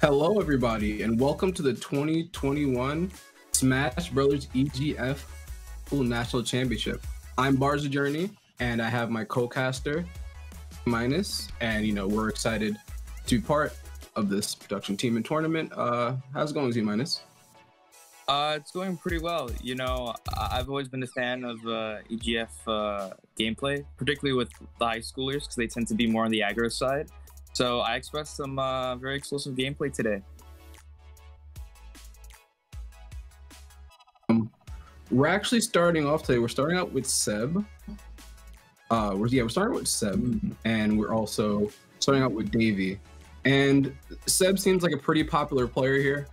Hello, everybody, and welcome to the 2021 Smash Brothers EGF Full National Championship. I'm Barza Journey, and I have my co-caster, Minus, and we're excited to be part of this production team and tournament. How's it going with you, Minus? It's going pretty well. I've always been a fan of EGF gameplay, particularly with the high schoolers, because they tend to be more on the aggro side. So I expect some very explosive gameplay today. We're actually starting off today. We're starting out with Seb. We're starting with Seb, and we're also starting out with Davey. And Seb seems like a pretty popular player here.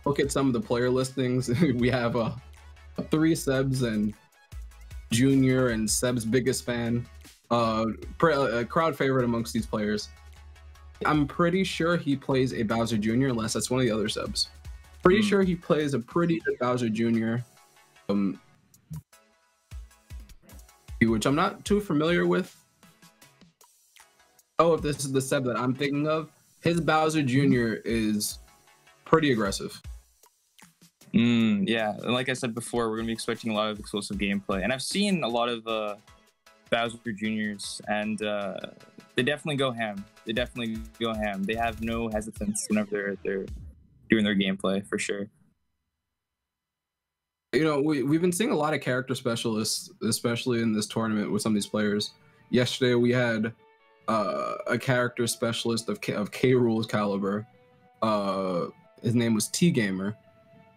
Look at some of the player listings. We have 3 Sebs and Junior and Seb's biggest fan. A crowd favorite amongst these players. I'm pretty sure he plays a Bowser Jr. unless that's one of the other Sebs. Pretty sure he plays a pretty good Bowser Jr. Which I'm not too familiar with. Oh, if this is the Seb that I'm thinking of, his Bowser Jr. is pretty aggressive. Yeah, and like I said before, we're going to be expecting a lot of explosive gameplay. And I've seen a lot of Bowser Juniors, and they definitely go ham. They have no hesitance whenever they're doing their gameplay, for sure. We've been seeing a lot of character specialists, especially in this tournament with some of these players. Yesterday, we had a character specialist of K Rule's caliber. His name was T Gamer,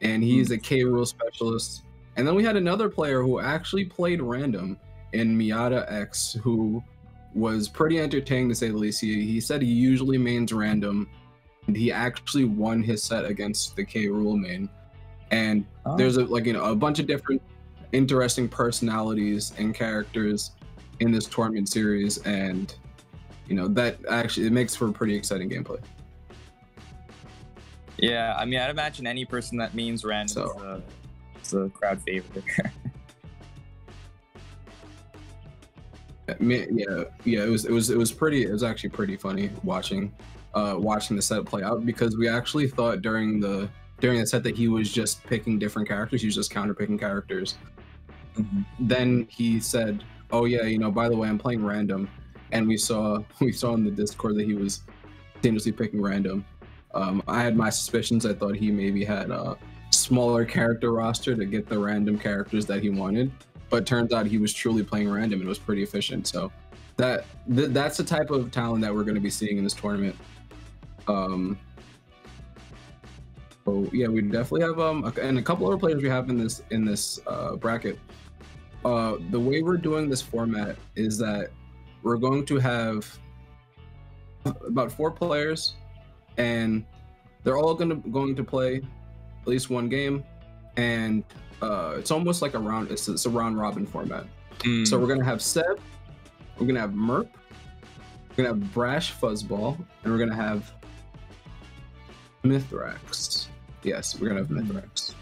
and he's a K Rule specialist. And then we had another player who actually played random in Miata X, who was pretty entertaining to say the least. He said he usually mains random, and he actually won his set against the K Rule main. And there's a bunch of different interesting personalities and characters in this tournament series, and that actually it makes for a pretty exciting gameplay. Yeah, I mean, I'd imagine any person that means random is a crowd favorite. It was actually pretty funny watching the set play out, because we actually thought during the set that he was just picking different characters. He was just counter picking characters. Then he said, "Oh yeah, by the way, I'm playing random," and we saw in the Discord that he was continuously picking random. I had my suspicions. I thought he maybe had a smaller character roster to get the random characters that he wanted, but turns out he was truly playing random and was pretty efficient. So that's the type of talent that we're going to be seeing in this tournament. So yeah, we definitely have and a couple other players we have in this bracket. The way we're doing this format is that we're going to have about 4 players, and they're all going to play at least one game, and it's almost like it's a round robin format. So we're gonna have Seb, we're gonna have Merp, we're gonna have Brash Fuzzball, and we're gonna have Mithrax. Yes, we're gonna have Mithrax,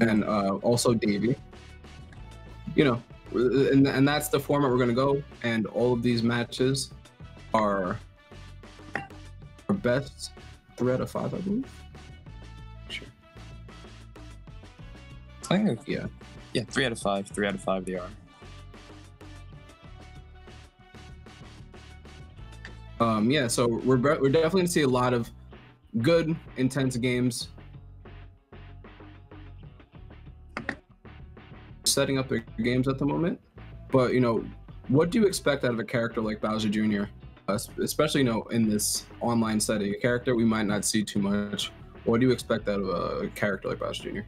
and also Davey. And that's the format we're gonna go. And all of these matches are best 3 out of 5, I believe. Sure. I think yeah, 3 out of 5. 3 out of 5 they are. Yeah, so we're definitely gonna see a lot of good, intense games. Setting up their games at the moment, but what do you expect out of a character like Bowser Jr.? Especially in this online setting, a character we might not see too much. What do you expect out of a character like Bowser Jr.?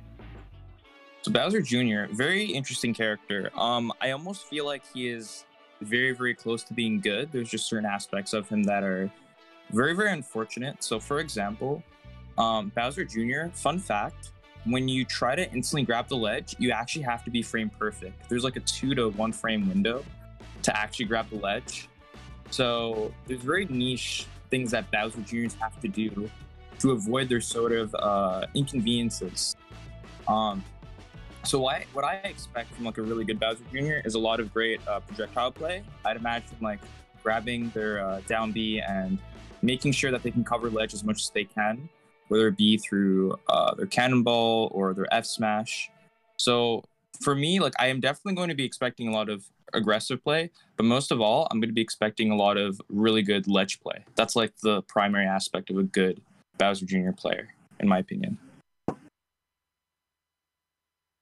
So Bowser Jr., very interesting character. I almost feel like he is very, very close to being good. There's just certain aspects of him that are very, very unfortunate. So for example, Bowser Jr., fun fact, when you try to instantly grab the ledge, you actually have to be frame perfect. There's like a 2 to 1 frame window to actually grab the ledge. So there's very niche things that Bowser Jr.'s have to do to avoid their sort of inconveniences. So what I expect from like a really good Bowser Jr. is a lot of great projectile play. I'd imagine like grabbing their down B and making sure that they can cover ledge as much as they can, whether it be through their cannonball or their F smash. So for me, like, I am definitely going to be expecting a lot of aggressive play, but most of all, I'm going to be expecting a lot of really good ledge play. That's like the primary aspect of a good Bowser Jr. player, in my opinion.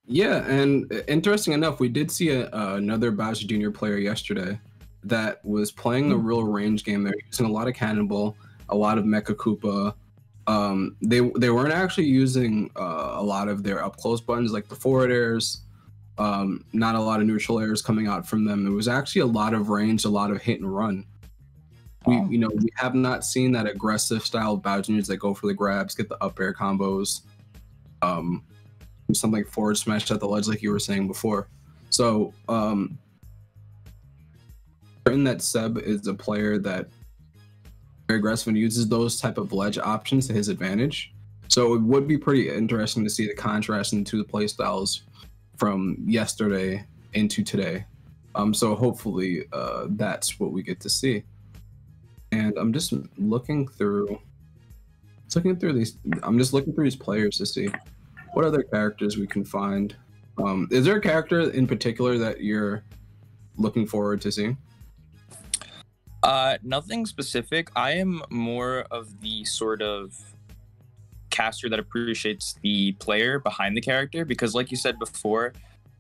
Yeah, and interesting enough, we did see another Bowser Jr. player yesterday that was playing a real range game. They're using a lot of Cannonball, a lot of Mecha Koopa. They weren't actually using a lot of their up close buttons like the forward airs. Not a lot of neutral airs coming out from them. It was actually a lot of range, a lot of hit and run. We have not seen that aggressive style of Bowser Jr.'s that go for the grabs, get the up air combos. Something like forward smash at the ledge, like you were saying before. So, certain that Seb is a player that very aggressive and uses those type of ledge options to his advantage. So it would be pretty interesting to see the contrast into the play styles from yesterday into today. So hopefully that's what we get to see. And I'm just looking through these players to see what other characters we can find. Is there a character in particular that you're looking forward to seeing? Nothing specific. I am more of the sort of caster that appreciates the player behind the character, because like you said before,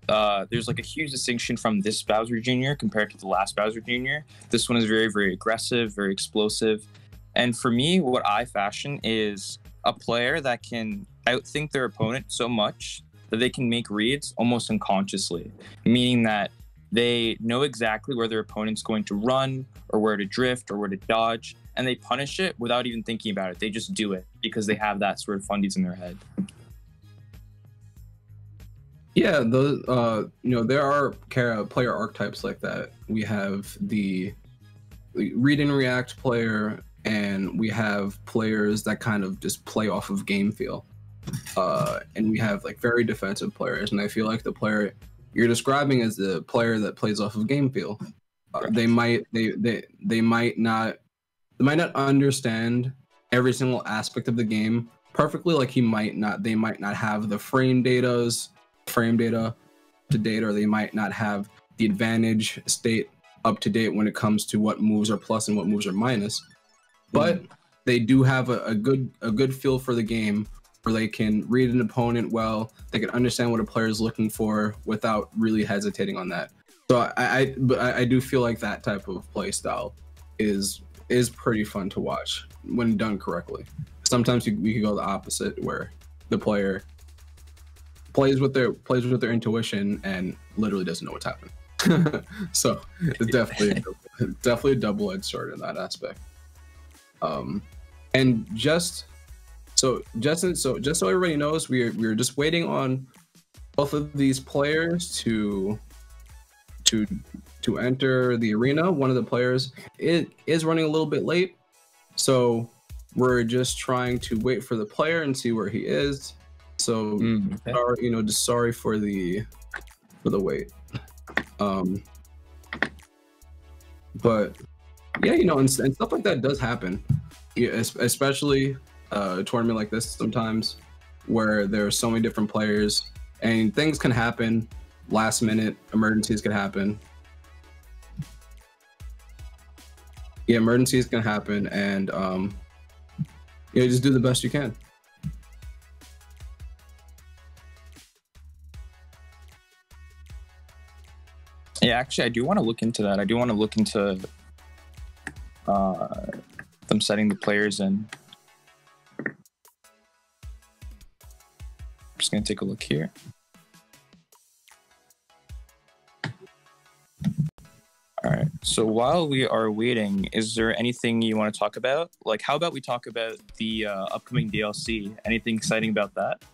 there's like a huge distinction from this Bowser Jr. compared to the last Bowser Jr. This one is very, very aggressive, very explosive. And for me, what I fashion is a player that can outthink their opponent so much that they can make reads almost unconsciously, meaning that they know exactly where their opponent's going to run or where to drift or where to dodge, and they punish it without even thinking about it. They just do it because they have that sort of fundies in their head. Yeah, those there are player archetypes like that. We have the read and react player, and we have players that kind of just play off of game feel. And we have like very defensive players, and I feel like the player you're describing as the player that plays off of game feel. They might not understand every single aspect of the game perfectly. Like they might not have the frame data to date, or they might not have the advantage state up to date when it comes to what moves are plus and what moves are minus. But they do have a good feel for the game, where they can read an opponent well. They can understand what a player is looking for without really hesitating on that. So I do feel like that type of play style is pretty fun to watch when done correctly. Sometimes we could go the opposite, where the player plays with their intuition and literally doesn't know what's happening. So it's definitely a double-edged sword in that aspect. And just so everybody knows, we're just waiting on both of these players to enter the arena. One of the players is running a little bit late, so we're just trying to wait for the player and see where he is. So sorry for the wait. But yeah, and stuff like that does happen. Yeah, especially a tournament like this sometimes, where there are so many different players and things can happen. Last minute emergencies can happen. Yeah, emergencies can happen, and just do the best you can. Yeah, actually, I do want to look into that. I do want to look into them setting the players in. I'm just going to take a look here. All right. So while we are waiting, is there anything you want to talk about? Like, how about we talk about the upcoming DLC? Anything exciting about that?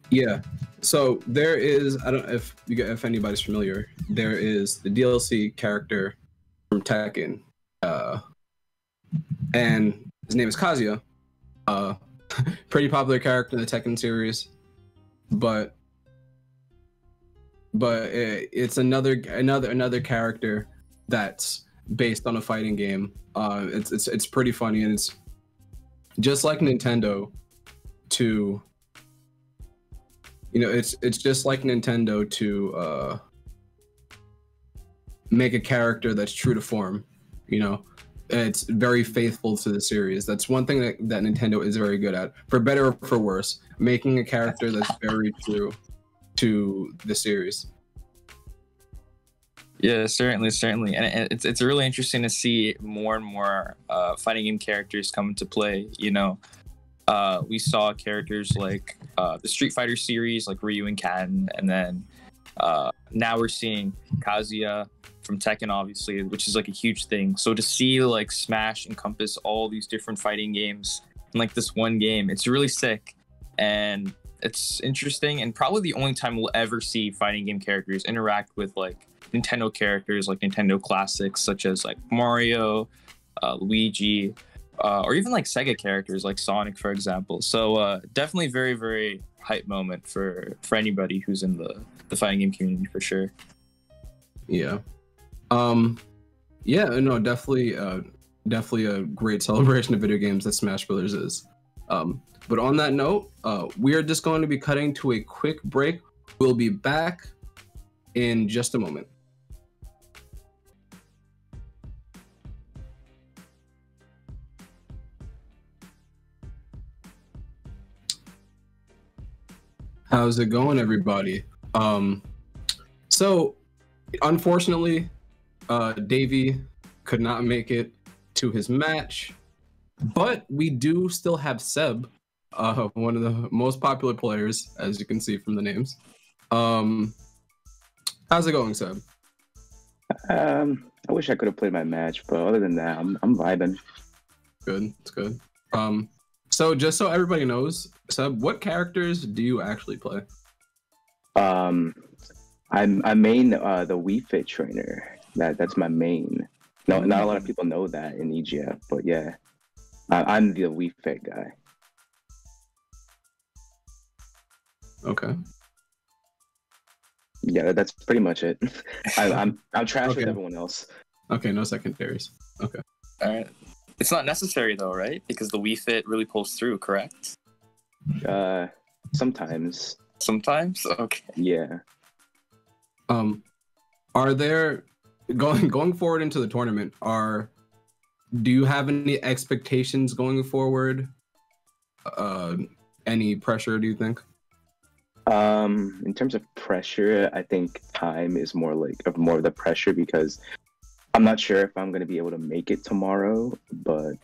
Yeah. So there is, I don't know if anybody's familiar, there is the DLC character from Tekken, and his name is Kazuya. Pretty popular character in the Tekken series, but it's another character that's based on a fighting game. It's pretty funny, and it's just like Nintendo to, it's just like Nintendo to make a character that's true to form. It's very faithful to the series. That's one thing that Nintendo is very good at, for better or for worse, making a character that's very true to the series. Yeah, certainly, and it's really interesting to see more and more fighting game characters come into play. We saw characters like the Street Fighter series, like Ryu and Ken, and then now we're seeing Kazuya from Tekken, obviously, which is like a huge thing. So to see like Smash encompass all these different fighting games in like this one game, it's really sick, and it's interesting, and probably the only time we'll ever see fighting game characters interact with like Nintendo characters, like Nintendo classics such as like Mario, Luigi, or even like Sega characters like Sonic, for example. So definitely very, very hype moment for anybody who's in the fighting game community, for sure. Yeah. Yeah, no, definitely a great celebration of video games that Smash Brothers is. But on that note, we are just going to be cutting to a quick break. We'll be back in just a moment. How's it going, everybody? So unfortunately, Davey could not make it to his match, but we do still have Seb, one of the most popular players, as you can see from the names. How's it going, Seb? I wish I could have played my match, but other than that, I'm vibing. Good, it's good. So just so everybody knows, Seb, what characters do you actually play? I main the Wii Fit trainer. That's my main. No, not a lot of people know that in EGF, but yeah, I'm the Wii Fit guy. Okay. Yeah, that's pretty much it. I'm trash Okay. with everyone else. Okay, no secondaries. Okay. All right. It's not necessary though, right? Because the Wii Fit really pulls through, correct? Sometimes. Sometimes? Okay. Yeah. Are there going forward into the tournament, do you have any expectations going forward? Any pressure, do you think? In terms of pressure, I think time is more of the pressure, because I'm not sure if I'm going to be able to make it tomorrow, but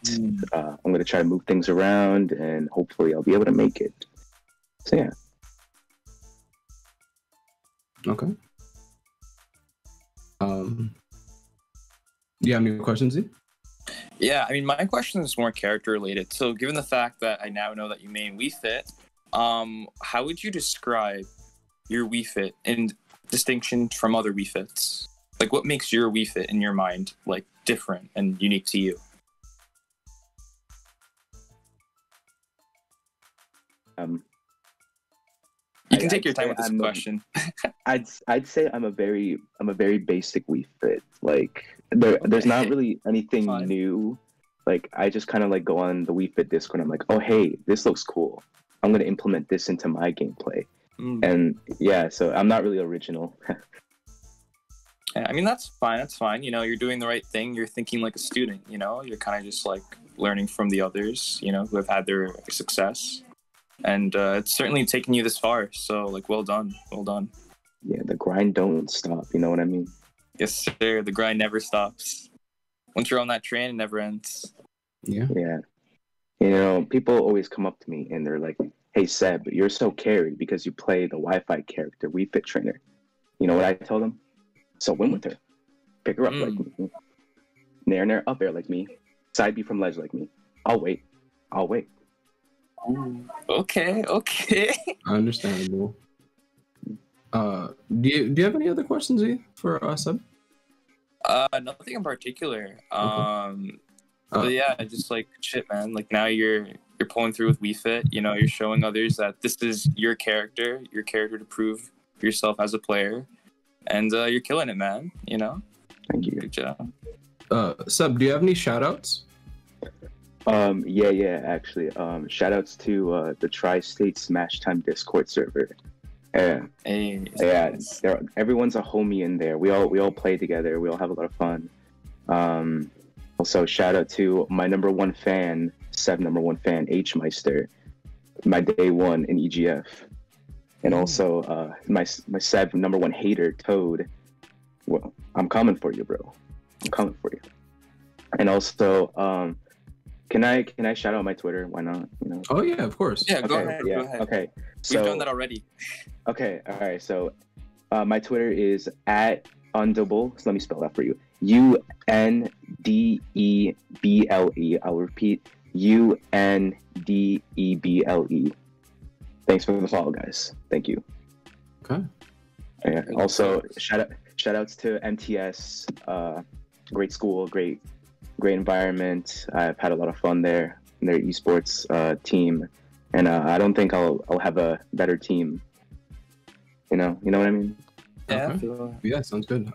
I'm going to try to move things around and hopefully I'll be able to make it. So yeah. Okay. Do you have any questions, Z? Yeah, I mean, my question is more character related. So given the fact that I now know that you main Wii Fit, how would you describe your Wii Fit in distinction from other Wii Fits? Like, what makes your Wii Fit in your mind like different and unique to you? You can take your time with this question. I'd say I'm a very basic Wii Fit. Like there's not really anything new. Like I just kind of like go on the Wii Fit Discord and I'm like, oh hey, this looks cool. I'm gonna implement this into my gameplay. And yeah, so I'm not really original. Yeah, I mean, that's fine. That's fine. You're doing the right thing. You're thinking like a student. You're kind of just like learning from the others. Who have had their success. And it's certainly taken you this far, so like, well done. Yeah, the grind don't stop, you know what I mean? Yes, sir. The grind never stops. Once you're on that train, it never ends. Yeah. People always come up to me and they're like, hey Seb, you're so carried because you play the Wi-Fi character Wii Fit trainer. You know what I tell them? So win with her, pick her up like me, nair up air like me, side B from ledge like me. I'll wait. Okay. Understandable. Do you have any other questions, Z, for us? Nothing in particular. But yeah, just like shit, man. Like now you're pulling through with Wii Fit. You're showing others that this is your character to prove yourself as a player, and you're killing it, man. Thank you. Good job. Seb, do you have any shout-outs? Yeah, actually. Shout outs to the Tri-State Smash Time Discord server. Yeah, everyone's a homie in there. We all play together. We all have a lot of fun. Also, shout out to my number one fan, Seb number one fan, H Meister, my day one in EGF, and also my Seb number one hater, Toad. Well, I'm coming for you, bro. I'm coming for you. And also, can I shout out my Twitter? Why not? You know. Oh yeah, of course. Yeah, okay, go ahead. Yeah, go ahead. Okay. We've done that already. Okay, all right. So, my Twitter is @undouble. So let me spell that for you. UNDEBLE. I'll repeat. UNDEBLE. Thanks for the follow, guys. Thank you. Okay. Yeah. Also, shout outs to MTS. Great school, great environment. I've had a lot of fun there in their esports team, and I don't think I'll have a better team. You know what I mean? Yeah. Okay. Yeah, sounds good.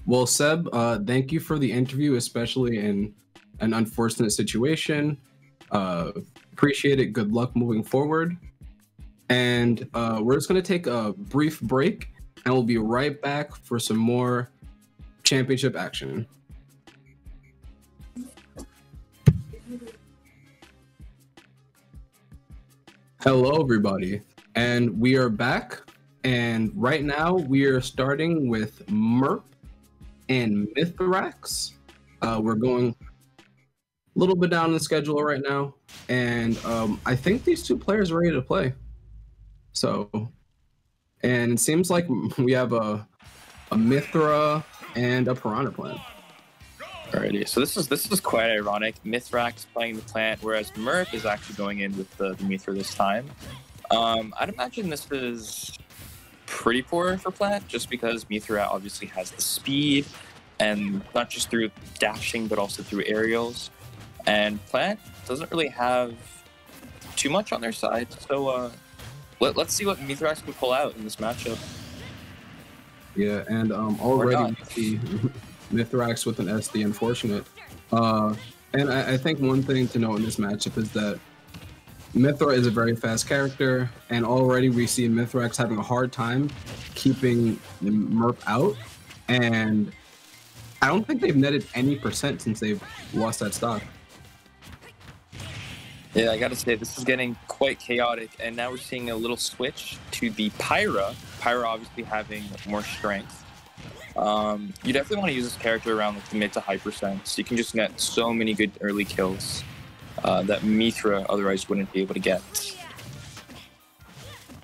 Well, Seb, thank you for the interview, especially in an unfortunate situation. Appreciate it. Good luck moving forward. And we're just going to take a brief break, and we'll be right back for some more championship action. Hello, everybody. And we are back. And right now, we are starting with Merp and Mithrax. We're going a little bit down the schedule right now. And I think these two players are ready to play. So, and it seems like we have a Mithra and a Piranha plant. Alrighty, so this is quite ironic. Mithrax playing the plant, whereas Merp is actually going in with the Mithra this time. I'd imagine this is pretty poor for plant, just because Mithra obviously has the speed, and not just through dashing, but also through aerials. And plant doesn't really have too much on their side, so let's see what Mithrax can pull out in this matchup. Yeah, and already we see Mithrax with an SD, unfortunate. And I think one thing to note in this matchup is that Mithra is a very fast character, and already we see Mithrax having a hard time keeping Merp out, and I don't think they've netted any percent since they've lost that stock. Yeah, I gotta say, this is getting quite chaotic, and now we're seeing a little switch to the Pyra. Pyra obviously having more strength. You definitely want to use this character around like the mid to high percent, so you can just get so many good early kills that Mithra otherwise wouldn't be able to get.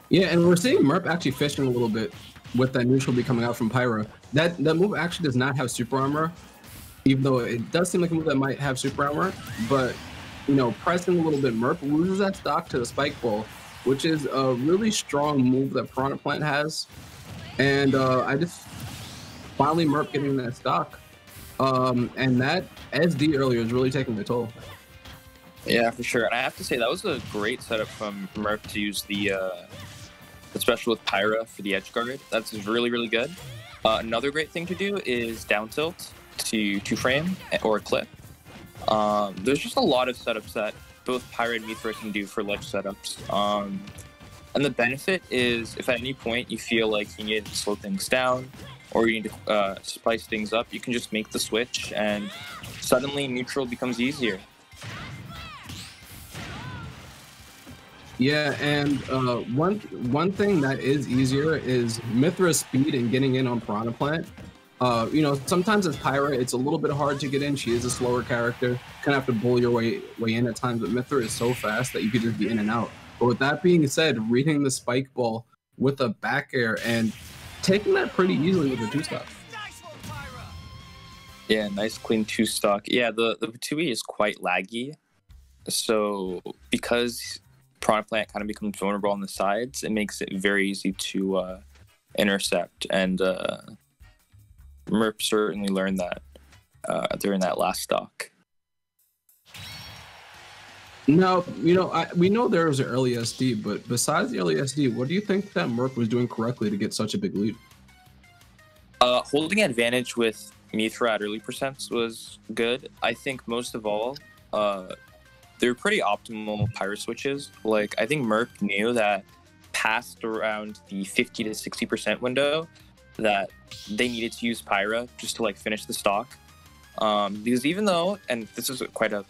Yeah, and we're seeing Merp actually fishing a little bit with that neutral B coming out from Pyra. That move actually does not have super armor, even though it does seem like a move that might have super armor, but you know, pressing a little bit, Merp loses that stock to the Spike Ball, which is a really strong move that Piranha Plant has. And I just finally Merp getting that stock. And that SD earlier is really taking the toll. Yeah, for sure. And I have to say, that was a great setup from Merp to use the special with Pyra for the edge guard. That's really, really good. Another great thing to do is down tilt to 2-frame or clip. There's just a lot of setups that both Pyra and Mithra can do for ledge setups. And the benefit is if at any point you feel like you need to slow things down or you need to spice things up, you can just make the switch and suddenly neutral becomes easier. Yeah, and one thing that is easier is Mithra's speed and getting in on Piranha Plant. You know, sometimes as Pyra, it's a little bit hard to get in. She is a slower character. Kind of have to bull your way in at times, but Mithra is so fast that you could just be in and out. But with that being said, reading the Spike Ball with a back air and taking that pretty easily with the 2-stock. Yeah, nice clean 2-stock. Yeah, the 2E is quite laggy. So because Piranha Plant kind of becomes vulnerable on the sides, it makes it very easy to intercept. And Merp certainly learned that during that last stock. Now, you know, we know there was an early SD, but besides the early SD, what do you think that Merp was doing correctly to get such a big lead? Holding advantage with Mithra at early percents was good. I think most of all, they're pretty optimal pyro switches. Like, I think Merp knew that past around the 50 to 60% window that they needed to use pyro just to like finish the stock. Because even though, and this is quite a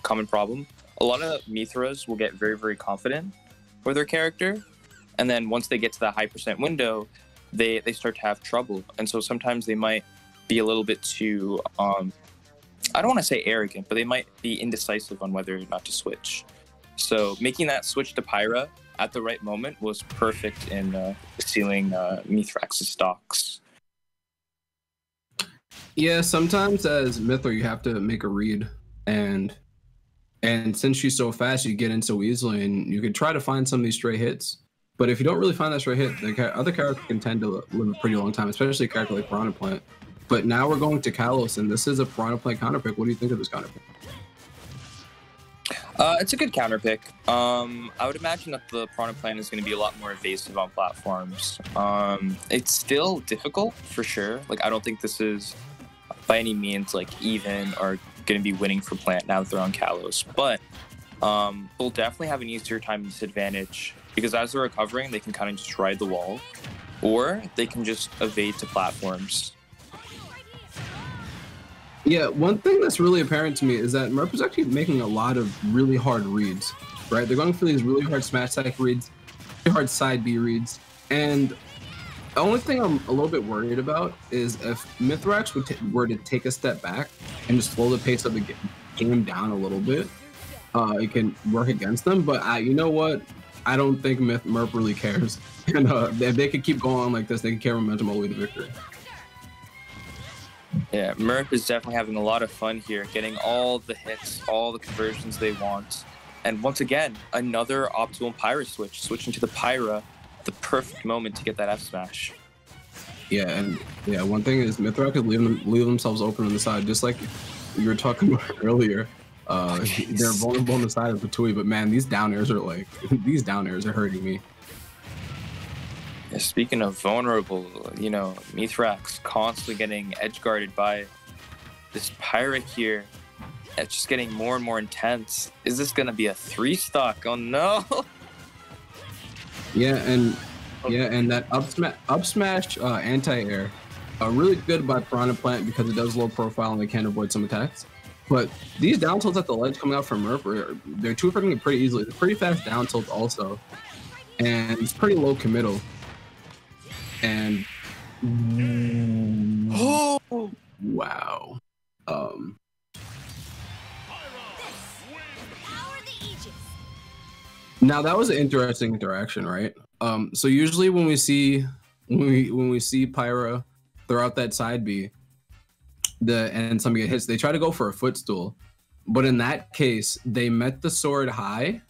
common problem, a lot of Mithras will get very, very confident with their character. And then once they get to that high percent window, they start to have trouble. And so sometimes they might be a little bit too, I don't want to say arrogant, but they might be indecisive on whether or not to switch. So making that switch to Pyra at the right moment was perfect in stealing Mithrax's stocks. Yeah, sometimes as Mithra, you have to make a read, and since she's so fast, you get in so easily, and you could try to find some of these stray hits. But if you don't really find that stray hit, the other character can tend to live a pretty long time, especially a character like Piranha Plant. But now we're going to Kalos, and this is a Piranha Plant counter pick. What do you think of this counter pick? It's a good counter pick. I would imagine that the Piranha Plant is going to be a lot more evasive on platforms. It's still difficult for sure. Like, I don't think this is by any means like even or going to be winning for Plant now that they're on Kalos, but they'll definitely have an easier time disadvantage because as they're recovering, they can kind of just ride the wall, or they can just evade to platforms. Yeah, one thing that's really apparent to me is that Merp is actually making a lot of really hard reads, right? They're going for these really hard smash attack reads, really hard side B reads, and the only thing I'm a little bit worried about is if Mithrax were to take a step back and just slow the pace of the game down a little bit, it can work against them. But you know what? I don't think Merp really cares. And if they could keep going on like this, they can carry momentum all the way to victory. Yeah, Merp is definitely having a lot of fun here, getting all the hits, all the conversions they want. And once again, another optimal Pyra switch, switching to the Pyra, the perfect moment to get that F smash. Yeah, and yeah, one thing is Mithra could leave themselves open on the side, just like you were talking about earlier. They're vulnerable on the side of Patui, but man, these down airs are like hurting me. Yeah, speaking of vulnerable, you know, Mithrax constantly getting edge guarded by this Pyra here. It's just getting more and more intense. Is this gonna be a 3-stock? Oh no! Yeah, and that up smash anti-air, really good by Piranha Plant because it does low profile and they can avoid some attacks. But these down tilts at the ledge coming out from Merp, they're two-fricking it pretty easily. It's pretty fast down tilt also, and it's pretty low committal. And oh wow, now that was an interesting interaction, right? So usually when we see Pyra throw out that side B, and somebody get hits, they try to go for a footstool, but in that case they met the sword high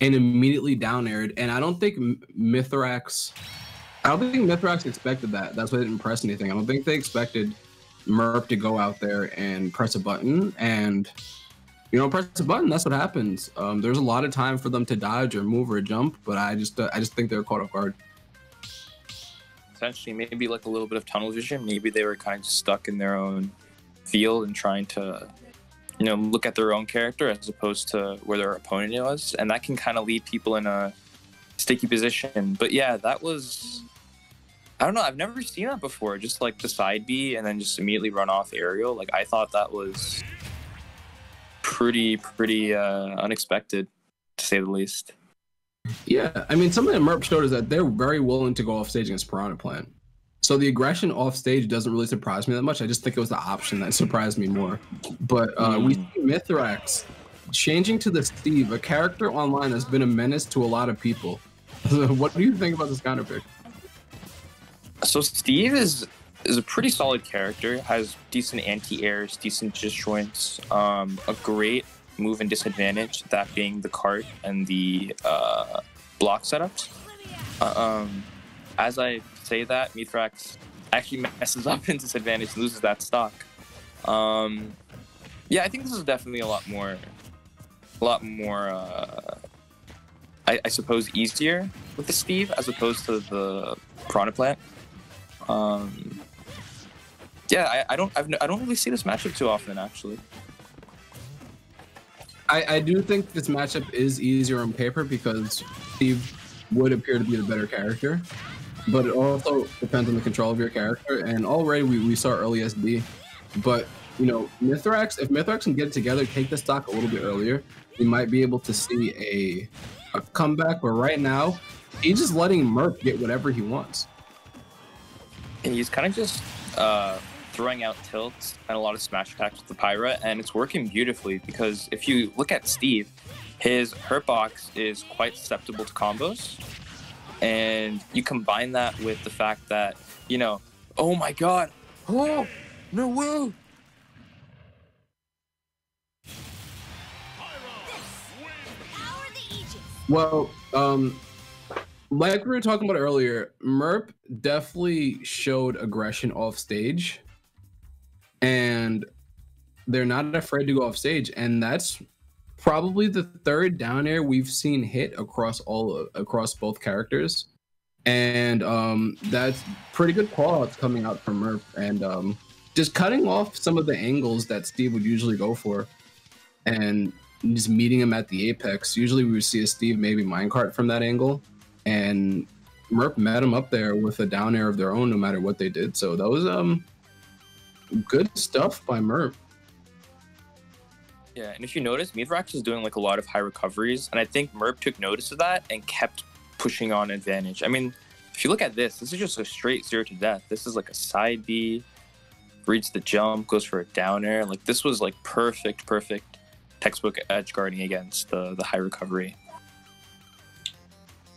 and immediately down aired, and I don't think Mithrax expected that. That's why it didn't press anything. I don't think they expected Merp to go out there and press a button, and press a button. That's what happens. There's a lot of time for them to dodge or move or jump, but I just think they're caught off guard. Essentially, maybe like a little bit of tunnel vision. Maybe they were kind of stuck in their own field and trying to, look at their own character as opposed to where their opponent was, and that can kind of lead people in a sticky position. But yeah, that was, I don't know, I've never seen that before. Just like the side B and then just immediately run off aerial. Like, I thought that was pretty unexpected, to say the least. Yeah, I mean, something that Merp showed is that they're very willing to go off stage against Piranha Plant. So the aggression off stage doesn't really surprise me that much. I just think it was the option that surprised me more. But we see Mithrax changing to the Steve, a character online that's been a menace to a lot of people. What do you think about this counter pick? So Steve is a pretty solid character, has decent anti-airs, decent disjoints, a great move and disadvantage, that being the cart and the block setups. As I say that, Mithrax actually messes up in disadvantage and loses that stock. Yeah, I think this is definitely a lot more I suppose easier with the Steve as opposed to the Piranha Plant. Yeah, I don't really see this matchup too often, actually. I do think this matchup is easier on paper because Steve would appear to be the better character, but it also depends on the control of your character. And already we saw early SD, but you know, Mithrax, if Mithrax can get it together, take the stock a little bit earlier, we might be able to see a comeback. But right now, he's just letting Murph get whatever he wants. And he's kind of just throwing out tilts and a lot of smash attacks with the Pyra, and it's working beautifully because if you look at Steve, his hurt box is quite susceptible to combos, and you combine that with the fact that, you know, oh my god, oh, no way! Well, like we were talking about earlier, Merp definitely showed aggression off stage, and they're not afraid to go off stage, and that's probably the third down air we've seen hit across both characters, and that's pretty good call-outs coming out from Merp, and just cutting off some of the angles that Steve would usually go for, and just meeting him at the apex. Usually we would see a Steve maybe minecart from that angle, and Merp met him up there with a down air of their own no matter what they did. So that was good stuff by Merp. Yeah, and if you notice, Mithrax is doing like a lot of high recoveries, and I think Merp took notice of that and kept pushing on advantage. I mean, if you look at this is just a straight 0 to death. This is like a side B, reads the jump, goes for a down air. Like this was like perfect textbook edge guarding against the high recovery.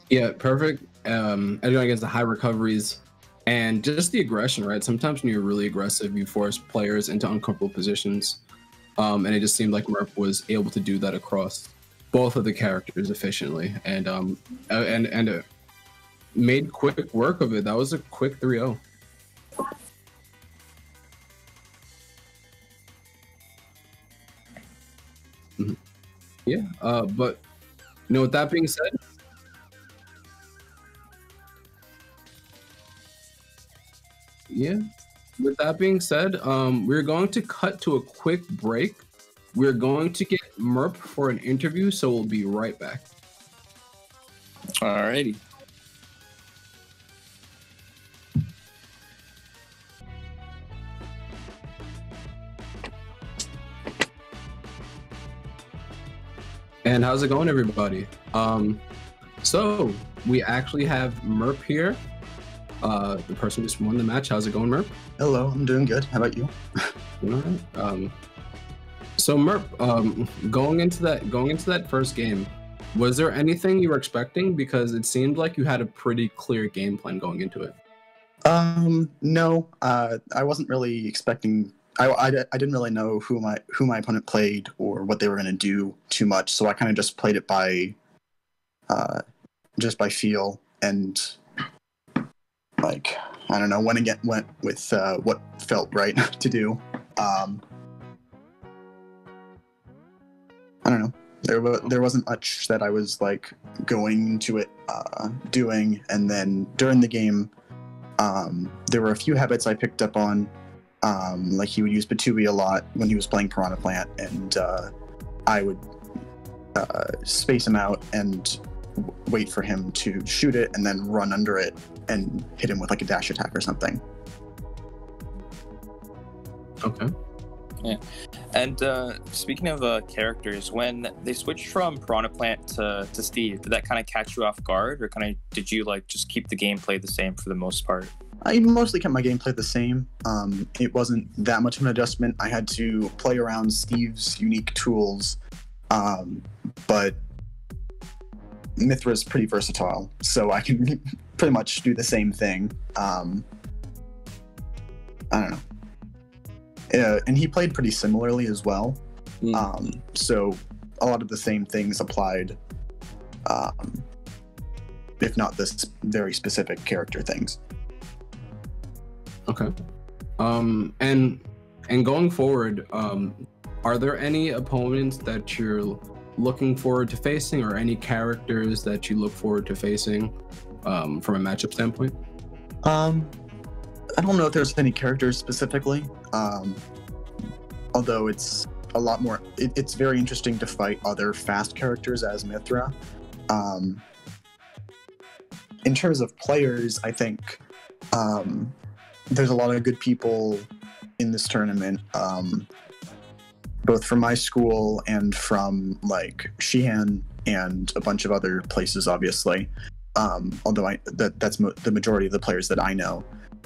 Yeah, perfect edge against the high recoveries and just the aggression, right? Sometimes when you're really aggressive, you force players into uncomfortable positions. And it just seemed like Merp was able to do that across both of the characters efficiently, and made quick work of it. That was a quick 3-0. Mm-hmm. Yeah, but you know, with that being said, we're going to cut to a quick break. We're going to get Merp for an interview, so we'll be right back. Alrighty. And how's it going, everybody? So we actually have Merp here, the person who just won the match. How's it going, Merp? Hello, I'm doing good. How about you? All right. So Merp, going into that first game, was there anything you were expecting? Because it seemed like you had a pretty clear game plan going into it. No, I wasn't really expecting. I didn't really know who my opponent played or what they were going to do too much, so I kind of just played it by feel, and like, I don't know, went with what felt right to do. I don't know. There wasn't much that I was like going to it doing, and then during the game, there were a few habits I picked up on. Like he would use Batui a lot when he was playing Piranha Plant, and I would space him out and wait for him to shoot it and then run under it and hit him with like a dash attack or something. Okay. Yeah. And speaking of characters, when they switched from Piranha Plant to Steve, did that kind of catch you off guard, or did you like just keep the gameplay the same for the most part? I mostly kept my gameplay the same. It wasn't that much of an adjustment. I had to play around Steve's unique tools, but Mithra's pretty versatile, so I can pretty much do the same thing. I don't know. And he played pretty similarly as well. So a lot of the same things applied, if not this very specific character things. Okay. And going forward, are there any opponents that you're looking forward to facing, or any characters that you look forward to facing from a matchup standpoint? I don't know if there's any characters specifically, although it's a lot more. It's very interesting to fight other fast characters as Mithra. In terms of players, I think there's a lot of good people in this tournament, both from my school and from like Sheehan and a bunch of other places, obviously. Although that's the majority of the players that I know.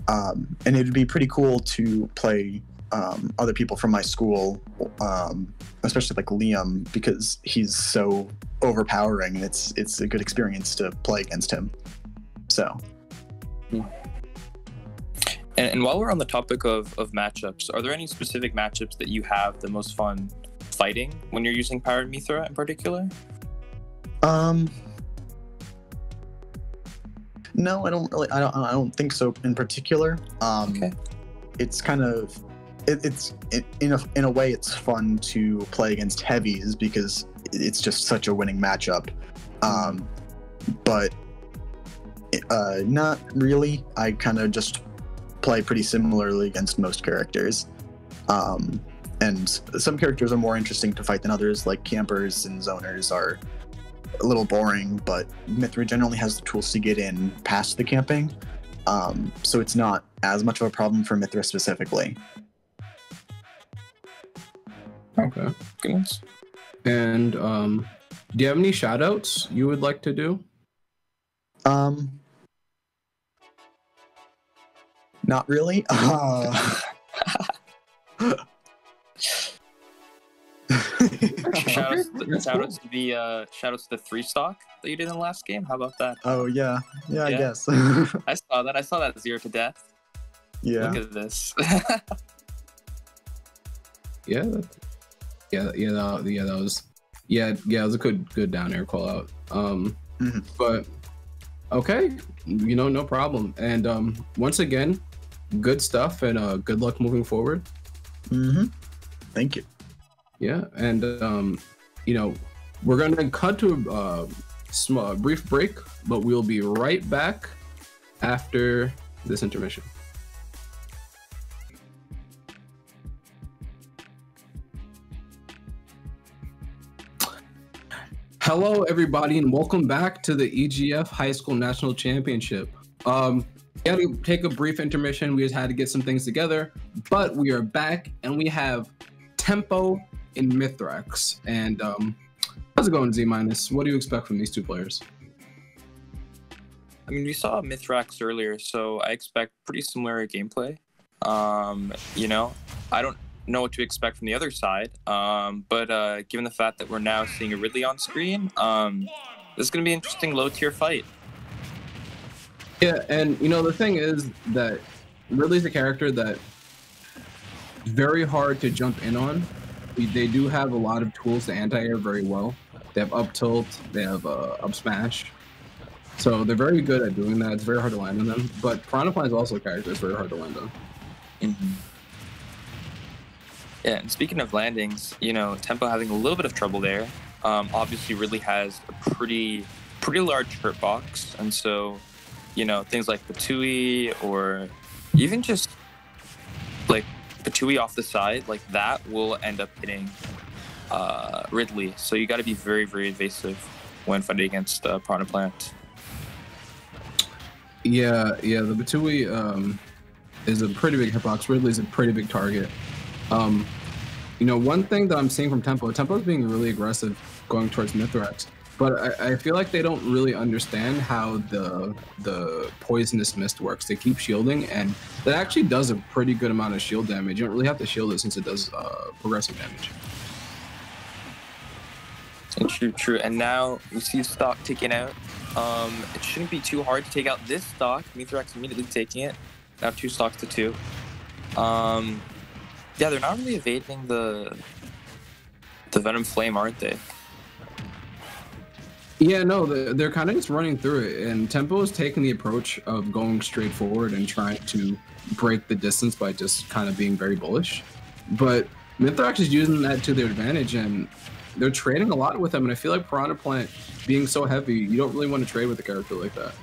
And it would be pretty cool to play other people from my school, especially like Liam, because he's so overpowering, and it's a good experience to play against him. So. And while we're on the topic of matchups, are there any specific matchups that you have the most fun fighting when you're using Powered Mithra in particular? No, I don't think so in particular. Okay. It's kind of in a way it's fun to play against heavies because it's just such a winning matchup. But not really. I kind of just play pretty similarly against most characters. And some characters are more interesting to fight than others, like campers and zoners are a little boring, but Mithra generally has the tools to get in past the camping, so it's not as much of a problem for Mithra specifically. Okay. Goodness. And do you have any shoutouts you would like to do? Not really. Shoutouts to the 3-stock that you did in the last game. How about that? Oh yeah, I guess. I saw that 0 to death. Yeah. Look at this. That was a good down air call out. But okay, no problem. And once again, good stuff, and good luck moving forward. Thank you. Yeah, and we're gonna cut to a brief break, but we'll be right back after this intermission. Hello, everybody, and welcome back to the EGF High School National Championship. We had to take a brief intermission. We just had to get some things together, but we are back, and we have Tempo and Mithrax. And how's it going, Z-? What do you expect from these two players? I mean, we saw Mithrax earlier, so I expect pretty similar gameplay. I don't know what to expect from the other side, but given the fact that we're now seeing a Ridley on screen, this is going to be an interesting low-tier fight. Yeah, and the thing is that Ridley's a character that very hard to jump in on. They do have a lot of tools to anti-air very well. They have up tilt, they have up smash. So they're very good at doing that. It's very hard to land on them. But Piranha is also a character that's very hard to land on. Yeah, and speaking of landings, Tempo having a little bit of trouble there. Obviously Ridley has a pretty large hurt box, and so things like Patui or even just like Patui off the side, like that will end up hitting Ridley. So you got to be very, very evasive when fighting against Piranha Plant. Yeah, the Patui is a pretty big hitbox. Ridley's a pretty big target. One thing that I'm seeing from Tempo's being really aggressive going towards Mithrax, but I feel like they don't really understand how the poisonous mist works. They keep shielding, and that actually does a pretty good amount of shield damage. You don't really have to shield it since it does progressive damage. True. And now we see stock taken out. It shouldn't be too hard to take out this stock. Mithrax immediately taking it. Now 2 stocks to 2. Yeah, they're not really evading the Venom Flame, aren't they? Yeah, no, they're kind of just running through it, and Tempo is taking the approach of going straight forward and trying to break the distance by just kind of being very bullish. But Mithrax is using that to their advantage, and they're trading a lot with him, and I feel like Piranha Plant being so heavy, you don't really want to trade with a character like that.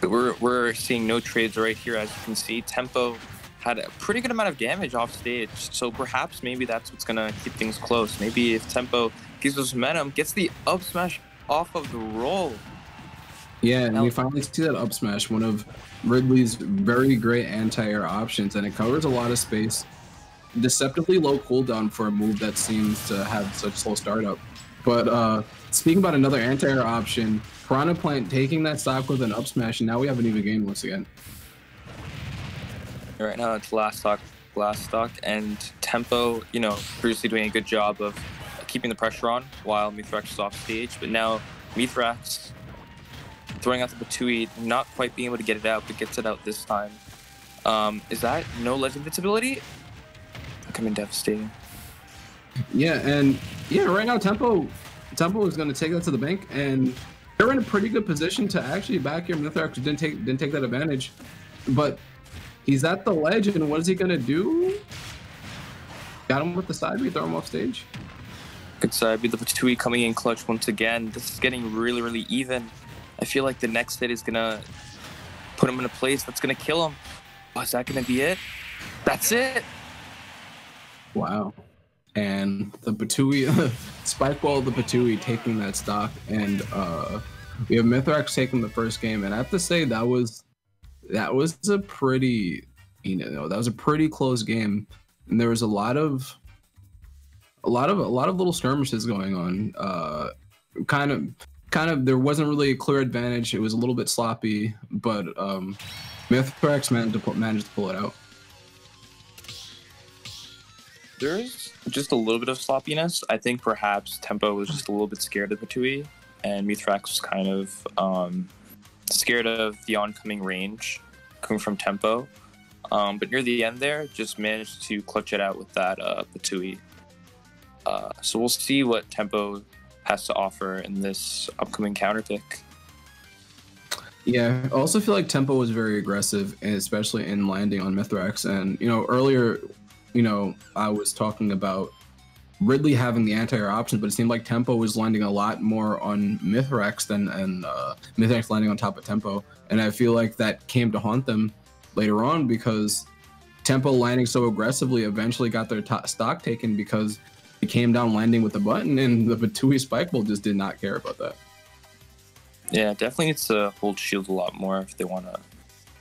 We're seeing no trades right here, as you can see. Tempo had a pretty good amount of damage off stage, so perhaps maybe that's what's gonna keep things close. Maybe if Tempo gives us momentum, gets the up smash off of the roll. Yeah, and we finally see that up smash, one of Ridley's very great anti-air options, and it covers a lot of space. Deceptively low cooldown for a move that seems to have such slow startup. But speaking about another anti-air option, Piranha Plant taking that stock with an up smash, and now we have an even game once again. Right now it's last stock, and Tempo, you know, previously doing a good job of keeping the pressure on while Mithrax is off stage, but now Mithrax throwing out the Batui, not quite being able to get it out, but gets it out this time. Is that no ledge invincibility? Coming devastating. Yeah, and yeah, right now Tempo is going to take that to the bank, and they're in a pretty good position to actually back here. Mithrax didn't take that advantage, but he's at the ledge, and what is he going to do? Got him with the side B, throw him off stage. Good side B, the Batui coming in clutch once again. This is getting really, really even. I feel like the next hit is going to put him in a place that's going to kill him. Oh, is that going to be it? That's it! Wow. And the Batui, Spike Ball, the Batui taking that stock, and we have Mithrax taking the first game, and I have to say that was a pretty, that was a pretty close game, and there was a lot of little skirmishes going on. Kind of, there wasn't really a clear advantage. It was a little bit sloppy, but Mithrax managed to pull it out. There's just a little bit of sloppiness. I think perhaps Tempo was just a little bit scared of Batui, and Mithrax was kind of scared of the oncoming range coming from Tempo. But near the end there, just managed to clutch it out with that Batui. So we'll see what Tempo has to offer in this upcoming counter pick. Yeah, I also feel like Tempo was very aggressive, especially in landing on Mithrax. And, earlier, I was talking about Ridley having the anti-air options, but it seemed like Tempo was landing a lot more on Mithrax than Mithrax landing on top of Tempo. And I feel like that came to haunt them later on because Tempo landing so aggressively eventually got their stock taken because it came down landing with the button, and the Batui Spike Ball just did not care about that. Yeah, definitely needs to hold shield a lot more if they want to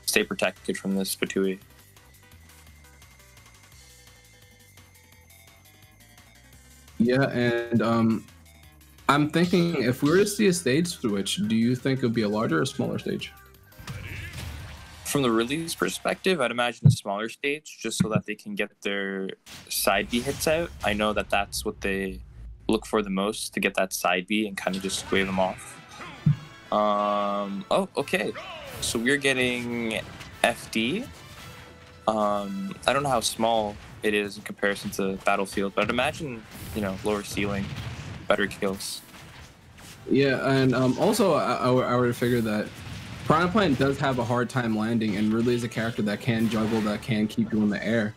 stay protected from this Batui. Yeah, and I'm thinking if we were to see a stage switch, do you think it would be a larger or smaller stage? From the release perspective, I'd imagine a smaller stage just so that they can get their side B hits out. I know that that's what they look for the most, to get that side B and kind of just wave them off. Oh, okay. So we're getting FD. I don't know how small it is in comparison to Battlefield, but I'd imagine, lower ceiling, better kills. Yeah, and also I would figure that Piranha Plant does have a hard time landing, and Ridley is a character that can juggle, that can keep you in the air.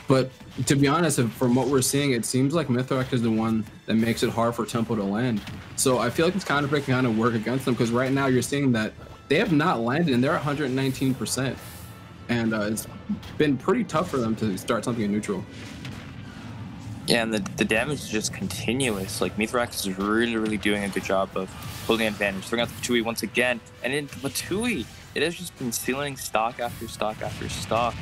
But to be honest, from what we're seeing, it seems like Mithrax is the one that makes it hard for Tempo to land. So I feel like this counter pick can kind of work against them, because right now you're seeing that they have not landed, and they're 119%. And it's been pretty tough for them to start something in neutral. Yeah, and the damage is just continuous. Like, Mithrax is really, really doing a good job of holding advantage. Throwing out the Batui once again. And in Batui, it has just been stealing stock after stock after stock.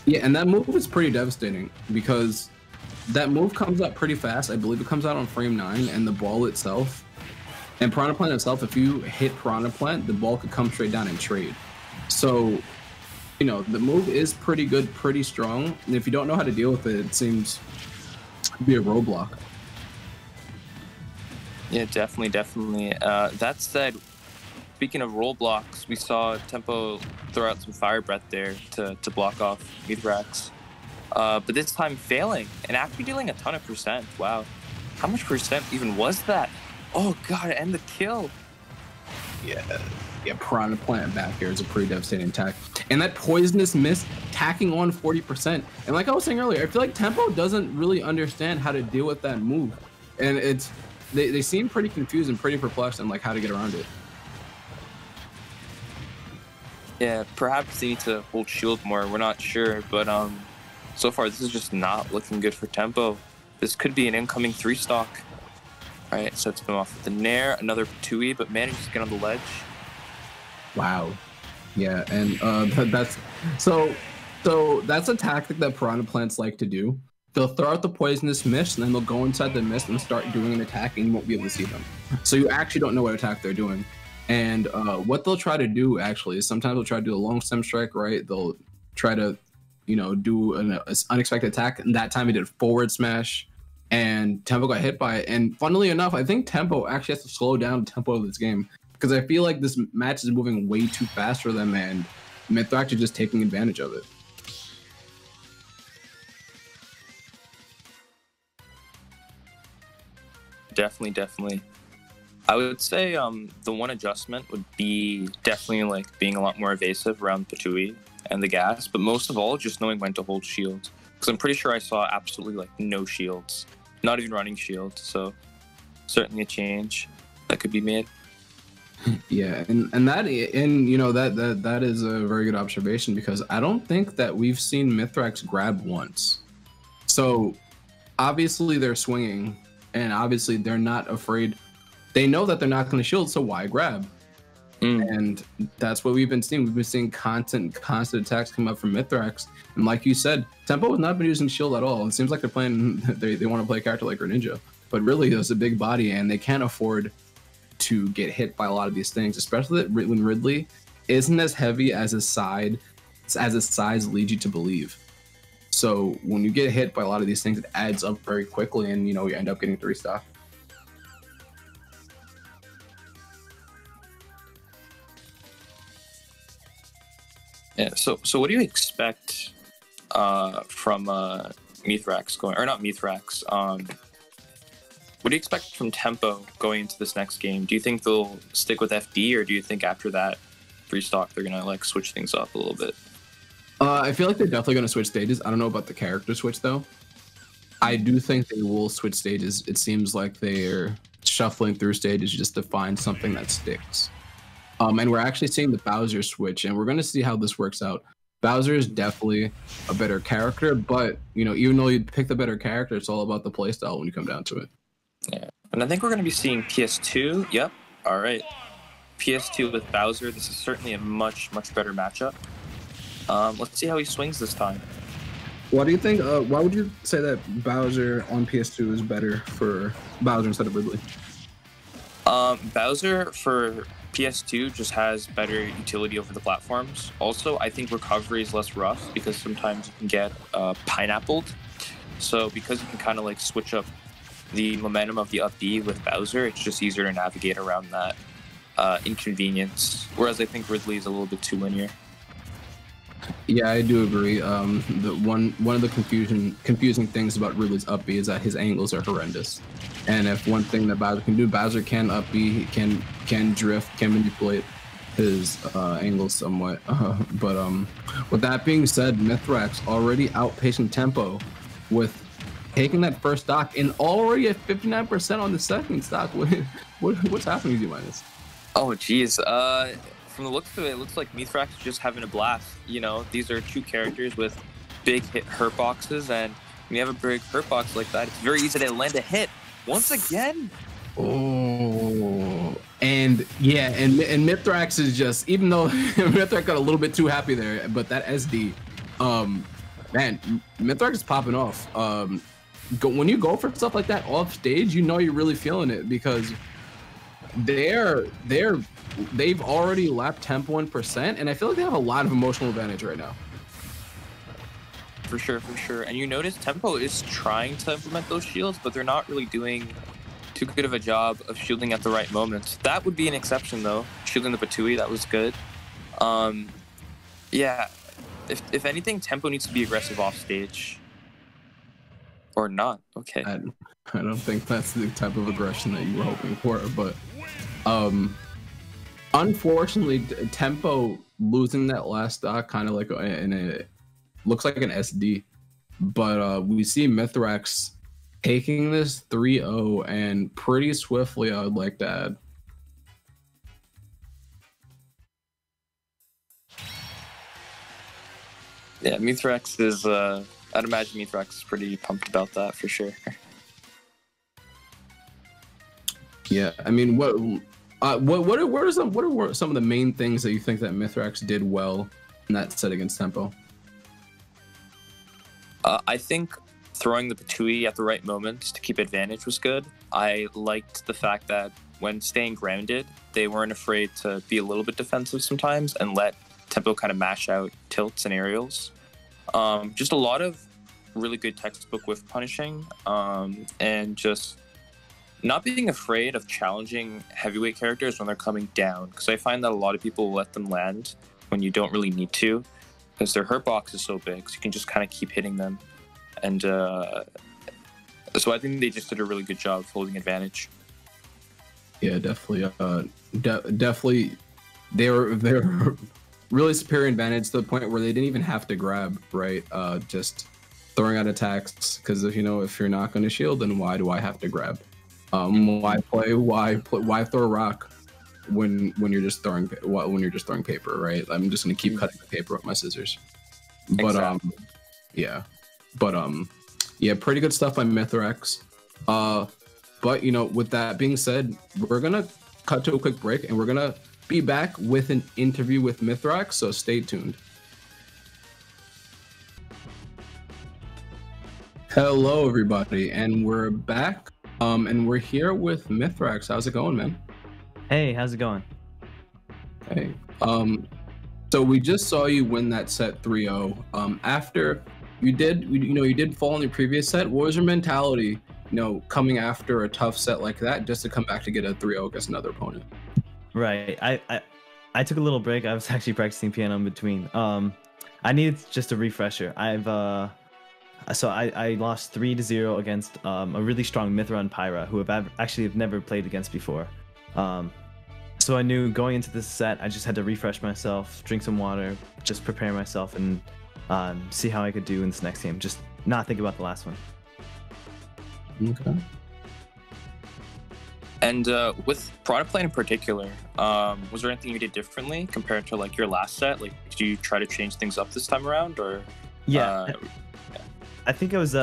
Yeah, and that move is pretty devastating because that move comes out pretty fast. I believe it comes out on frame 9, and the ball itself, and Piranha Plant itself, if you hit Piranha Plant, the ball could come straight down and trade. So, the move is pretty good, pretty strong, and if you don't know how to deal with it, it seems to be a roadblock. Yeah, definitely. That said, speaking of roadblocks, we saw Tempo throw out some Fire Breath there to block off Mithrax. But this time failing and actually dealing a ton of percent. Wow. How much percent even was that? Oh, God, and the kill. Yeah, Piranha Plant back here is a pretty devastating attack. And that Poisonous Mist tacking on 40%. And like I was saying earlier, I feel like Tempo doesn't really understand how to deal with that move. And they seem pretty confused and pretty perplexed on like how to get around it. Yeah, perhaps they need to hold shield more. We're not sure, but so far this is just not looking good for Tempo. This could be an incoming 3-stock. All right, sets him off with the Nair, another Patui, but manages to get on the ledge. Wow. Yeah, and that's so that's a tactic that piranha plants like to do. They'll throw out the poisonous mist, and then they'll go inside the mist and start doing an attack, and you won't be able to see them. So you actually don't know what attack they're doing. And what they'll try to do actually is sometimes they'll try to do a long stem strike, right? They'll try to, do an unexpected attack. And that time he did a forward smash, and Tempo got hit by it. And funnily enough, I think Tempo actually has to slow down the tempo of this game, because I feel like this match is moving way too fast for them, and Mythrax is just taking advantage of it. Definitely. I would say the one adjustment would be definitely like being a lot more evasive around Patui and the gas, but most of all, just knowing when to hold shields. Because I'm pretty sure I saw absolutely like no shields, not even running shields. So certainly a change that could be made. Yeah, and that is a very good observation, because I don't think that we've seen Mythrax grab once. So obviously they're swinging, and obviously they're not afraid. They know that they're not going to shield, so why grab? And that's what we've been seeing. We've been seeing constant attacks come up from Mythrax, and like you said, Tempo has not been using shield at all. It seems like they're playing. They want to play a character like Greninja, but really it's a big body, and they can't afford to get hit by a lot of these things, especially when Ridley isn't as heavy as his size leads you to believe. So when you get hit by a lot of these things, it adds up very quickly, and you end up getting 3-stock. Yeah. So what do you expect from Mythrax going, or not Mythrax? What do you expect from Tempo going into this next game? Do you think they'll stick with FD, or do you think after that 3-stock they're gonna like switch things up a little bit? I feel like they're definitely gonna switch stages. I don't know about the character switch though. I do think they will switch stages. It seems like they're shuffling through stages just to find something that sticks. And we're actually seeing the Bowser switch, and we're gonna see how this works out. Bowser is definitely a better character, but even though you pick the better character, it's all about the playstyle when you come down to it. Yeah, and I think we're going to be seeing PS2. Yep. All right. PS2 with Bowser. This is certainly a much better matchup. Let's see how he swings this time. Why do you think? Why would you say that Bowser on PS2 is better for Bowser instead of Ridley? Bowser for PS2 just has better utility over the platforms. Also, I think recovery is less rough because sometimes you can get pineappled. So because you can kind of like switch up the momentum of the up B with Bowser, it's just easier to navigate around that inconvenience. Whereas I think Ridley is a little bit too linear. Yeah, I do agree. The one of the confusing things about Ridley's up B is that his angles are horrendous. And if one thing that Bowser can do, Bowser can up B, can drift, can manipulate his angles somewhat. But with that being said, Mythrax already outpacing Tempo with taking that first stock and already at 59% on the second stock. What's happening to you, Minus? Oh, geez. From the looks of it, it looks like Mythrax is just having a blast. These are two characters with big hurt boxes, and when you have a big hurt box like that, it's very easy to land a hit. Once again. Oh, and yeah, and Mythrax is just, even though Mythrax got a little bit too happy there, but that SD, man, Mythrax is popping off. When you go for stuff like that off stage, you're really feeling it, because they've already lapped Tempo 1%, and I feel like they have a lot of emotional advantage right now. For sure. And you notice Tempo is trying to implement those shields, but they're not really doing too good of a job of shielding at the right moments. That would be an exception, though. Shielding the Patui, that was good. Yeah, if anything, Tempo needs to be aggressive off stage. Or not. Okay. I don't think that's the type of aggression that you were hoping for, but unfortunately, Tempo losing that last stock kind of like looks like an SD, but we see Mythrax taking this 3-0 and pretty swiftly, I would like to add. Yeah, Mithrax is. I'd imagine Mithrax is pretty pumped about that for sure. Yeah, I mean, what are some of the main things that you think that Mithrax did well in that set against Tempo? I think throwing the Patui at the right moments to keep advantage was good. I liked the fact that when staying grounded, they weren't afraid to be a little bit defensive sometimes and let Tempo kind of mash out tilts and aerials. Just a lot of really good textbook whiff punishing, and just not being afraid of challenging heavyweight characters when they're coming down, because I find that a lot of people let them land when you don't really need to, because their hurt box is so big, so you can just kind of keep hitting them. And so I think they just did a really good job of holding advantage. Yeah, definitely. Definitely, they're really superior advantage to the point where they didn't even have to grab, right? Just throwing out attacks, because if you're not going to shield, then why do I have to grab? Why throw a rock when you're just throwing paper, right? I'm just gonna keep cutting the paper with my scissors. But Exactly. yeah, pretty good stuff by Mithrax. But with that being said, we're gonna cut to a quick break and we're gonna be back with an interview with Mithrax, so stay tuned. Hello everybody, and we're back. And we're here with Mithrax. How's it going, man? Hey, how's it going? Hey. So we just saw you win that set 3-0. After you did fall in the previous set, what was your mentality, coming after a tough set like that, just to come back to get a 3-0 against another opponent? Right. I took a little break. I was actually practicing piano in between. I needed just a refresher. So I lost 3-0 against a really strong Mithra and Pyra, who I've never played against before. So I knew going into this set, I just had to refresh myself, drink some water, just prepare myself, and see how I could do in this next game. Just not think about the last one. Okay. And with product plan in particular, was there anything you did differently compared to like your last set? Like, did you try to change things up this time around, or? Yeah. I think I was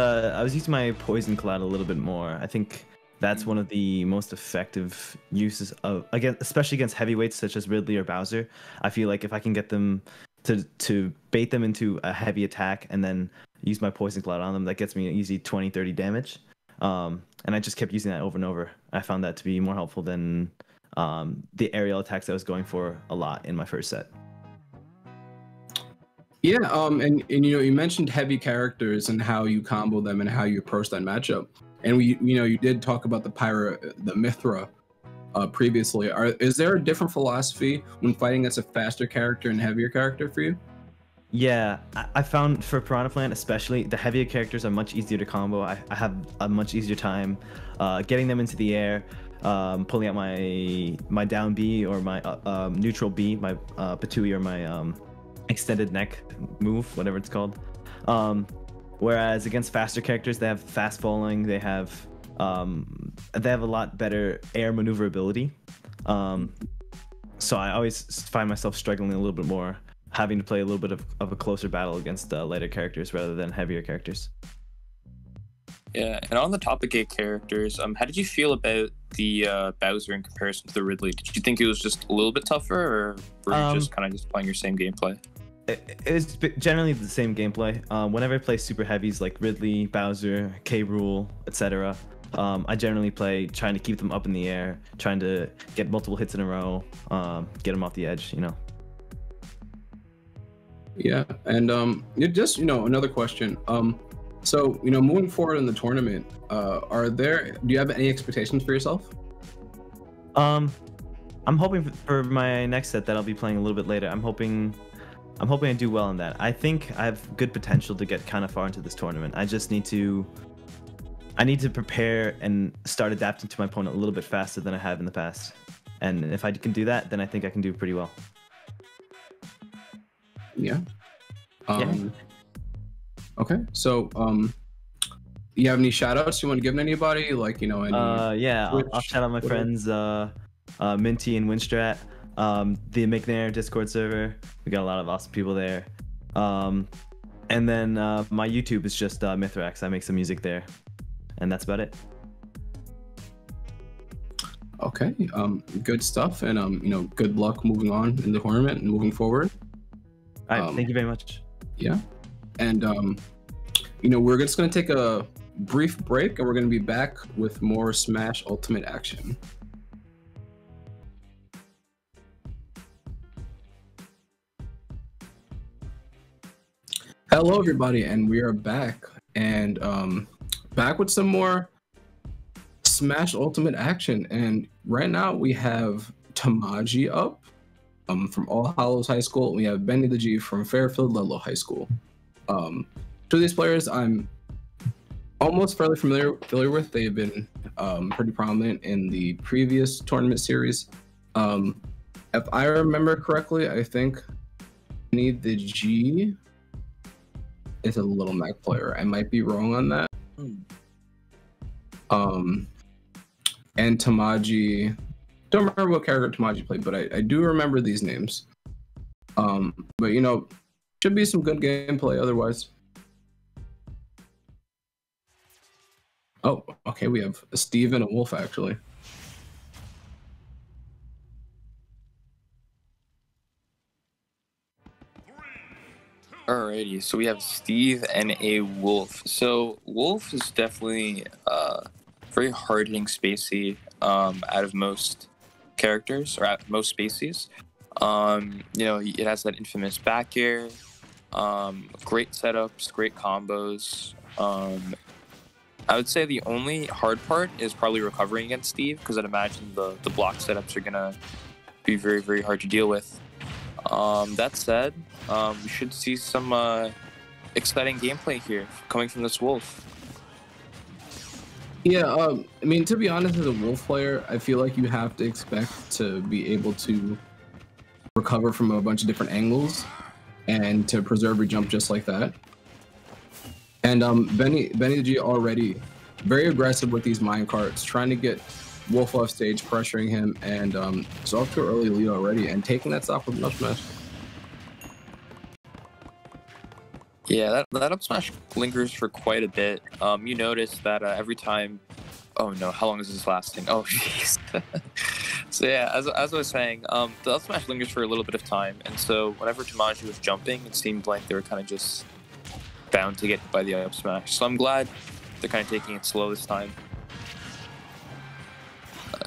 using my poison cloud a little bit more. I think that's one of the most effective uses of, again, especially against heavyweights such as Ridley or Bowser. I feel like if I can get them to bait them into a heavy attack and then use my poison cloud on them, that gets me an easy 20-30 damage. And I just kept using that over and over. I found that to be more helpful than the aerial attacks I was going for a lot in my first set. Yeah, and you mentioned heavy characters and how you combo them and how you approach that matchup. And you did talk about the Mithra previously. Is there a different philosophy when fighting against a faster character and heavier character for you? Yeah, I found for Piranha Plant especially, the heavier characters are much easier to combo. I have a much easier time getting them into the air, pulling out my down B or my neutral B, my Patui or my extended neck move, whatever it's called. Whereas against faster characters, they have fast falling, they have a lot better air maneuverability. So I always find myself struggling a little bit more, having to play a little bit of a closer battle against lighter characters rather than heavier characters. Yeah, and on the topic of characters, how did you feel about the Bowser in comparison to the Ridley? Did you think it was just a little bit tougher, or were you just kind of just playing your same gameplay? It's generally the same gameplay. Whenever I play super heavies like Ridley, Bowser, K-Rool, etc., I generally play trying to keep them up in the air, trying to get multiple hits in a row, get them off the edge, Yeah, and just another question. So moving forward in the tournament, do you have any expectations for yourself? I'm hoping for my next set that I'll be playing a little bit later. I'm hoping I do well in that. I think I have good potential to get kind of far into this tournament. I just need to prepare and start adapting to my opponent a little bit faster than I have in the past. And if I can do that, then I think I can do pretty well. Yeah. Okay. So, you have any shout outs you want to give to anybody? Like, any yeah, I'll shout out my friends, Minty and Winstrat, the McNair Discord server. We got a lot of awesome people there. And then my YouTube is just Mithrax. I make some music there, and that's about it. Okay, good stuff, and good luck moving on in the tournament and moving forward. All right, thank you very much. Yeah, and we're just gonna take a brief break, and we're gonna be back with more Smash Ultimate action. Hello, everybody, and we are back, and back with some more Smash Ultimate action. And right now we have Tamaji up from All Hallows High School. We have Benny the G from Fairfield Ludlow High School. Two of these players I'm almost fairly familiar with. They've been pretty prominent in the previous tournament series. If I remember correctly, I think Benny the G is a Little Mac player. I might be wrong on that. And Tamaji, don't remember what character Tamaji played, but I do remember these names. But should be some good gameplay otherwise. Oh, okay, we have a Steve and a Wolf actually. Alrighty, so we have Steve and a Wolf. So Wolf is definitely very hard-hitting spacey out of most characters, or at most species. It has that infamous back air, great setups, great combos. I would say the only hard part is probably recovering against Steve, because I'd imagine the block setups are gonna be very, very hard to deal with. That said, we should see some exciting gameplay here coming from this Wolf. Yeah, to be honest, as a Wolf player, I feel like you have to expect to be able to recover from a bunch of different angles and to preserve your jump just like that. And Benny the G already very aggressive with these mine carts, trying to get Wolf off stage, pressuring him, and it's off to an early lead already, and taking that stock with up smash. Yeah, that up smash lingers for quite a bit. You notice that every time. Oh no, how long is this lasting? Oh jeez. So yeah, as I was saying, the up smash lingers for a little bit of time, and so whenever Tamaji was jumping, it seemed like they were kind of just bound to get hit by the up smash. So I'm glad they're kind of taking it slow this time.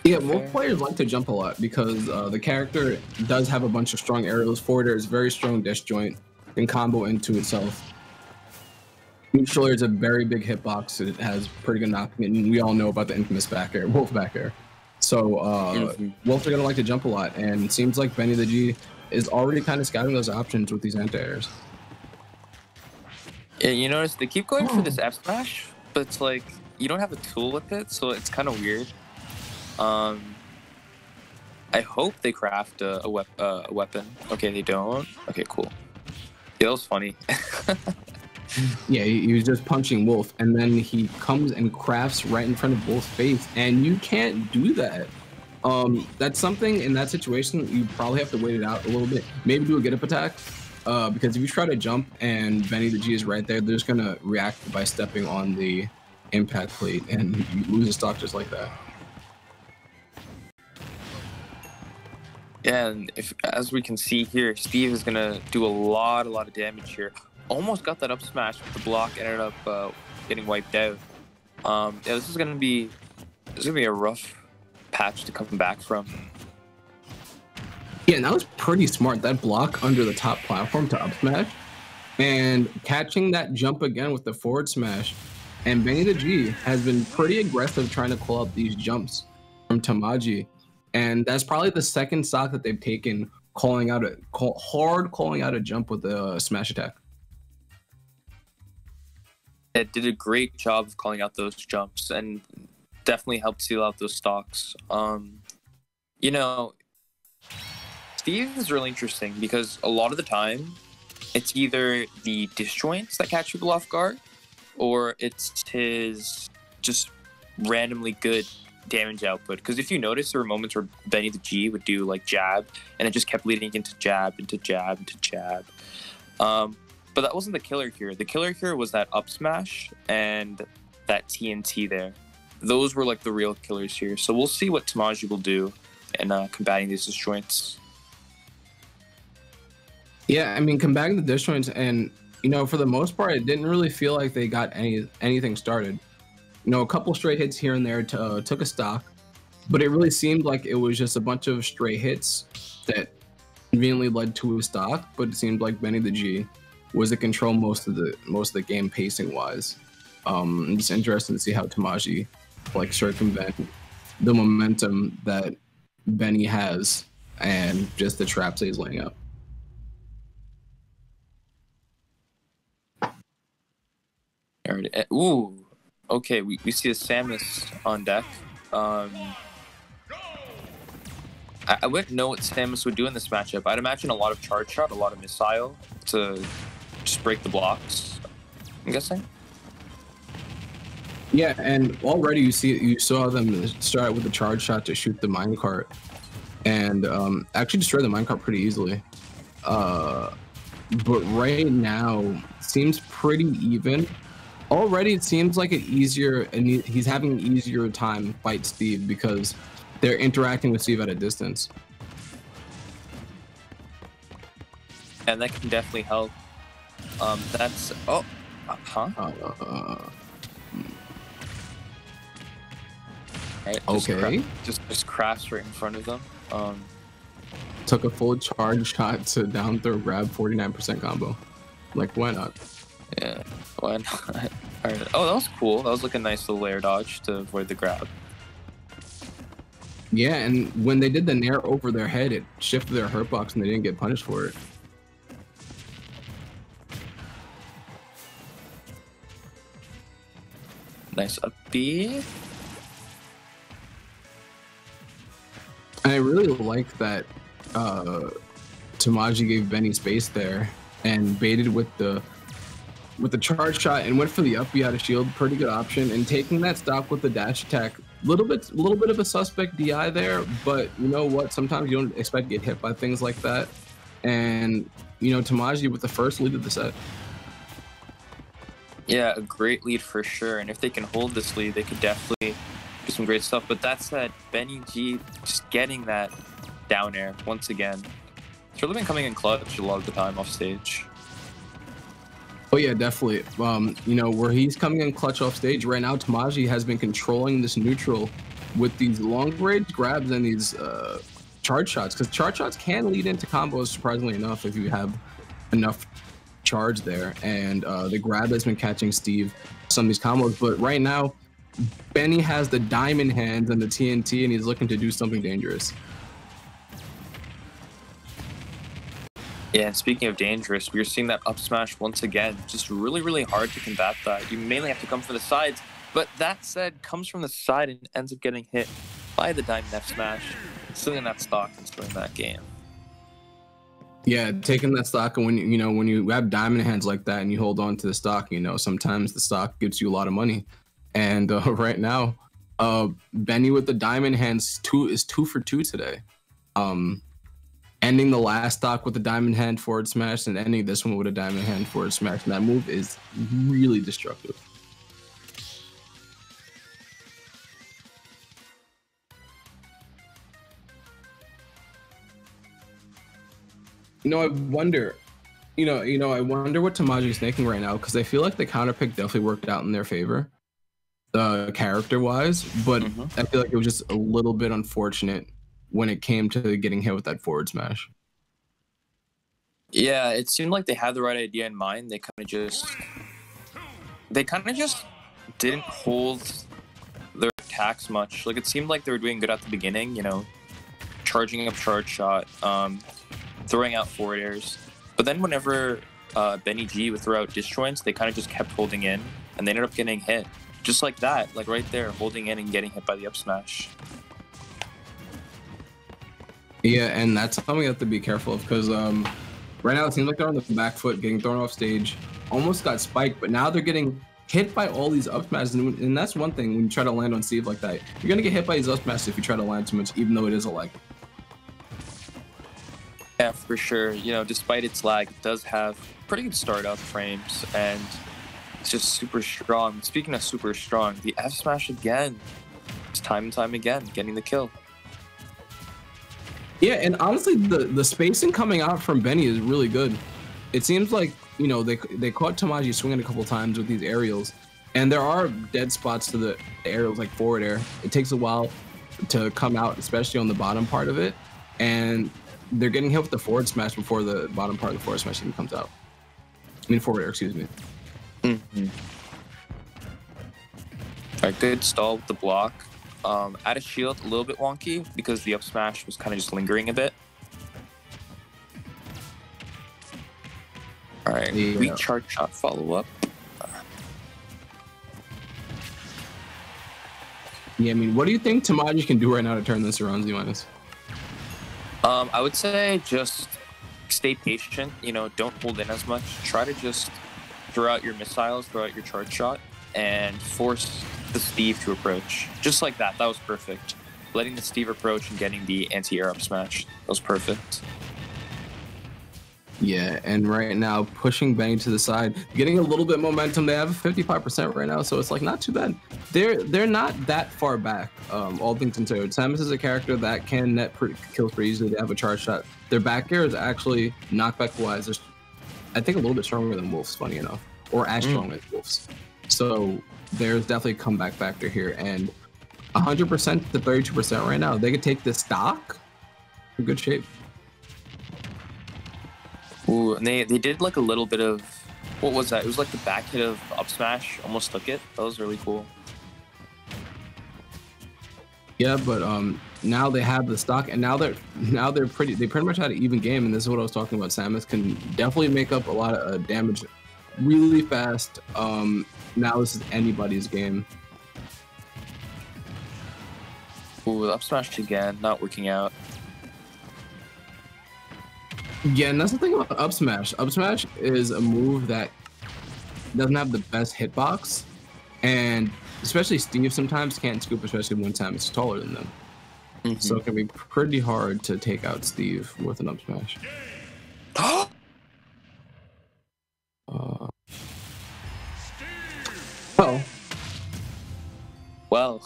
Yeah, Wolf players like to jump a lot because the character does have a bunch of strong aerials. Forward air is very strong disjoint and combo into itself. Neutral air is a very big hitbox. It has pretty good knocking, and we all know about the infamous back air, Wolf back air. So Wolf are gonna like to jump a lot, and it seems like Benny the G is already kind of scouting those options with these anti-airs. Yeah, you notice they keep going for this F smash, but it's like you don't have a tool with it, so it's kind of weird. I hope they craft a weapon. Okay, they don't. Okay, cool. Yeah, that was funny. Yeah, he was just punching Wolf, and then he comes and crafts right in front of Wolf's face, and you can't do that. That's something in that situation you probably have to wait it out a little bit. Maybe do a get up attack, because if you try to jump and Benny the G is right there, they're just gonna react by stepping on the impact plate, and you lose a stock just like that. Yeah, and as we can see here, Steve is gonna do a lot of damage here. Almost got that up smash, but the block ended up getting wiped out. Yeah, this is gonna be a rough patch to come back from. Yeah, and that was pretty smart. That block under the top platform to up smash, and catching that jump again with the forward smash. And Benny the G has been pretty aggressive trying to call out these jumps from Tamaji. And that's probably the second stock that they've taken, calling out a jump with the smash attack. It did a great job of calling out those jumps and definitely helped seal out those stocks. Steve is really interesting because a lot of the time it's either the disjoints that catch people off guard, or it's his just randomly good damage output. Because if you notice, there were moments where Benny the G would do like jab, and it just kept leading into jab, into jab, into jab. But that wasn't the killer here. The killer here was that up smash and that TNT there. Those were like the real killers here. So we'll see what Tamaji will do in combating these disjoints. Yeah, I mean, combating the disjoints, and you know, for the most part, it didn't really feel like they got anything started. You know, a couple straight hits here and there took a stock, but it really seemed like it was just a bunch of stray hits that conveniently led to a stock. But it seemed like Benny the G was to control most of the game pacing wise. It's interesting to see how Tamaji like circumvent the momentum that Benny has and just the traps that he's laying up. Ooh, okay, we see a Samus on deck. I wouldn't know what Samus would do in this matchup. I'd imagine a lot of charge shot, a lot of missile to just break the blocks, I'm guessing. Yeah, and already you saw them start with the charge shot to shoot the minecart, and actually destroy the minecart pretty easily. But right now seems pretty even. Already it seems like an easier, and he's having an easier time fight Steve because they're interacting with Steve at a distance. And that can definitely help. That's Right, okay. Just crafts right in front of them. Took a full charge shot to down throw grab 49% combo. Like, why not? Yeah, why not? All right. Oh, that was cool. That was like a nice little layer dodge to avoid the grab. Yeah, and when they did the nair over their head, it shifted their hurt box and they didn't get punished for it. Nice up B. I really like that Tamaji gave Benny space there and baited with the charge shot and went for the up B out of shield. Pretty good option. And taking that stock with the dash attack, little bit of a suspect DI there, but you know what? Sometimes you don't expect to get hit by things like that. And you know, Tamaji with the first lead of the set. Yeah, a great lead for sure. And if they can hold this lead, they could definitely do some great stuff. But that said, Benny G just getting that down air once again. It's really been coming in clutch a lot of the time off stage. Oh yeah, definitely. You know, where he's coming in clutch off stage right now, Tamaji has been controlling this neutral with these long range grabs and these charge shots, because charge shots can lead into combos surprisingly enough if you have enough charge there. And the grab has been catching Steve some of these combos, but right now Benny has the diamond hands and the TNT and he's looking to do something dangerous. Yeah, and speaking of dangerous, we're seeing that up smash once again. Just really, really hard to combat that. You mainly have to come for the sides, but that said, comes from the side and ends up getting hit by the diamond F smash, stealing that stock and stealing that game. Yeah, taking that stock, and when you have diamond hands like that and you hold on to the stock, you know, sometimes the stock gives you a lot of money. And right now, Benny with the diamond hands is 2 for 2 today. Ending the last stock with the diamond hand forward smash and ending this one with a diamond hand forward smash. And that move is really destructive. You know, I wonder what Tamaji's thinking right now, because I feel like the counter pick definitely worked out in their favor, character-wise, but I feel like it was just a little bit unfortunate when it came to getting hit with that forward smash. Yeah, it seemed like they had the right idea in mind. They kind of just didn't hold their attacks much. Like, it seemed like they were doing good at the beginning, you know, charging up charge shot, throwing out forward airs. But then whenever Benny G would throw out disjoints, they kind of just kept holding in, and they ended up getting hit. Just like that, like right there, holding in and getting hit by the up smash. Yeah, and that's something you have to be careful of, because right now it seems like they're on the back foot, getting thrown off stage, almost got spiked, but now they're getting hit by all these up smashes, and that's one thing when you try to land on Steve like that. You're going to get hit by these up smashes if you try to land too much, even though it is a leg. Yeah, for sure. You know, despite its lag, it does have pretty good startup frames, and it's just super strong. Speaking of super strong, the F smash again, it's time and time again getting the kill. Yeah, and honestly, the spacing coming out from Benny is really good. It seems like, you know, they caught Tamaji swinging a couple times with these aerials, and there are dead spots to the aerials, like forward air. It takes a while to come out, especially on the bottom part of it, and they're getting hit with the forward smash before the bottom part of the forward smash even comes out. I mean, forward air, excuse me. A good stall with the block. Out of shield, a little bit wonky because the up smash was kind of just lingering a bit. All right, weak charge shot follow up. Yeah, I mean, what do you think Tamaji can do right now to turn this around, Z-? I would say just stay patient. You know, don't hold in as much. Try to just throw out your missiles, throw out your charge shot, and force the Steve to approach. Just like that. That was perfect. Letting the Steve approach and getting the anti-air up smash. That was perfect. Yeah, and right now pushing Benny to the side, getting a little bit momentum. They have 55% right now, so it's like not too bad. They're not that far back, all things considered. Samus is a character that can net kills pretty easily. They have a charge shot. Their back air is actually knockback wise, I think a little bit stronger than Wolf's, funny enough, or as strong as Wolf's. So there's definitely a comeback factor here, and 100% to 32% right now. They could take this stock in good shape. Ooh, and they did like a little bit of, what was that? It was like the back hit of up smash, almost took it. That was really cool. Yeah, but now they have the stock, and they pretty much had an even game, and this is what I was talking about. Samus can definitely make up a lot of damage really fast. Now this is anybody's game. Ooh, up smash again, not working out. Yeah, and that's the thing about up smash. Up smash is a move that doesn't have the best hitbox, and especially Steve sometimes can't scoop, especially when Samus is taller than them. So it can be pretty hard to take out Steve with an up smash. Oh. Well.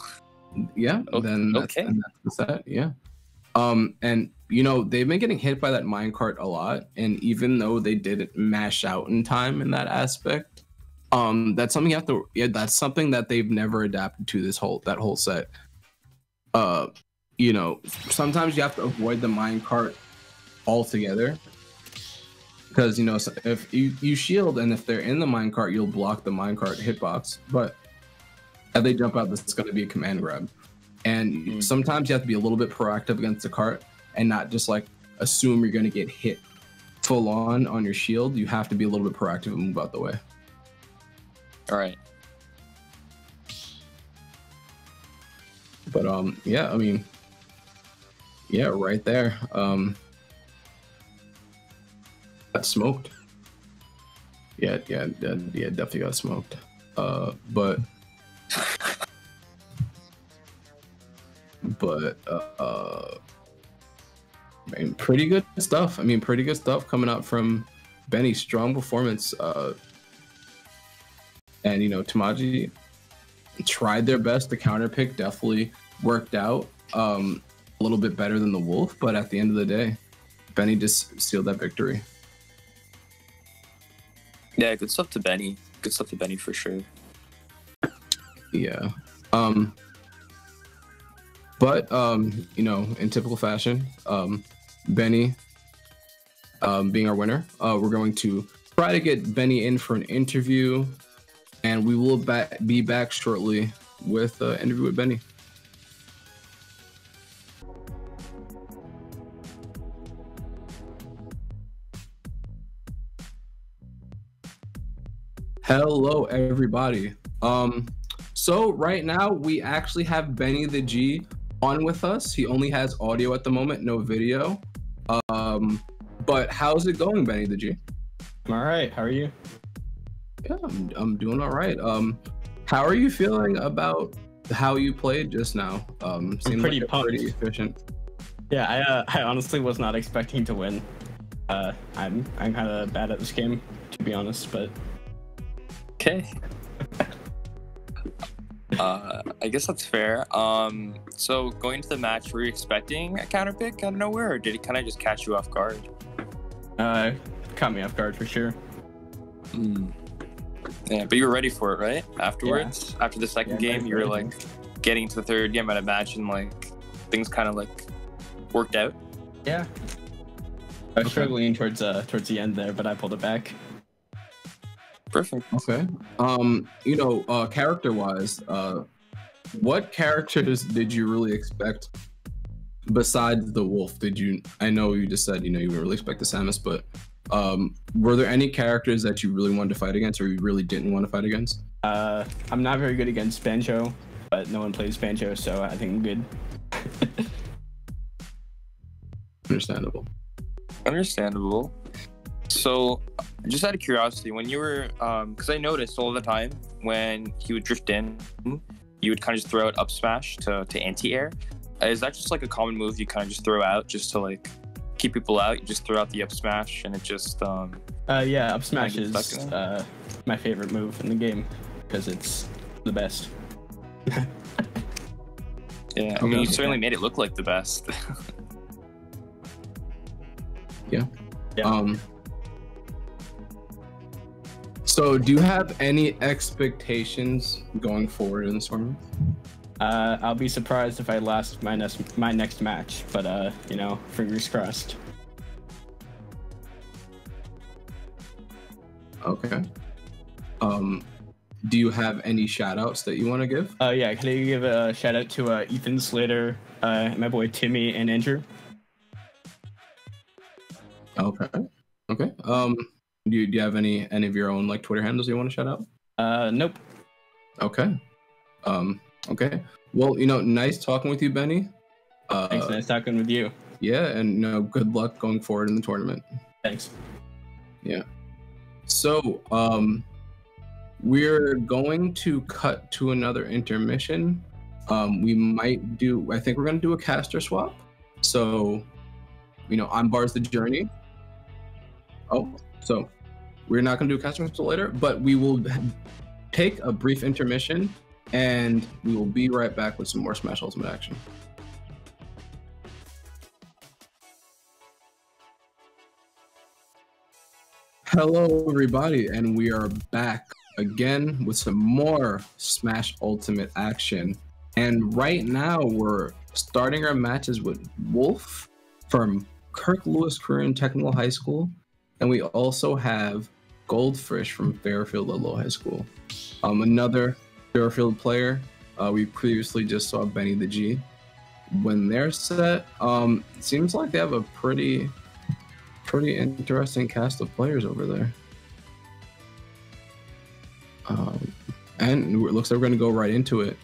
Yeah. Then that's, okay. And that's the set. Yeah. And you know, they've been getting hit by that minecart a lot, and even though they didn't mash out in time in that aspect, that's something you have to. Yeah, that's something that they've never adapted to that whole set. You know, sometimes you have to avoid the minecart altogether, because you know, if you shield and if they're in the minecart, you'll block the minecart hitbox. But if they jump out, this is going to be a command grab, and sometimes you have to be a little bit proactive against the cart and not just like assume you're going to get hit full on your shield. You have to be a little bit proactive and move out the way. All right. But yeah, I mean, yeah, right there. Got smoked. Yeah, definitely got smoked. But I mean, pretty good stuff. I mean, pretty good stuff coming out from Benny. Strong performance. And you know, Tamaji tried their best. The counter pick definitely worked out a little bit better than the Wolf, but at the end of the day, Benny just sealed that victory. Yeah, good stuff to Benny. Good stuff to Benny for sure. Yeah. But you know, in typical fashion, Benny being our winner, we're going to try to get Benny in for an interview, and we will be back shortly with an interview with Benny. Hello, everybody. So right now we actually have Benny the G on with us. He only has audio at the moment, no video. But how's it going, Benny the G? I'm all right. How are you? Yeah, I'm doing all right. How are you feeling about how you played just now? I'm pretty pumped. Pretty efficient. Yeah, I honestly was not expecting to win. I'm kind of bad at this game, to be honest, but Okay. I guess that's fair. So going into the match, were you expecting a counter pick out of nowhere, or did it kind of just catch you off guard? caught me off guard for sure. Yeah, but you were ready for it, right? Afterwards, after the second game, you were like getting to the third game. I'd imagine like things kind of like worked out. Yeah. I was struggling towards the end there, but I pulled it back. Perfect. Okay. Character wise, what characters did you really expect besides the wolf? I know you just said, you didn't really expect the Samus, but were there any characters that you really wanted to fight against or you really didn't want to fight against? I'm not very good against Banjo, but no one plays Banjo, so I think I'm good. Understandable. So, just out of curiosity, when you were, because I noticed all the time when he would drift in, you would kind of just throw out up smash to anti-air. Is that just like a common move you kind of just throw out just to like keep people out? You just throw out the up smash and it just yeah, up smash is my favorite move in the game because it's the best. Yeah, I mean, you certainly made it look like the best. Yeah. So do you have any expectations going forward in this tournament? I'll be surprised if I last my next match, but fingers crossed. Okay. Do you have any shout outs that you want to give? Yeah, can I give a shout out to Ethan Slater, my boy Timmy, and Andrew? Okay. Do you have any of your own like Twitter handles you want to shout out? Nope. Okay. Okay. Well, nice talking with you, Benny. Thanks, nice talking with you. Yeah, and good luck going forward in the tournament. Thanks. Yeah. So, we're going to cut to another intermission. I think we're going to do a caster swap. So, I'm Bars the Journey. Oh, so we're not going to do a caster swap until later, but we will take a brief intermission and we will be right back with some more Smash Ultimate action. Hello, everybody, and we are back again with some more Smash Ultimate action. And right now, we're starting our matches with Wolf from Kirk Lewis Korean Technical High School, and we also have Goldfish from Fairfield Ludlow High School. Another Fairfield player. We previously just saw Benny the G. When they're set, it seems like they have a pretty interesting cast of players over there. And it looks like we're going to go right into it.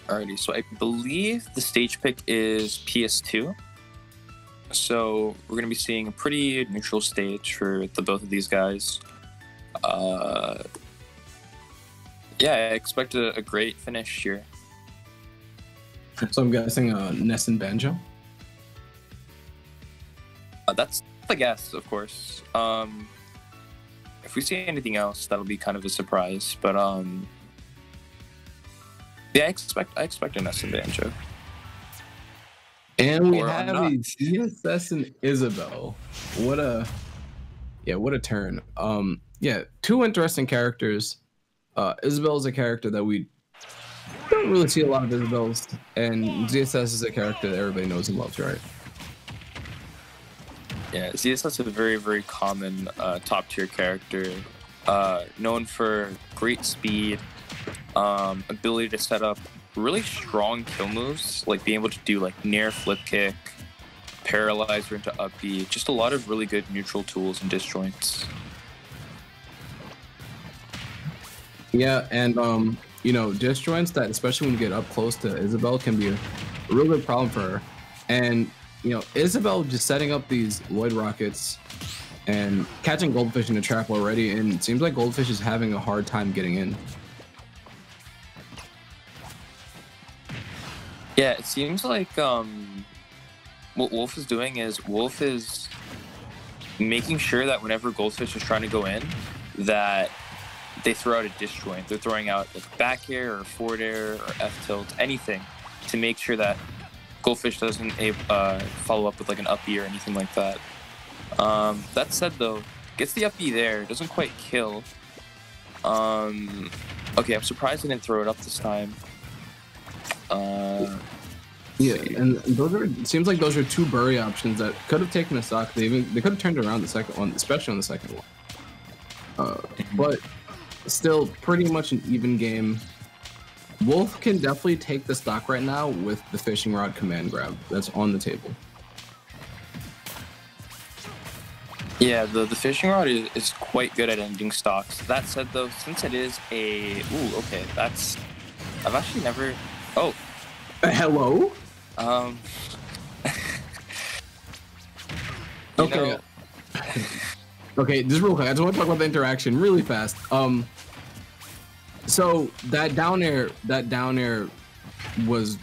Alrighty, so I believe the stage pick is PS2. So we're going to be seeing a pretty neutral stage for the both of these guys. Yeah, I expect a great finish here. So I'm guessing Ness and Banjo? That's the guess, of course. If we see anything else, that'll be kind of a surprise. But yeah, I expect a Ness and Banjo. And we have a CSS and Isabel. What a turn. Yeah, two interesting characters. Isabel is a character that we don't really see a lot of Isabels, and ZSS is a character that everybody knows and loves, right? Yeah, ZSS is a very, very common top tier character, known for great speed, ability to set up really strong kill moves, like being able to do like nair flip kick, paralyzer into up B, just a lot of really good neutral tools and disjoints. Yeah, and disjoints that, especially when you get up close to Isabel, can be a real good problem for her. And Isabel just setting up these Lloyd rockets and catching Goldfish in a trap already, and it seems like Goldfish is having a hard time getting in. Yeah, it seems like what Wolf is doing is Wolf is making sure that whenever Goldfish is trying to go in, that they throw out a disjoint. They're throwing out like back air or forward air or F tilt, anything to make sure that Goldfish doesn't follow up with like an up B or anything like that. That said though, gets the up B there, doesn't quite kill. Okay, I'm surprised they didn't throw it up this time. Yeah, and those are, it seems like those are two bury options that could have taken a stock. They could have turned around the second one, especially on the second one. But still pretty much an even game. Wolf can definitely take the stock right now with the fishing rod command grab that's on the table. Yeah, the fishing rod is quite good at ending stocks. That said though, since it is a... Ooh, okay, that's... I've actually never... Oh. Hello? Okay. Okay, just real quick, I just want to talk about the interaction really fast. So that down air was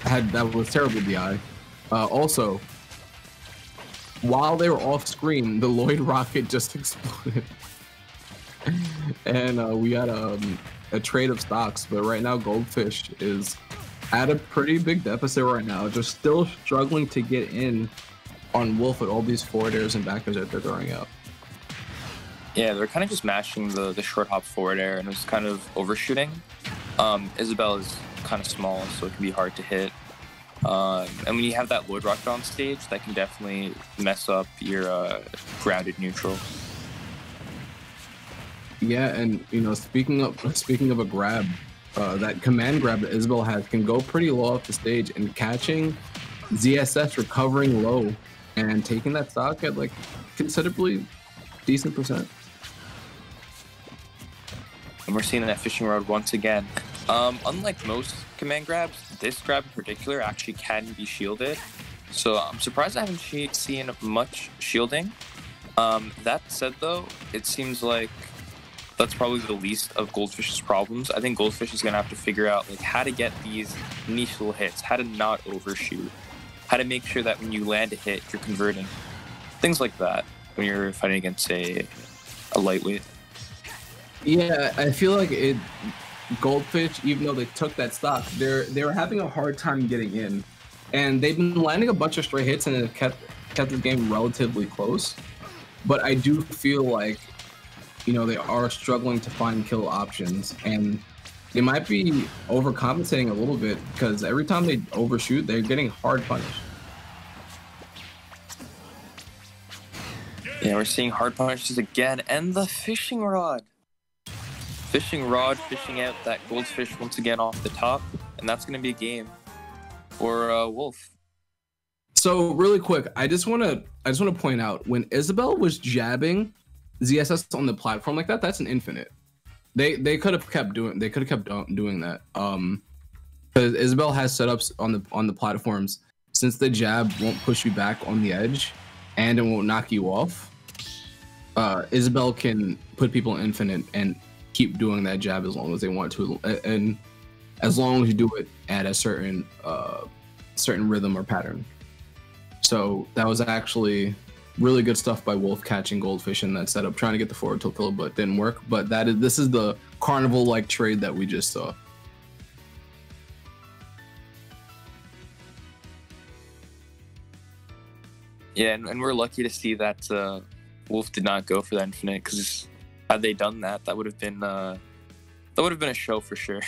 terrible DI. Also, while they were off screen, the Lloyd rocket just exploded, and we had a trade of stocks. But right now, Goldfish is at a pretty big deficit right now, just still struggling to get in on Wolf with all these forward airs and back airs that they're throwing out. Yeah, they're kind of just mashing the short hop forward air, and it's kind of overshooting. Isabel is kind of small, so it can be hard to hit. And when you have that Lloyd rocket on stage, that can definitely mess up your grounded neutral. Yeah, and you know, speaking of a grab, that command grab that Isabel has can go pretty low off the stage, and catching ZSS recovering low and taking that stock at like considerably decent percent. And we're seeing that fishing rod once again. Unlike most command grabs, this grab in particular actually can be shielded. So I'm surprised I haven't seen much shielding. That said though, it seems like that's probably the least of Goldfish's problems. I think Goldfish is gonna have to figure out like how to get these niche little hits, how to not overshoot, how to make sure that when you land a hit, you're converting. Things like that when you're fighting against, say, a lightweight. Yeah, I feel like Goldfish, even though they took that stock, they were having a hard time getting in, and they've been landing a bunch of stray hits and it kept the game relatively close. But I do feel like, you know, they are struggling to find kill options, and they might be overcompensating a little bit because every time they overshoot, they're getting hard punished. Yeah, we're seeing hard punishes again, and the fishing rod. Fishing rod fishing out that Goldfish once again off the top, and that's going to be a game for Wolf. So really quick, I just want to point out, when Isabel was jabbing ZSS on the platform like that, that's an infinite. They could have kept doing that. Because Isabel has setups on the platforms, since the jab won't push you back on the edge and it won't knock you off. Isabel can put people in infinite and keep doing that jab as long as they want to, and as long as you do it at a certain rhythm or pattern. So that was actually really good stuff by Wolf, catching Goldfish in that setup, trying to get the forward tilt kill, but it didn't work. But this is the carnival-like trade that we just saw. Yeah, and we're lucky to see that Wolf did not go for that infinite, because had they done that, that would have been a show for sure.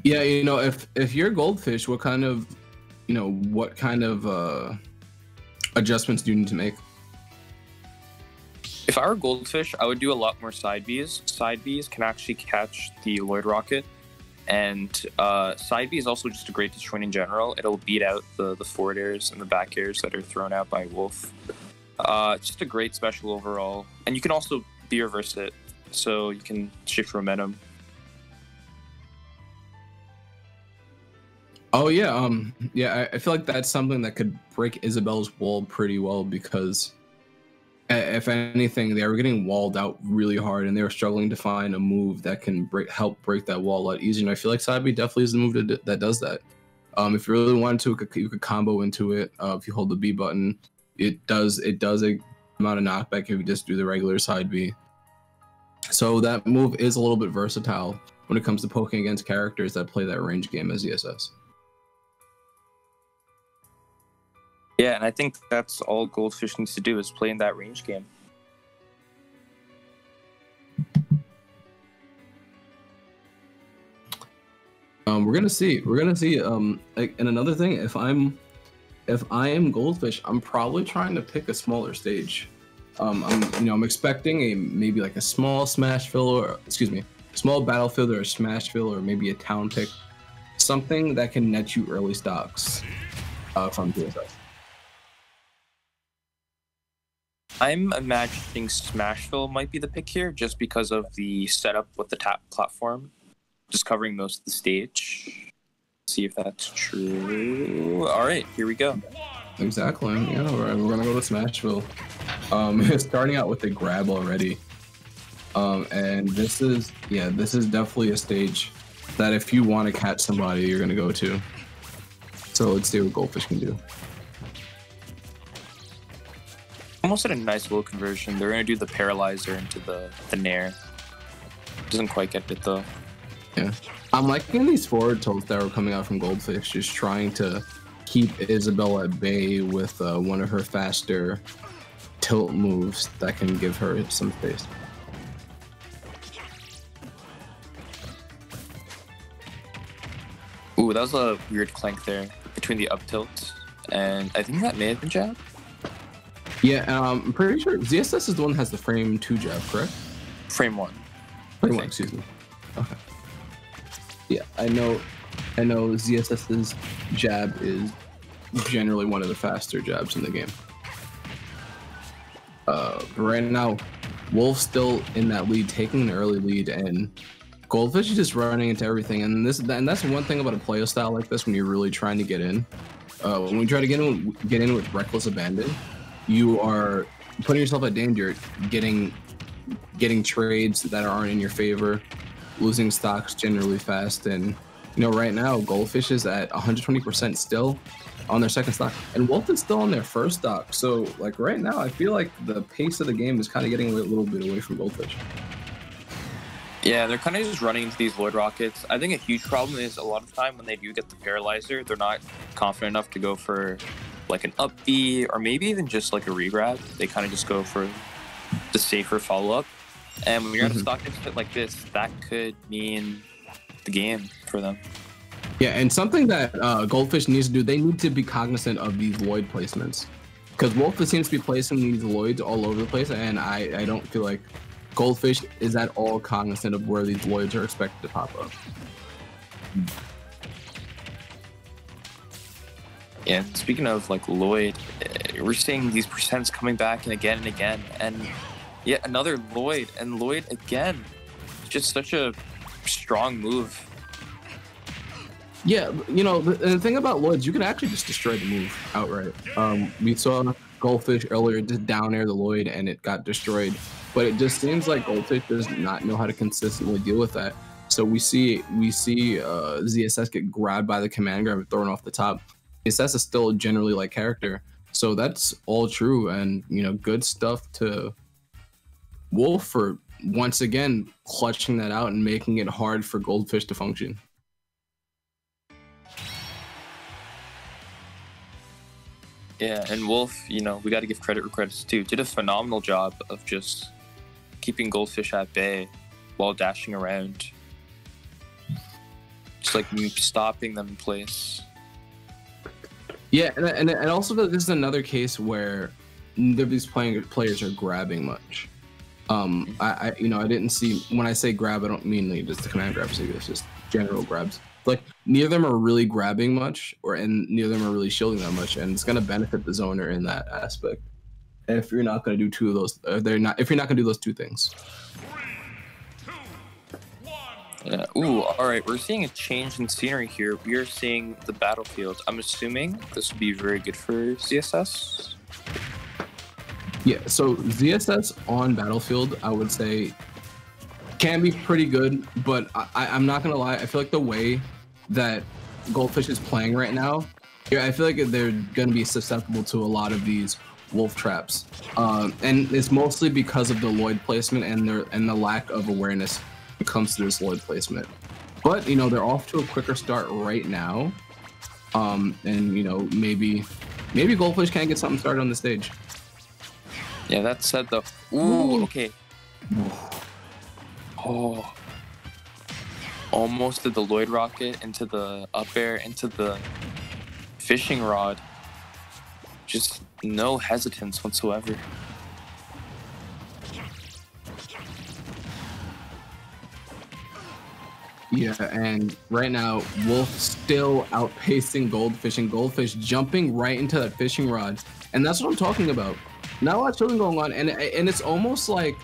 Yeah, you know, if you're Goldfish, what kind of adjustments do you need to make? If I were Goldfish, I would do a lot more side Bs. Side Bs can actually catch the Lloyd rocket, and side B is also just a great disjoint in general. It'll beat out the forward airs and the back airs that are thrown out by Wolf. It's just a great special overall, and you can also B reverse it, so you can shift momentum. Oh yeah, yeah. I feel like that's something that could break Isabel's wall pretty well, because If anything, they were getting walled out really hard, and they were struggling to find a move that can help break that wall a lot easier. And I feel like side B definitely is the move that does that. If you really wanted to, you could combo into it. If you hold the B button, it does a amount of knockback if you just do the regular side B. So that move is a little bit versatile when it comes to poking against characters that play that range game as ZSS. Yeah, and I think that's all Goldfish needs to do is play in that range game. We're gonna see. Like, and another thing, if I am Goldfish, I'm probably trying to pick a smaller stage. I'm expecting maybe like a small small battlefield or a smash field or maybe a town pick, something that can net you early stocks from PSS. I'm imagining Smashville might be the pick here just because of the setup with the tap platform, just covering most of the stage. See if that's true. All right, here we go. Exactly. Yeah, we're gonna go to Smashville. Starting out with the grab already. And this is definitely a stage that if you want to catch somebody, you're gonna go to. So let's see what Goldfish can do. Almost at a nice little conversion. They're gonna do the paralyzer into the nair. Doesn't quite get it though. Yeah, I'm liking these forward tilts that were coming out from Goldfish, just trying to keep Isabelle at bay with one of her faster tilt moves that can give her some space. Ooh, that was a weird clank there between the up tilt, and I think that may have been jab. Yeah, I'm pretty sure ZSS is the one that has the frame 2 jab, correct? Frame 1. Frame 1, excuse me. Okay. Yeah, I know ZSS's jab is generally one of the faster jabs in the game. But right now, Wolf's still in that lead, taking an early lead, and Goldfish is just running into everything. And that's one thing about a player style like this when you're really trying to get in. When we try to get in with reckless abandon, you are putting yourself at danger, getting trades that aren't in your favor, losing stocks generally fast. And right now Goldfish is at 120% still on their second stock, and Wolf is still on their first stock. So like right now, I feel like the pace of the game is kind of getting a little bit away from Goldfish. Yeah, they're kind of just running into these Lloyd rockets. I think a huge problem is a lot of the time when they do get the paralyzer, they're not confident enough to go for like an up B or maybe even just like a regrab. They kind of just go for the safer follow-up. And when you're at a stock deficit like this, that could mean the game for them. Yeah, and something that Goldfish needs to do, they need to be cognizant of these Lloyd placements. Because Wolf seems to be placing these Lloyds all over the place, and I don't feel like Goldfish is at all cognizant of where these Lloyds are expected to pop up. Yeah, speaking of like Lloyd, we're seeing these percents coming back and again, and yet another Lloyd, and Lloyd again. Just such a strong move. Yeah, the thing about Lloyds, you can actually just destroy the move outright. We saw Goldfish earlier just down air the Lloyd and it got destroyed, but it just seems like Goldfish does not know how to consistently deal with that. So we see ZSS get grabbed by the command grab and thrown off the top. ZSS is still generally like character, so that's all true, and good stuff to Wolf for once again clutching that out and making it hard for Goldfish to function. Yeah, and Wolf, we got to give credit where credit's due. Did a phenomenal job of just keeping Goldfish at bay while dashing around. Just like stopping them in place. Yeah, and also this is another case where these players are grabbing much. I didn't see, when I say grab, I don't mean like just the command grabs. It's just general grabs. Like neither of them are really grabbing much, and neither of them are really shielding that much, and it's gonna benefit the zoner in that aspect. If you're not gonna do two of those, if you're not gonna do those two things. 3, 2, 1. Yeah. Ooh. All right. We're seeing a change in scenery here. We are seeing the battlefield. I'm assuming this would be very good for CSS. Yeah, so ZSS on Battlefield, I would say, can be pretty good, but I'm not gonna lie. I feel like the way that Goldfish is playing right now, yeah, I feel like they're gonna be susceptible to a lot of these wolf traps, and it's mostly because of the Lloyd placement and the lack of awareness when it comes to this Lloyd placement. But you know, they're off to a quicker start right now, and you know, maybe Goldfish can get something started on the stage. Yeah, that said though. Ooh, okay. Oh. Almost did the Lloyd rocket into the up air, into the fishing rod. Just no hesitance whatsoever. Yeah, and right now, Wolf still outpacing Goldfish, and Goldfish jumping right into that fishing rod. And that's what I'm talking about. Not a lot of chilling going on, and it's almost like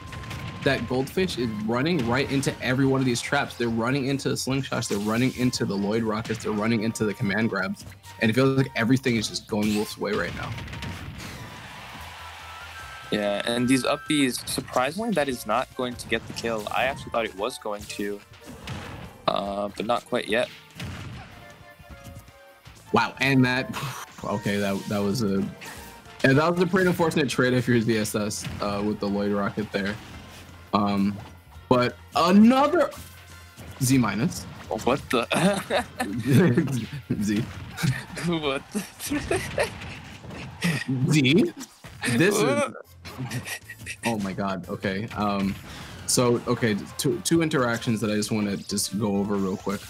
that Goldfish is running right into every one of these traps. They're running into the slingshots, they're running into the Lloyd rockets, they're running into the command grabs, and it feels like everything is just going Wolf's way right now. Yeah, and these up Bs, surprisingly, that is not going to get the kill. I actually thought it was going to, but not quite yet. Wow, and that, okay, that was a pretty unfortunate trade if you're ZSS with the Lloyd rocket there. But another Z minus. What the? Z. What the? Z. This is. Oh my God. Okay. So okay, two interactions that I just want to just go over real quick.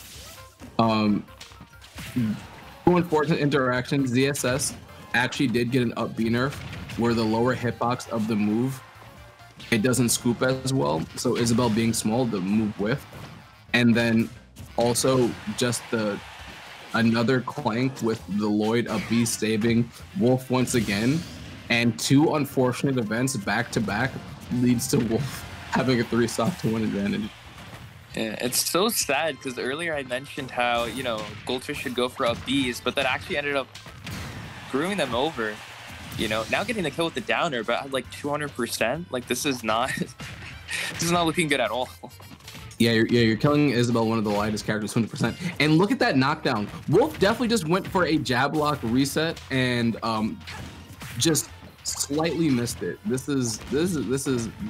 Two unfortunate interactions. ZSS actually did get an up B nerf where the lower hitbox of the move, it doesn't scoop as well. So Isabel being small, the move with, and then also just another clank with the Lloyd up B saving Wolf once again, and two unfortunate events back to back leads to Wolf having a 3-stock to 1 advantage. Yeah, it's so sad because earlier I mentioned how, you know, Goldfish should go for up Bs, but that actually ended up screwing them over. You know, now getting the kill with the downer, but at like 200%, like this is not looking good at all. Yeah, you're killing Isabel, one of the lightest characters, 100%. And look at that knockdown. Wolf definitely just went for a jab lock reset and just slightly missed it. This is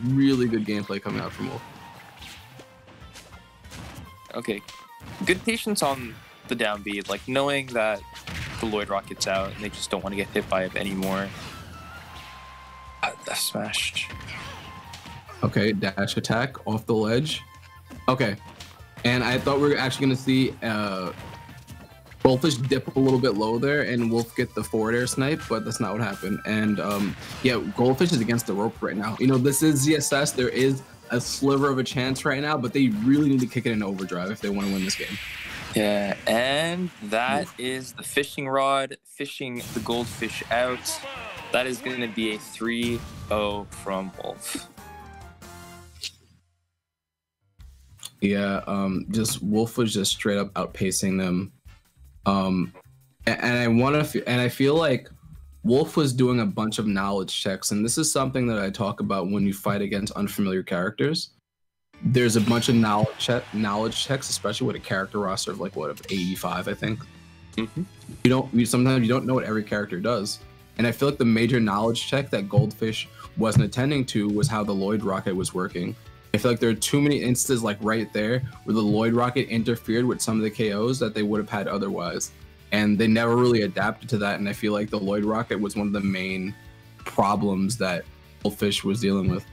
really good gameplay coming out from Wolf. Okay, good patience on the down B, like knowing that the Lloyd rocket's out and they just don't want to get hit by it anymore. That smash. Okay, dash attack off the ledge. Okay, and I thought we were actually gonna see Goldfish dip a little bit low there and Wolf get the forward air snipe, but that's not what happened. And yeah, Goldfish is against the rope right now. You know, this is ZSS. There is a sliver of a chance right now, but they really need to kick it in overdrive if they want to win this game. Yeah, and that is the fishing rod, fishing the Goldfish out. That is going to be a 3-0 from Wolf. Yeah, just Wolf was just straight up outpacing them. And I feel like Wolf was doing a bunch of knowledge checks, and this is something that I talk about when you fight against unfamiliar characters. There's a bunch of knowledge checks, especially with a character roster of like what, of 85, I think. Mm-hmm. Sometimes you don't know what every character does, and I feel like the major knowledge check that Goldfish wasn't attending to was how the Lloyd rocket was working. I feel like there are too many instances like right there where the Lloyd rocket interfered with some of the KOs that they would have had otherwise. And they never really adapted to that. And I feel like the Lloyd rocket was one of the main problems that Goldfish was dealing with.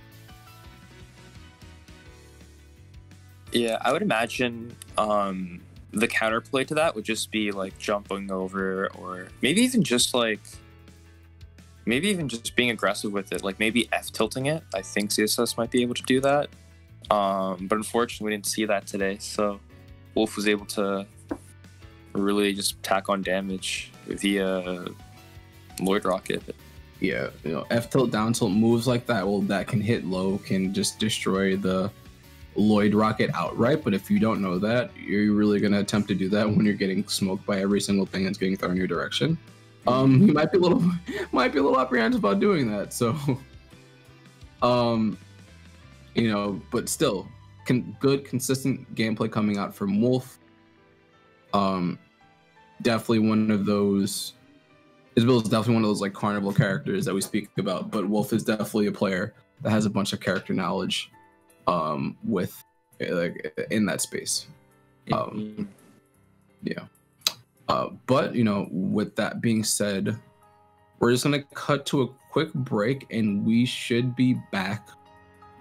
Yeah, I would imagine the counterplay to that would just be like jumping over, or maybe even just being aggressive with it, like maybe F tilting it. I think CSS might be able to do that. But unfortunately, we didn't see that today. So Wolf was able to really just tack on damage via Lloyd rocket. Yeah, you know, F tilt, down tilt moves like that, well, that can hit low, can just destroy the Lloyd rocket outright. But if you don't know that, you're really gonna attempt to do that when you're getting smoked by every single thing that's getting thrown in your direction. You might be a little apprehensive about doing that. So You know, but still, good consistent gameplay coming out from Wolf. Definitely one of those. Isabel is definitely one of those like carnival characters that we speak about, but Wolf is definitely a player that has a bunch of character knowledge, with like in that space. Yeah. But you know, with that being said, we're just gonna cut to a quick break, and we should be back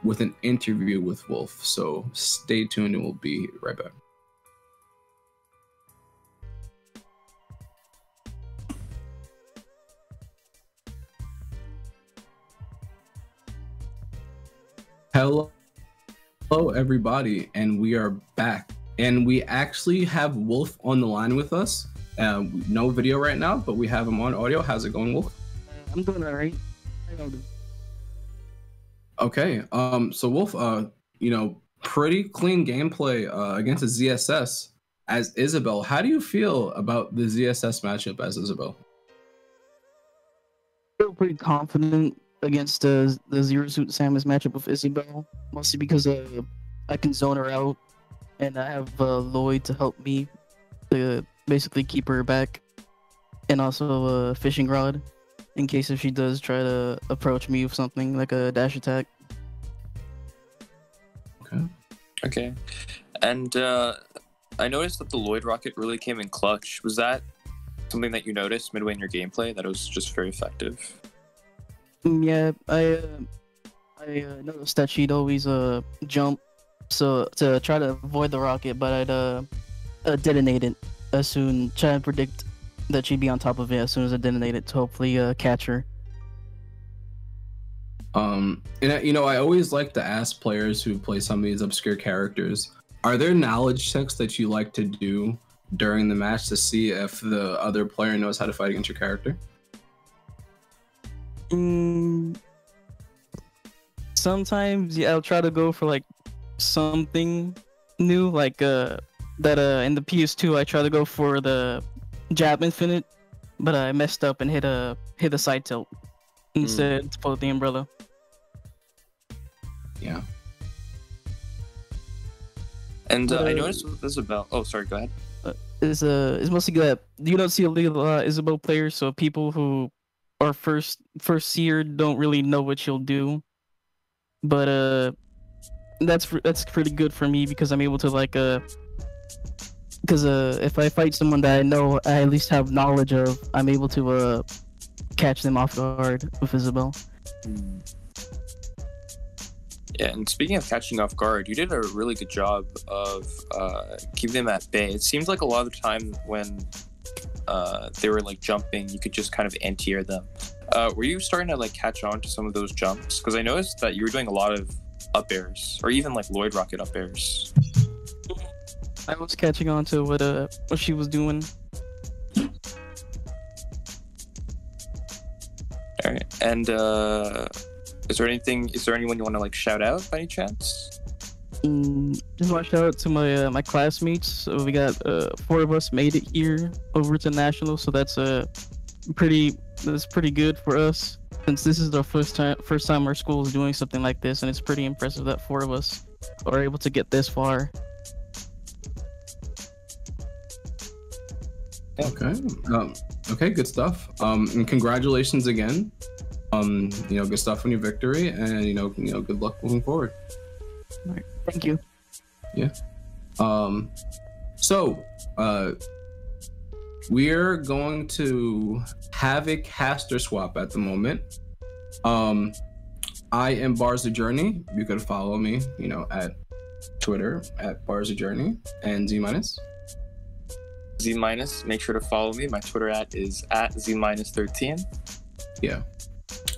with an interview with Wolf. So stay tuned, and we'll be right back. Hello, everybody, and we are back. And we actually have Wolf on the line with us. No video right now, but we have him on audio. How's it going, Wolf? I'm doing all right. How y'all doing? Okay. So Wolf, you know, pretty clean gameplay against the ZSS as Isabel. How do you feel about the ZSS matchup as Isabel? I feel pretty confident against the Zero Suit Samus matchup with Isabel, mostly because I can zone her out, and I have Lloyd to help me to basically keep her back, and also a fishing rod in case if she does try to approach me with something like a dash attack. Okay. And I noticed that the Lloyd rocket really came in clutch. Was that something that you noticed midway in your gameplay, that it was just very effective? Yeah, I noticed that she'd always jump so to try to avoid the rocket, but I'd detonate it as soon, try and predict that she'd be on top of it as soon as I detonate it to hopefully catch her. And you know, I always like to ask players who play some of these obscure characters, are there knowledge checks that you like to do during the match to see if the other player knows how to fight against your character? Sometimes, yeah, I'll try to go for like something new, like that in the PS2 I try to go for the jab infinite, but I messed up and hit a side tilt instead to pull the umbrella. Yeah. And I noticed with Isabel. Oh, sorry. Go ahead. Is mostly that you don't see a lot of Isabel players, so people who are first seer don't really know what she'll do. But that's pretty good for me because I'm able to like because if I fight someone that I know I at least have knowledge of, I'm able to catch them off guard with Isabel. Yeah, and speaking of catching off guard, you did a really good job of keeping them at bay. It seemed like a lot of the time when they were like jumping, you could just kind of anti-air them. Were you starting to like catch on to some of those jumps? Because I noticed that you were doing a lot of up airs, or even like Lloyd rocket up airs. I was catching on to what she was doing. All right, and is there anyone you want to like shout out by any chance? Just want to shout out to my classmates. So we got 4 of us made it here over to national, so that's pretty good for us, since this is our first time our school is doing something like this, and it's pretty impressive that 4 of us are able to get this far. Okay. Okay, good stuff. And congratulations again. You know, good stuff on your victory, and you know, good luck moving forward. All right. Thank you. Yeah. So, we're going to have a caster swap at the moment. I am Bars the Journey. You could follow me, you know, at Twitter at Bars the Journey, and Z-. Z-, make sure to follow me. My Twitter is at Z-13. Yeah.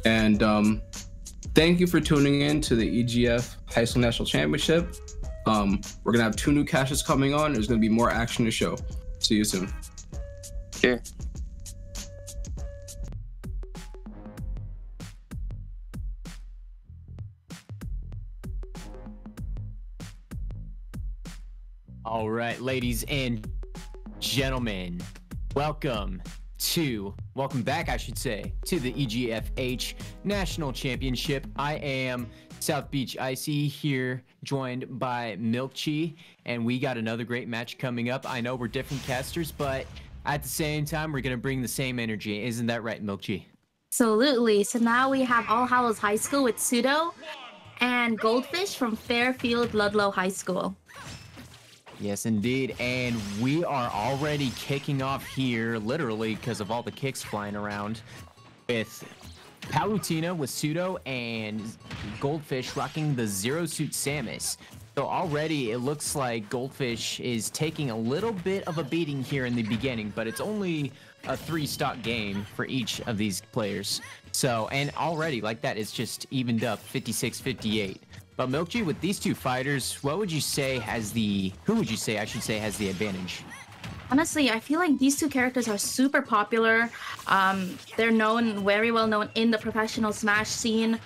And thank you for tuning in to the EGF High School National Championship. We're gonna have 2 new caches coming on. There's gonna be more action to show. See you soon. Sure. All right, ladies and gentlemen, welcome welcome back, I should say, to the EGFH National Championship. I am South Beach Icy here, joined by Milkchi, and we got another great match coming up. I know we're different casters, but at the same time, we're going to bring the same energy. Isn't that right, Milkchi? Absolutely. So now we have All Hallows High School with Pseudo and Goldfish from Fairfield Ludlow High School. Yes, indeed. And we are already kicking off here, literally, because of all the kicks flying around, with Palutena with Pseudo and Goldfish rocking the Zero Suit Samus. So already it looks like Goldfish is taking a little bit of a beating here in the beginning, but it's only a 3-stock game for each of these players. So, and already like that, it's just evened up 56-58. But Milkchi, with these two fighters, who would you say has the advantage? Honestly, I feel like these two characters are super popular. They're known, very well known in the professional Smash scene.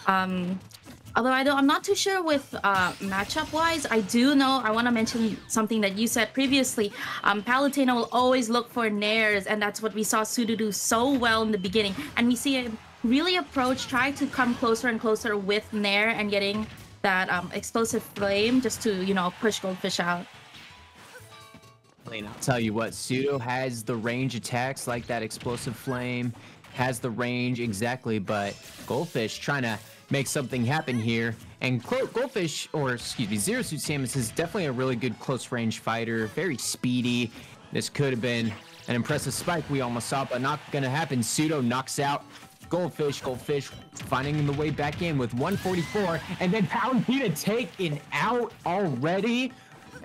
Although I'm not too sure with matchup-wise. I do know, I want to mention something that you said previously. Palutena will always look for nairs, and that's what we saw Pseudo do so well in the beginning. And we see him really try to come closer and closer with nair and getting that explosive flame just to, you know, push Goldfish out. I'll tell you what, Pseudo has the range attacks like that explosive flame, has the range exactly, but Goldfish trying to make something happen here. And Goldfish, or excuse me, Zero Suit Samus is definitely a really good close range fighter, very speedy. This could have been an impressive spike we almost saw, but not gonna happen. Pseudo knocks out Goldfish finding the way back in with 144, and then Palutena taken out already.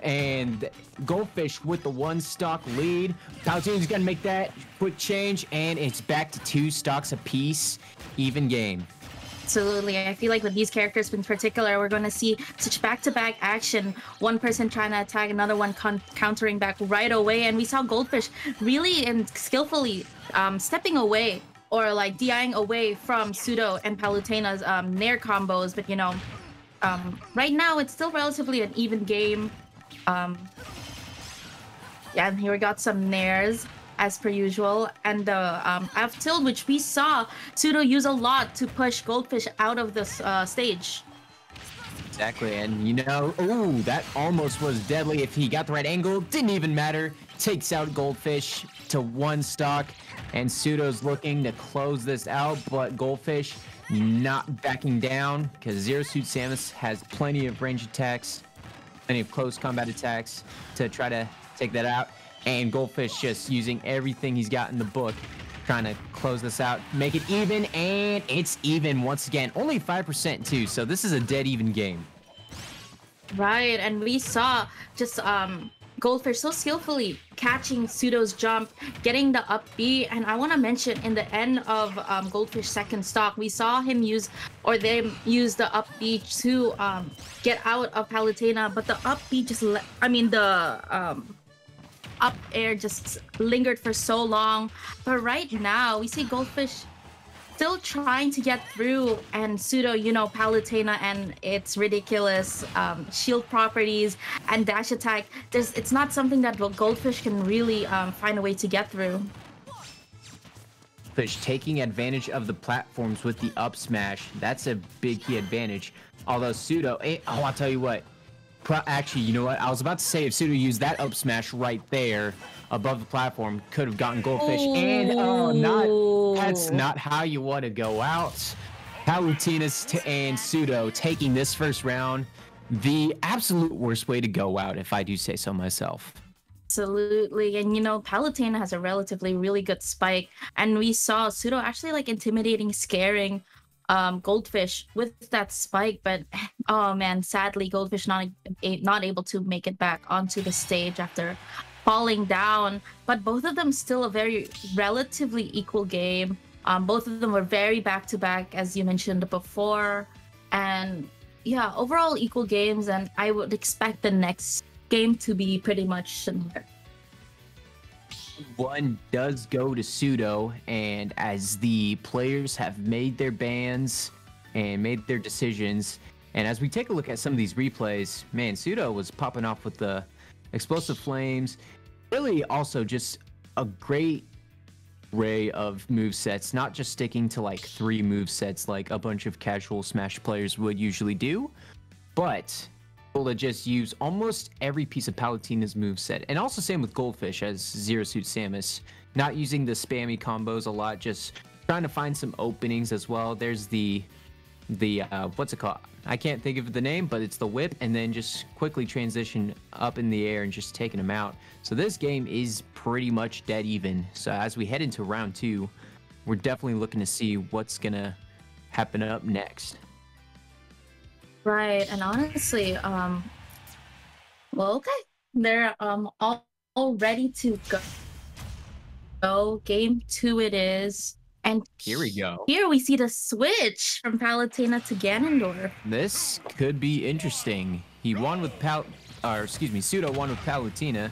And Goldfish with the 1-stock lead. Palutena's gonna make that quick change, and it's back to 2 stocks apiece, even game. Absolutely. I feel like with these characters in particular, we're going to see such back-to-back action. One person trying to attack, another one countering back right away. And we saw Goldfish really and skillfully stepping away or like DIing away from Pseudo and Palutena's nair combos. But, you know, right now it's still relatively an even game. Yeah, and here we got some nairs as per usual, and the F tilt, which we saw Pseudo use a lot to push Goldfish out of this stage. Exactly, and you know, ooh, that almost was deadly if he got the right angle. Didn't even matter. Takes out Goldfish to 1 stock, and Pseudo's looking to close this out, but Goldfish not backing down because Zero Suit Samus has plenty of range attacks, plenty of close combat attacks to try to take that out. And Goldfish just using everything he's got in the book, trying to close this out, make it even, and it's even once again. Only 5% too, so this is a dead even game. Right, and we saw just Goldfish so skillfully catching Pseudo's jump, getting the up B, and I want to mention in the end of Goldfish's second stock, we saw him use, or they use the up B to get out of Palutena, but the up B just, up air just lingered for so long. But right now we see Goldfish still trying to get through, and Pseudo, you know, Palutena and its ridiculous shield properties and dash attack, it's not something that Goldfish can really find a way to get through. Fish taking advantage of the platforms with the up smash, that's a big key advantage. Although Pseudo, I'll tell you what, actually, you know what? I was about to say if Pseudo used that up smash right there above the platform, could have gotten Goldfish. And that's not how you want to go out. Palutena and Pseudo taking this first round, the absolute worst way to go out, if I do say so myself. Absolutely, and you know, Palutena has a relatively really good spike, and we saw Pseudo actually like intimidating, scaring Goldfish with that spike, but oh man, sadly Goldfish not able to make it back onto the stage after falling down. But both of them still a very relatively equal game. Both of them were very back-to-back, as you mentioned before, and yeah, overall equal games, and I would expect the next game to be pretty much similar. One does go to Pseudo, and as the players have made their bans and made their decisions, and as we take a look at some of these replays, man, Pseudo was popping off with the explosive flames. Really also just a great array of movesets, not just sticking to like 3 movesets like a bunch of casual Smash players would usually do, but able to just use almost every piece of Palutena's moveset. And also same with Goldfish as Zero Suit Samus. Not using the spammy combos a lot, just trying to find some openings as well. There's the what's it called? I can't think of the name, but it's the whip, and then just quickly transition up in the air and just taking them out. So this game is pretty much dead even. So as we head into round 2, we're definitely looking to see what's gonna happen up next. Right, and honestly, well, okay, they're all ready to go. Game 2 it is, and Here we go. Here we see the switch from Palutena to Ganondorf. This could be interesting. He won with Pseudo won with Palutena,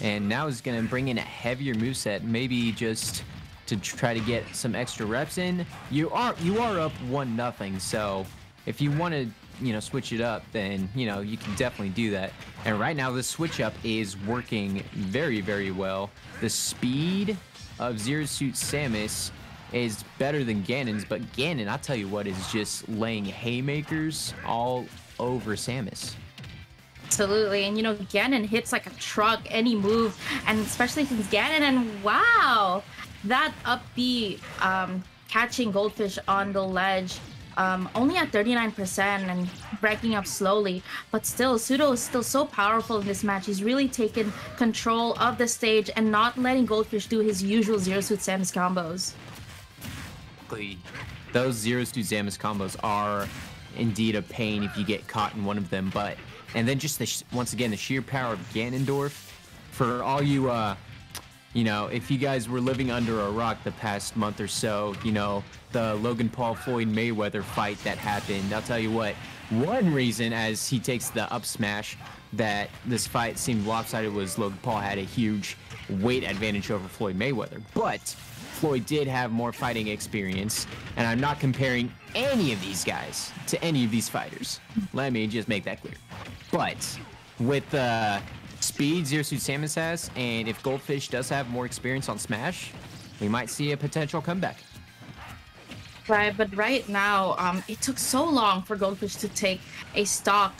and now he's gonna bring in a heavier moveset, maybe just to try to get some extra reps in. You are up 1-0, so if you want to, switch it up, then you can definitely do that. And right now, the switch up is working very, very well. The speed of Zero Suit Samus is better than Ganon's, but Ganon, I'll tell you what, is just laying haymakers all over Samus. Absolutely, and Ganon hits like a truck any move, and especially since Ganon, and wow, that up-B catching Goldfish on the ledge, only at 39% and breaking up slowly, but still, Pseudo is still so powerful in this match. He's really taken control of the stage and not letting Goldfish do his usual Zero Suit Samus combos. Those Zero Suit Samus combos are indeed a pain if you get caught in one of them, and then just once again the sheer power of Ganondorf. For all you if you guys were living under a rock the past month or so, the Logan Paul Floyd Mayweather fight that happened, I'll tell you what, one reason as he takes the up smash that this fight seemed lopsided was Logan Paul had a huge weight advantage over Floyd Mayweather, but Floyd did have more fighting experience, and I'm not comparing any of these guys to any of these fighters. Let me just make that clear. But with the speed Zero Suit Samus has, and if Goldfish does have more experience on Smash, we might see a potential comeback. Right, but right now, it took so long for Goldfish to take a stock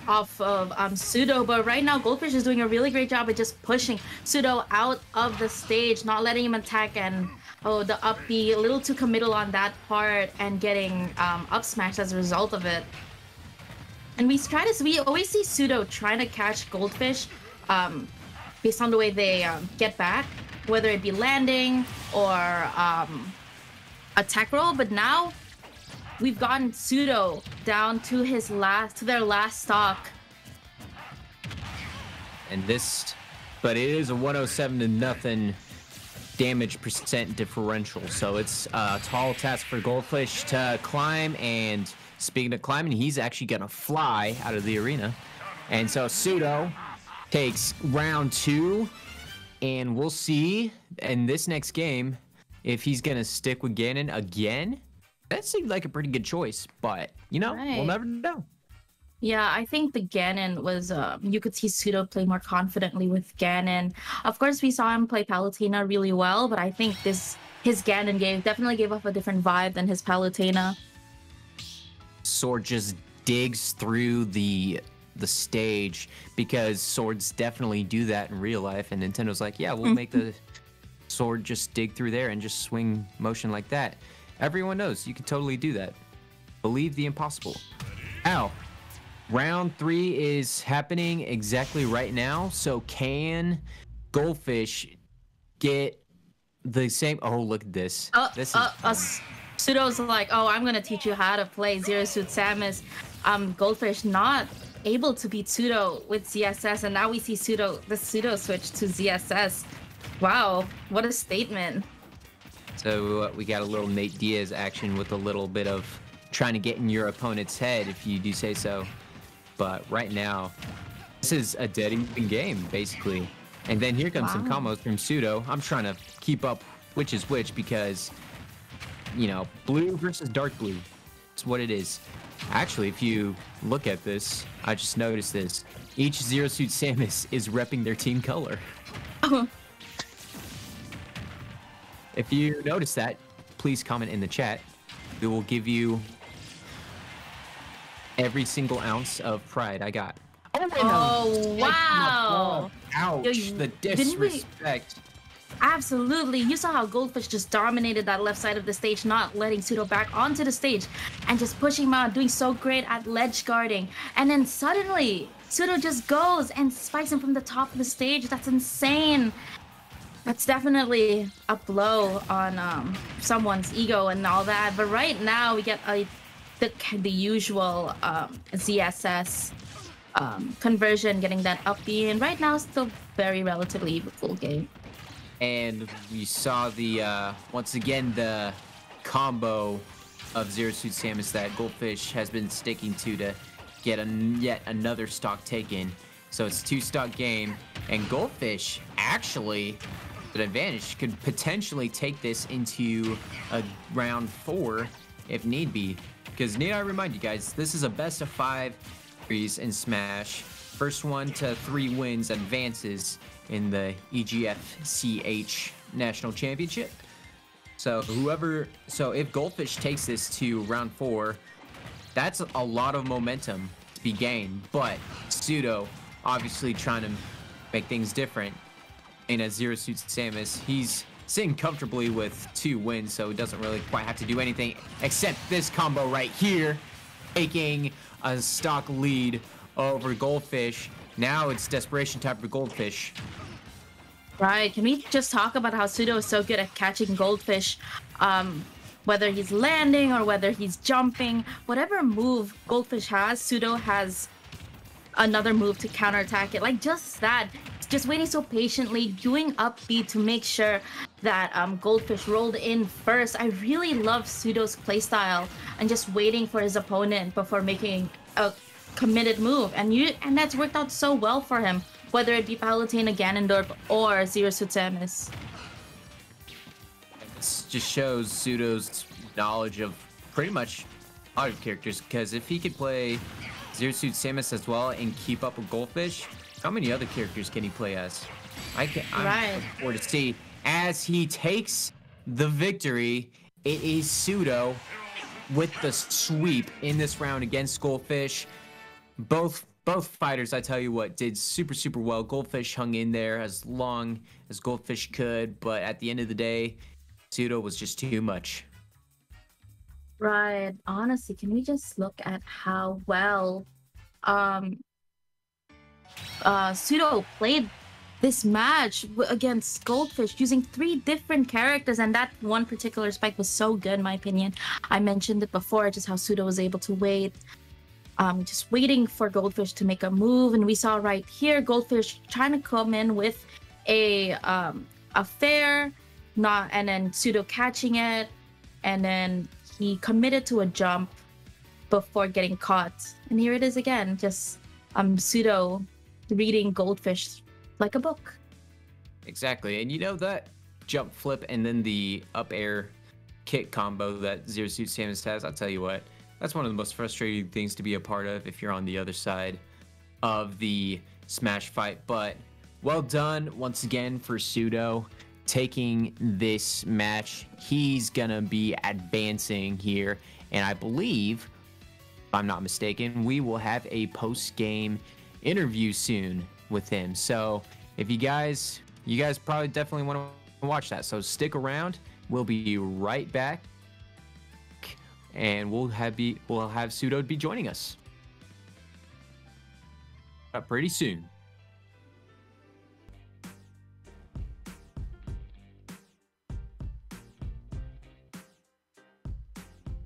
off of Pseudo, but right now Goldfish is doing a really great job at just pushing Pseudo out of the stage, not letting him attack, and the up B, a little too committal on that part, and getting up smashed as a result of it. And we always see Pseudo trying to catch Goldfish based on the way they get back, whether it be landing or attack roll, but now we've gotten Pseudo down to their last stock. But it is a 107-0 damage percent differential, so it's a tall task for Goldfish to climb. And speaking of climbing, he's actually gonna fly out of the arena, and so Pseudo takes round 2, and we'll see in this next game if he's gonna stick with Ganon again. That seemed like a pretty good choice, but Right. We'll never know. Yeah, I think the Ganon was, you could see Pseudo play more confidently with Ganon. Of course, we saw him play Palutena really well, but I think his Ganon game definitely gave off a different vibe than his Palutena. Sword just digs through the stage, because swords definitely do that in real life, and Nintendo's like, yeah, we'll make the sword just dig through there and just swing motion like that. Everyone knows you can totally do that. Believe the impossible. Ow. Round 3 is happening exactly right now. So can Goldfish get the same? Oh, look at this. This is Pseudo's like, oh, I'm gonna teach you how to play Zero Suit Samus. Goldfish not able to beat Pseudo with ZSS, and now we see the Pseudo switch to ZSS. Wow, what a statement. So we got a little Nate Diaz action with a little bit of trying to get in your opponent's head, if you do say so. But right now, this is a dead even game, basically. And then here comes some combos from Pseudo. I'm trying to keep up which is which, because, blue versus dark blue. It's what it is. Actually, if you look at this, I just noticed this. Each Zero Suit Samus is repping their team color. if you notice that, please comment in the chat. We will give you every single ounce of pride I got. Oh, wow. Ouch, Yo, the didn't we- disrespect. Absolutely. You saw how Goldfish just dominated that left side of the stage, not letting Pseudo back onto the stage and just pushing him out, doing so great at ledge guarding. And then suddenly, Pseudo just goes and spikes him from the top of the stage. That's insane. That's definitely a blow on someone's ego and all that. But right now, we get the usual ZSS conversion, getting that up B. And right now, still very relatively even full game. And we saw the once again the combo of Zero Suit Samus that Goldfish has been sticking to get yet another stock taken. So it's 2-stock game, and Goldfish actually, with advantage, could potentially take this into a round 4 if need be. Because need I remind you guys, this is a best of 5 series in Smash. First 1 to 3 wins advances in the EGF CH National Championship. So if Goldfish takes this to round 4, that's a lot of momentum to be gained. But Pseudo obviously trying to make things different. In a Zero Suit Samus, he's sitting comfortably with 2 wins, so he doesn't really quite have to do anything except this combo right here, taking a stock lead over Goldfish. Now it's desperation time for Goldfish. Right. Can we just talk about how Pseudo is so good at catching Goldfish? Whether he's landing or whether he's jumping, whatever move Goldfish has, Pseudo has another move to counterattack it. Like just that. Just waiting so patiently, doing up B to make sure that Goldfish rolled in first. I really love Pseudo's playstyle and just waiting for his opponent before making a committed move. And that's worked out so well for him, whether it be Palutena, Ganondorf, or Zero Suit Samus. This just shows Pseudo's knowledge of pretty much a lot of characters, because if he could play Zero Suit Samus as well and keep up with Goldfish, how many other characters can he play as? I'm looking forward to see as he takes the victory. It is Pseudo with the sweep in this round against Goldfish. Both fighters, I tell you what, did super well. Goldfish hung in there as long as Goldfish could, but at the end of the day, Pseudo was just too much. Right. Honestly, can we just look at how well Pseudo played this match against Goldfish using 3 different characters, and that one particular spike was so good in my opinion. I mentioned it before, just how Pseudo was able to wait, just waiting for Goldfish to make a move. And we saw right here Goldfish trying to come in with a fair, and then Pseudo catching it, and then he committed to a jump before getting caught. And here it is again, just Pseudo reading Goldfish like a book. Exactly. And you know that jump flip and then the up air kick combo that Zero Suit Samus has, I'll tell you what, that's one of the most frustrating things to be a part of if you're on the other side of the Smash fight. But well done once again for Pseudo taking this match. He's gonna be advancing here, and I believe, if I'm not mistaken, we will have a post-game interview soon with him. So if you guys probably definitely want to watch that, so stick around. We'll be right back, and we'll have Pseudo be joining us pretty soon.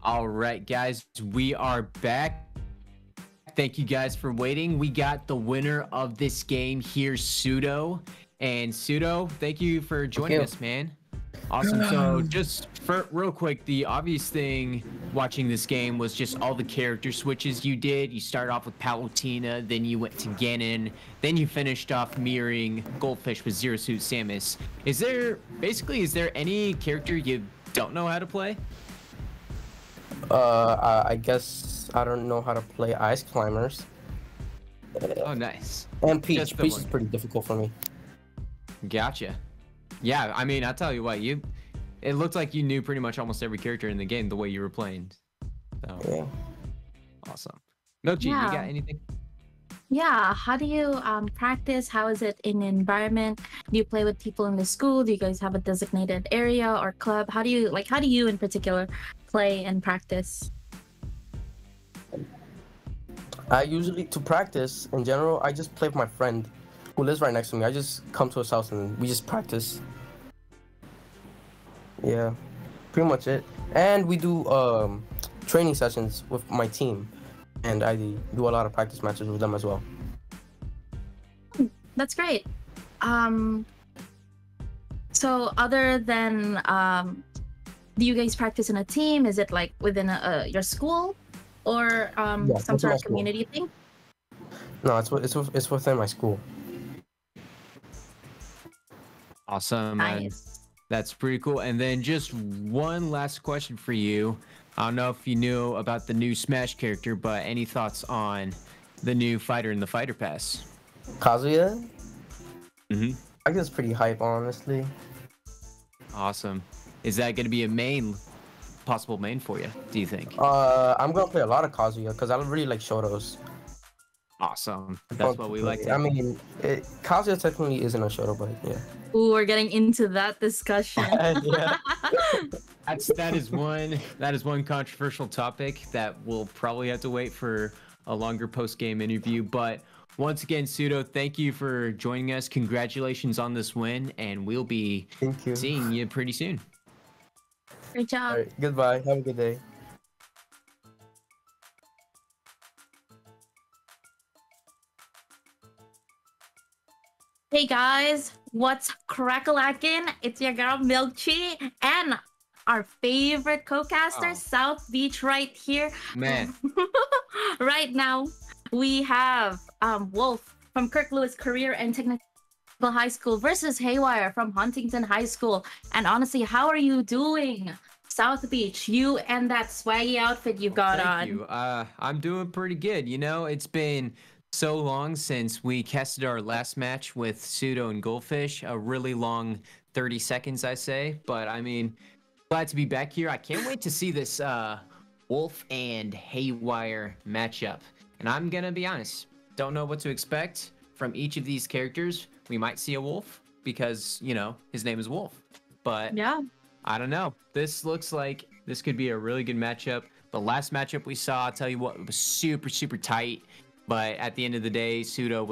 All right, guys, we are back. Thank you guys for waiting. We got the winner of this game here, Pseudo. And Pseudo, thank you for joining us, man. Awesome. So just for real quick, the obvious thing watching this game was just all the character switches you did. You started off with Palutena, then you went to Ganon, then you finished off mirroring Goldfish with Zero Suit Samus. Is there any character you don't know how to play? I guess I don't know how to play Ice Climbers. Oh, nice. And Peach. Peach is pretty difficult for me. Gotcha. Yeah, I mean, I'll tell you what, it looked like you knew pretty much almost every character in the game the way you were playing. So Yeah. awesome. Milkji, you Yeah. got anything? Yeah, how do you practice? How is it in environment? Do you play with people in the school? Do you guys have a designated area or club? How do you in particular play and practice? I usually, to practice in general, I just play with my friend who lives right next to me. I just come to his house and we just practice. Yeah, pretty much it. And we do training sessions with my team, and I do a lot of practice matches with them as well. That's great. So other than do you guys practice in a team? Is it like within your school, or Yeah, some it's sort my of school. community thing? No, it's within my school. Awesome. and Nice. That's pretty cool. And then just one last question for you. I don't know if you knew about the new Smash character, but any thoughts on the new fighter in the Fighter Pass? Kazuya, Mm-hmm. I guess pretty hype, honestly. Awesome. Is that going to be a possible main for you, do you think? I'm gonna play a lot of Kazuya because I really like Shotos. Awesome. That's what we like to I mean, Kazuya technically isn't a Shoto, but yeah. Ooh, we're getting into that discussion. Yeah. that is one controversial topic that we'll probably have to wait for a longer post-game interview. But once again, Pseudo, thank you for joining us. Congratulations on this win, and we'll be Thank you. seeing you pretty soon. Great job. All right, goodbye. Have a good day. Hey guys, what's crack-a-lackin'? It's your girl Milkchi and our favorite co-caster, Oh. South Beach, right here. Man. Right now, we have Wolf from Kirk Lewis Career and Technical High School versus Haywire from Huntington High School. And honestly, how are you doing, South Beach? You and that swaggy outfit you got on. Thank you. I'm doing pretty good. You know, it's been so long since we casted our last match with Pseudo and Goldfish. A really long 30 seconds, I say. But I mean, glad to be back here. I can't wait to see this Wolf and Haywire matchup. And I'm gonna be honest, don't know what to expect from each of these characters. We might see a Wolf because, you know, his name is Wolf. But Yeah. I don't know. This looks like this could be a really good matchup. The last matchup we saw, I'll tell you what, it was super, super tight. But at the end of the day, Pseudo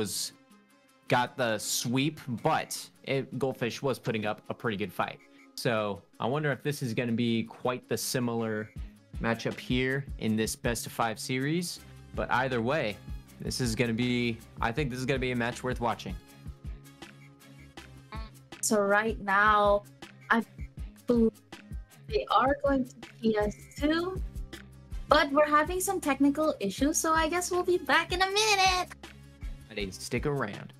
got the sweep, but Goldfish was putting up a pretty good fight. So I wonder if this is going to be quite the similar matchup here in this best of 5 series. But either way, I think this is going to be a match worth watching. So right now, I believe they are going to PS2, but we're having some technical issues, so I guess we'll be back in a minute. Buddy, stick around.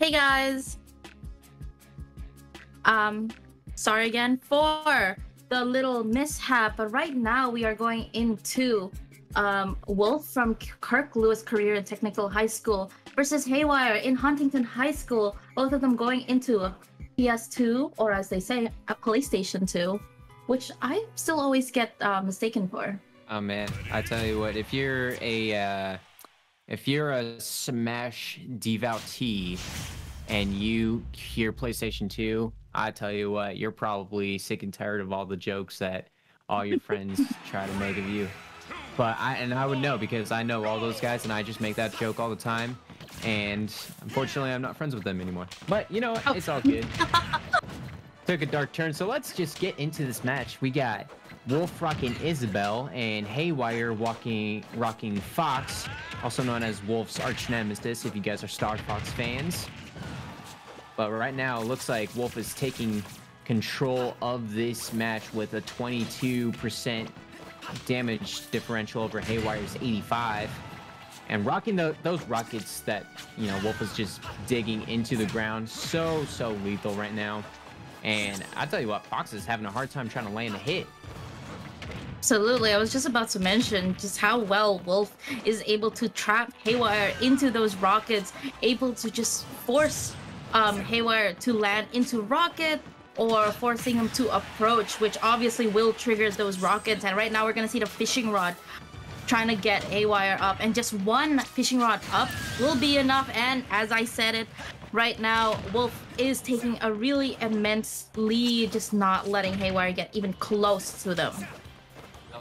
Hey guys. Sorry again for the little mishap, but right now we are going into Wolf from Kirk Lewis Career and Technical High School versus Haywire in Huntington High School. Both of them going into a PS2, or as they say, a PlayStation 2, which I still always get mistaken for. Oh man, I tell you what, if you're a Smash devotee and you hear PlayStation 2, I tell you what, you're probably sick and tired of all the jokes that all your friends try to make of you. But I would know because I know all those guys and I just make that joke all the time. And unfortunately, I'm not friends with them anymore. But you know what? It's all good. Took a dark turn. So let's just get into this match. We got Wolf rocking Isabel and Haywire rocking Fox, also known as Wolf's arch nemesis if you guys are Star Fox fans. But right now, it looks like Wolf is taking control of this match with a 22% damage differential over Haywire's 85. And rocking those rockets that, you know, Wolf is just digging into the ground. So lethal right now. And I tell you what, Fox is having a hard time trying to land a hit. Absolutely. I was just about to mention just how well Wolf is able to trap Haywire into those rockets, able to just force Haywire to land into rocket or forcing him to approach, which obviously will trigger those rockets. And right now we're gonna see the fishing rod trying to get Haywire up, and just one fishing rod up will be enough. And as I said it, right now Wolf is taking a really immense lead, just not letting Haywire get even close to them.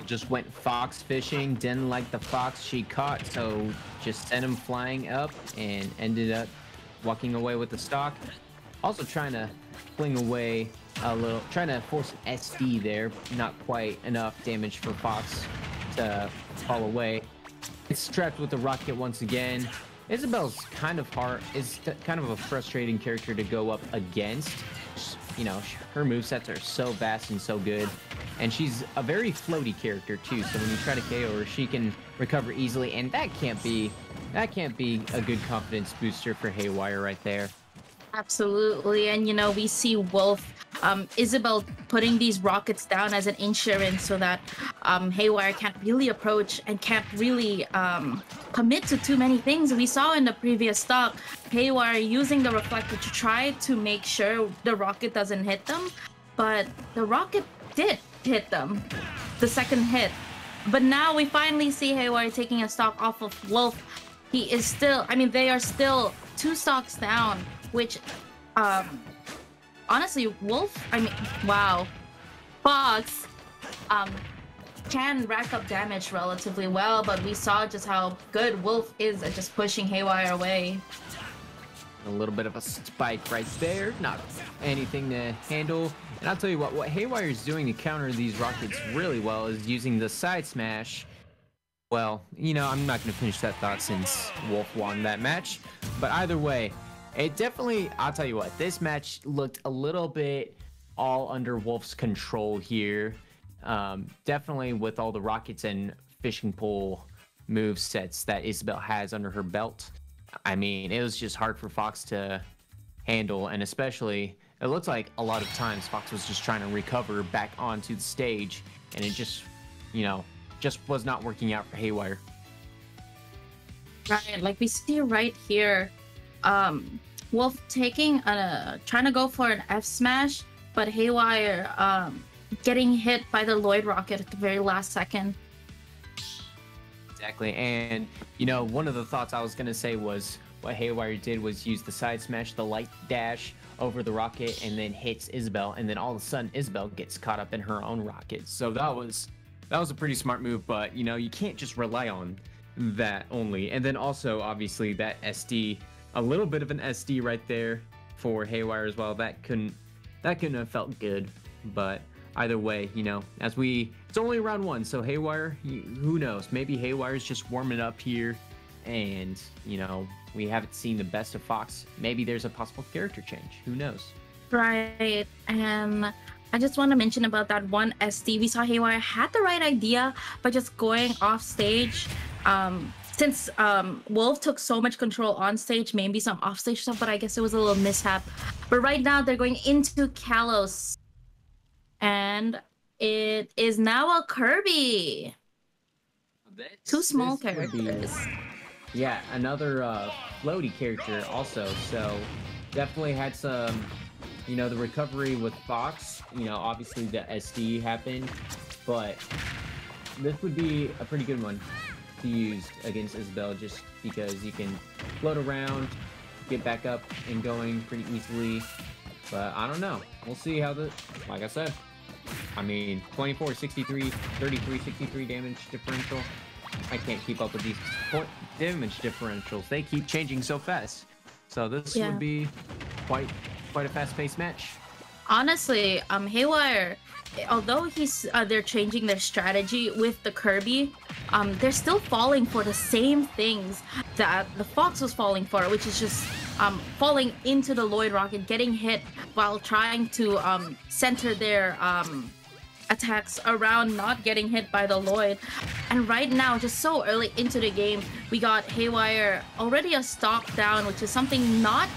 Just went fox fishing, didn't like the fox she caught, so just sent him flying up and ended up walking away with the stock. Also trying to fling away a little, trying to force an SD there, not quite enough damage for Fox to fall away. It's trapped with the rocket once again. Isabel's kind of kind of a frustrating character to go up against. You know, her movesets are so vast and so good. And she's a very floaty character too, so when you try to KO her, she can recover easily, and that can't be a good confidence booster for Haywire right there. Absolutely. And you know, we see Wolf, Isabel putting these rockets down as an insurance so that Haywire can't really approach and can't really commit to too many things. We saw in the previous stock Haywire using the reflector to try to make sure the rocket doesn't hit them, but the rocket did hit them, the second hit. But now we finally see Haywire taking a stock off of Wolf. He is still, I mean, they are still 2 stocks down, which honestly, Wolf, I mean, wow, Fox can rack up damage relatively well, but we saw just how good Wolf is at just pushing Haywire away. A little bit of a spike right there, not anything to handle. And I'll tell you what Haywire is doing to counter these rockets really well is using the side smash. Well, you know, I'm not going to finish that thought since Wolf won that match, but either way, it definitely, I'll tell you what, this match looked a little bit all under Wolf's control here. Definitely with all the rockets and fishing pole move sets that Isabel has under her belt. I mean, it was just hard for Fox to handle, and especially, it looked like a lot of times Fox was just trying to recover back onto the stage, and it just, you know, just was not working out for Haywire. Right, like we see right here, Wolf taking trying to go for an F smash, but Haywire getting hit by the Lloyd rocket at the very last second. Exactly, and you know, one of the thoughts I was gonna say was what Haywire did was use the side smash, the light dash over the rocket, and then hits Isabel, and then all of a sudden Isabel gets caught up in her own rocket. So that was a pretty smart move, but you know, you can't just rely on that only. And then also obviously that SD, a little bit of an SD right there for Haywire as well. That couldn't have felt good, but either way, you know, it's only round 1, so Haywire, who knows? Maybe Haywire's just warming up here, and, you know, we haven't seen the best of Fox. Maybe there's a possible character change. Who knows? Right, and I just want to mention about that one SD. We saw Haywire had the right idea, but just going off stage, since Wolf took so much control on stage, maybe some off stage stuff, but I guess it was a little mishap. But right now they're going into Kalos, and it is now a Kirby. 2 small characters. Yeah, another floaty character also. So definitely had some, you know, the recovery with Fox. You know, obviously the SD happened, but this would be a pretty good one to use against Isabel, just because you can float around, get back up and going pretty easily. But I don't know. We'll see how like I said, I mean, 24, 63, 33, 63 damage differential. I can't keep up with these damage differentials. They keep changing so fast. So this would be quite a fast-paced match. Honestly, Haywire, although they're changing their strategy with the Kirby, they're still falling for the same things that the Fox was falling for, which is just falling into the Lloyd rocket, getting hit while trying to center their attacks around not getting hit by the Lloyd. And right now, just so early into the game, we got Haywire already a stock down, which is something not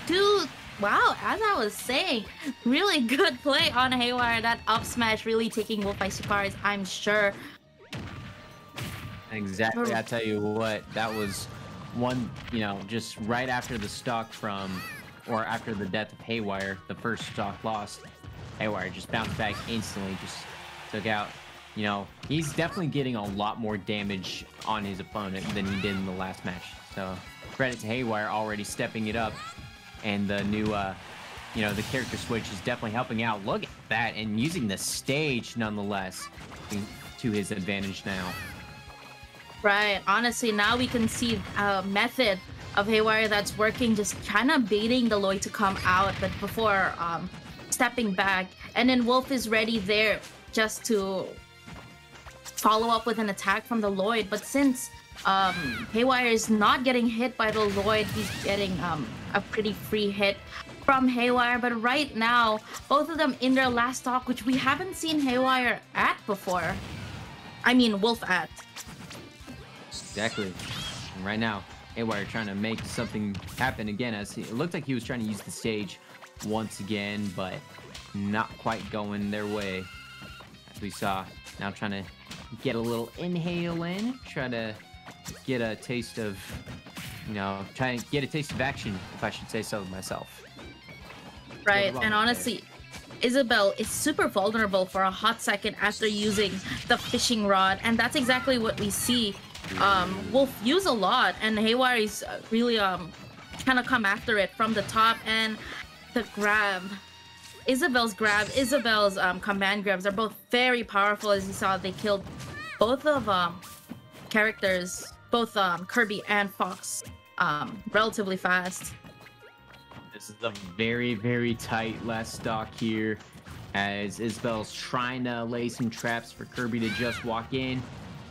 too... Wow, as I was saying, really good play on Haywire. That up smash really taking Wolf by surprise, I'm sure. Exactly, I tell you what, that was one, you know, just right after the stock from or after the death of Haywire, the first stock lost, Haywire just bounced back instantly, just took out. You know, he's definitely getting a lot more damage on his opponent than he did in the last match. So credit to Haywire already stepping it up, and the new, you know, the character switch is definitely helping out. Look at that, and using the stage nonetheless to his advantage now. Right. Honestly, now we can see a method of Haywire that's working, just kind of baiting the Lloyd to come out, but before stepping back. And then Wolf is ready there just to follow up with an attack from the Lloyd. But since Haywire is not getting hit by the Lloyd, he's getting a pretty free hit from Haywire. But right now, both of them in their last stock, which we haven't seen Haywire at before. I mean, Wolf at. Exactly. And right now, Haywire trying to make something happen again, as it looked like he was trying to use the stage once again, but not quite going their way, as we saw. Now trying to get a little inhale in, try to get a taste of, you know, try and get a taste of action, if I should say so myself. Right, and honestly, Isabel is super vulnerable for a hot second after using the fishing rod, and that's exactly what we see Wolf use a lot, and Haywire is really kind of come after it from the top. And the grab, Isabel's command grabs are both very powerful. As you saw, they killed both of characters, both Kirby and Fox, relatively fast. This is a very, very tight last stock here, as Isabel's trying to lay some traps for Kirby to just walk in.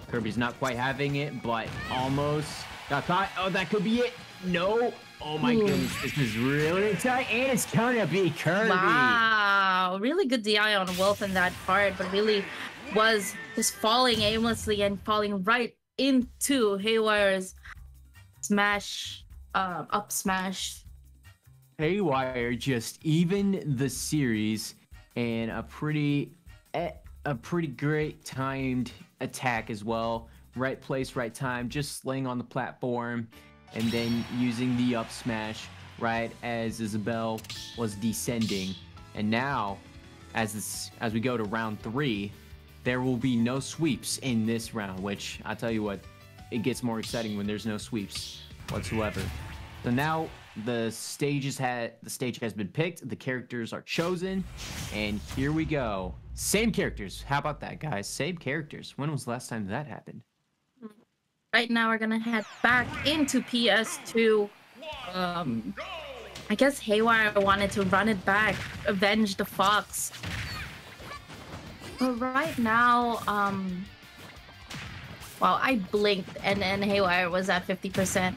Kirby's not quite having it, but almost got caught. Oh, that could be it. No. Oh my goodness, this is really tight, and it's gonna be Kirby. Wow, really good DI on Wolf in that part, but really was just falling aimlessly and falling right into Haywire's smash, up smash. Haywire just even the series, and a pretty great timed attack as well. Right place, right time, just laying on the platform, and then using the up smash right as Isabel was descending. And now, as we go to round 3, there will be no sweeps in this round, which I tell you what, it gets more exciting when there's no sweeps whatsoever. So now the stage has been picked, the characters are chosen, and here we go. Same characters. How about that, guys? Same characters. When was the last time that happened? Right now, we're gonna head back into PS2. I guess Haywire wanted to run it back, avenge the Fox. But right now, well, I blinked and then Haywire was at 50%.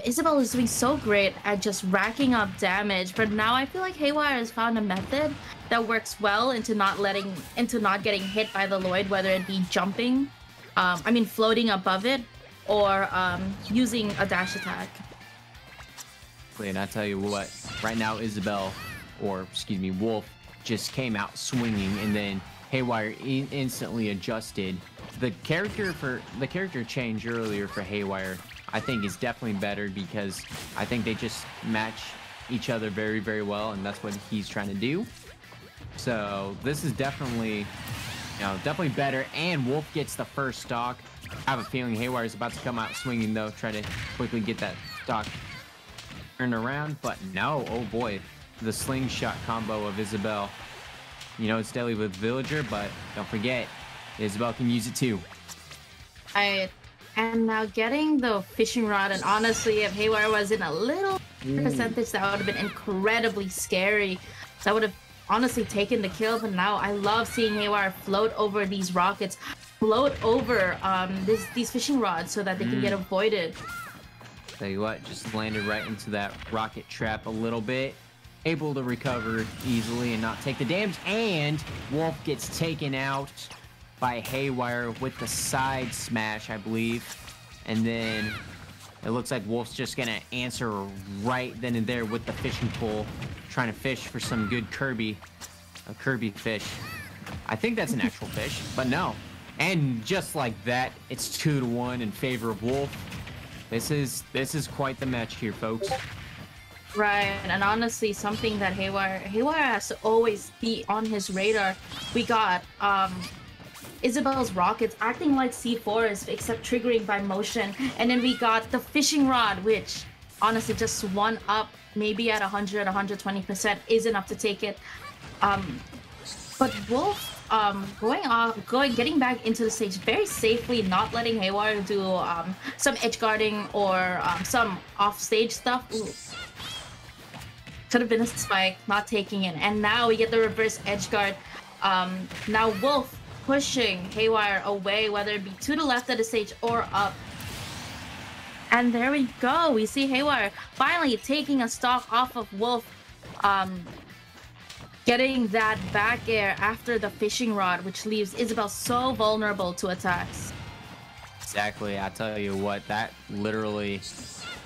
Isabel is doing so great at just racking up damage, but now I feel like Haywire has found a method that works well into not getting hit by the Lloyd, whether it be jumping, floating above it, or using a dash attack. And I tell you what, right now Wolf just came out swinging, and then Haywire instantly adjusted. The character change earlier for Haywire, I think, is definitely better, because I think they just match each other very, very well, and that's what he's trying to do. So this is definitely better, and Wolf gets the first stock. I have a feeling Haywire is about to come out swinging, though, try to quickly get that stock turned around, but no. Oh boy, the slingshot combo of Isabel. You know, it's deadly with Villager, but don't forget, Isabel can use it too. I am now getting the fishing rod, and honestly, if Haywire was in a little percentage, that would have been incredibly scary. That would have honestly taken the kill, but now I love seeing Haywire float over these rockets, float over these fishing rods so that they can get avoided. Tell you what, just landed right into that rocket trap a little bit. Able to recover easily and not take the damage, and Wolf gets taken out by Haywire with the side smash, I believe. And then it looks like Wolf's just gonna answer right then and there with the fishing pole, trying to fish for some good Kirby, a Kirby fish. I think that's an actual fish, but no. And just like that, it's 2-1 in favor of Wolf. This is quite the match here, folks. Right, and honestly, something that Haywire has to always be on his radar. We got Isabel's rockets acting like C4s, except triggering by motion, and then we got the fishing rod, which honestly just one up, maybe at 100, 120% is enough to take it. But Wolf getting back into the stage very safely, not letting Haywire do some edge guarding or some off stage stuff. Ooh. Could have been a spike, not taking it. And now we get the reverse edge guard. Now Wolf pushing Haywire away, whether it be to the left of the stage or up. And there we go. We see Haywire finally taking a stock off of Wolf. Getting that back air after the fishing rod, which leaves Isabel so vulnerable to attacks. Exactly. I tell you what, that literally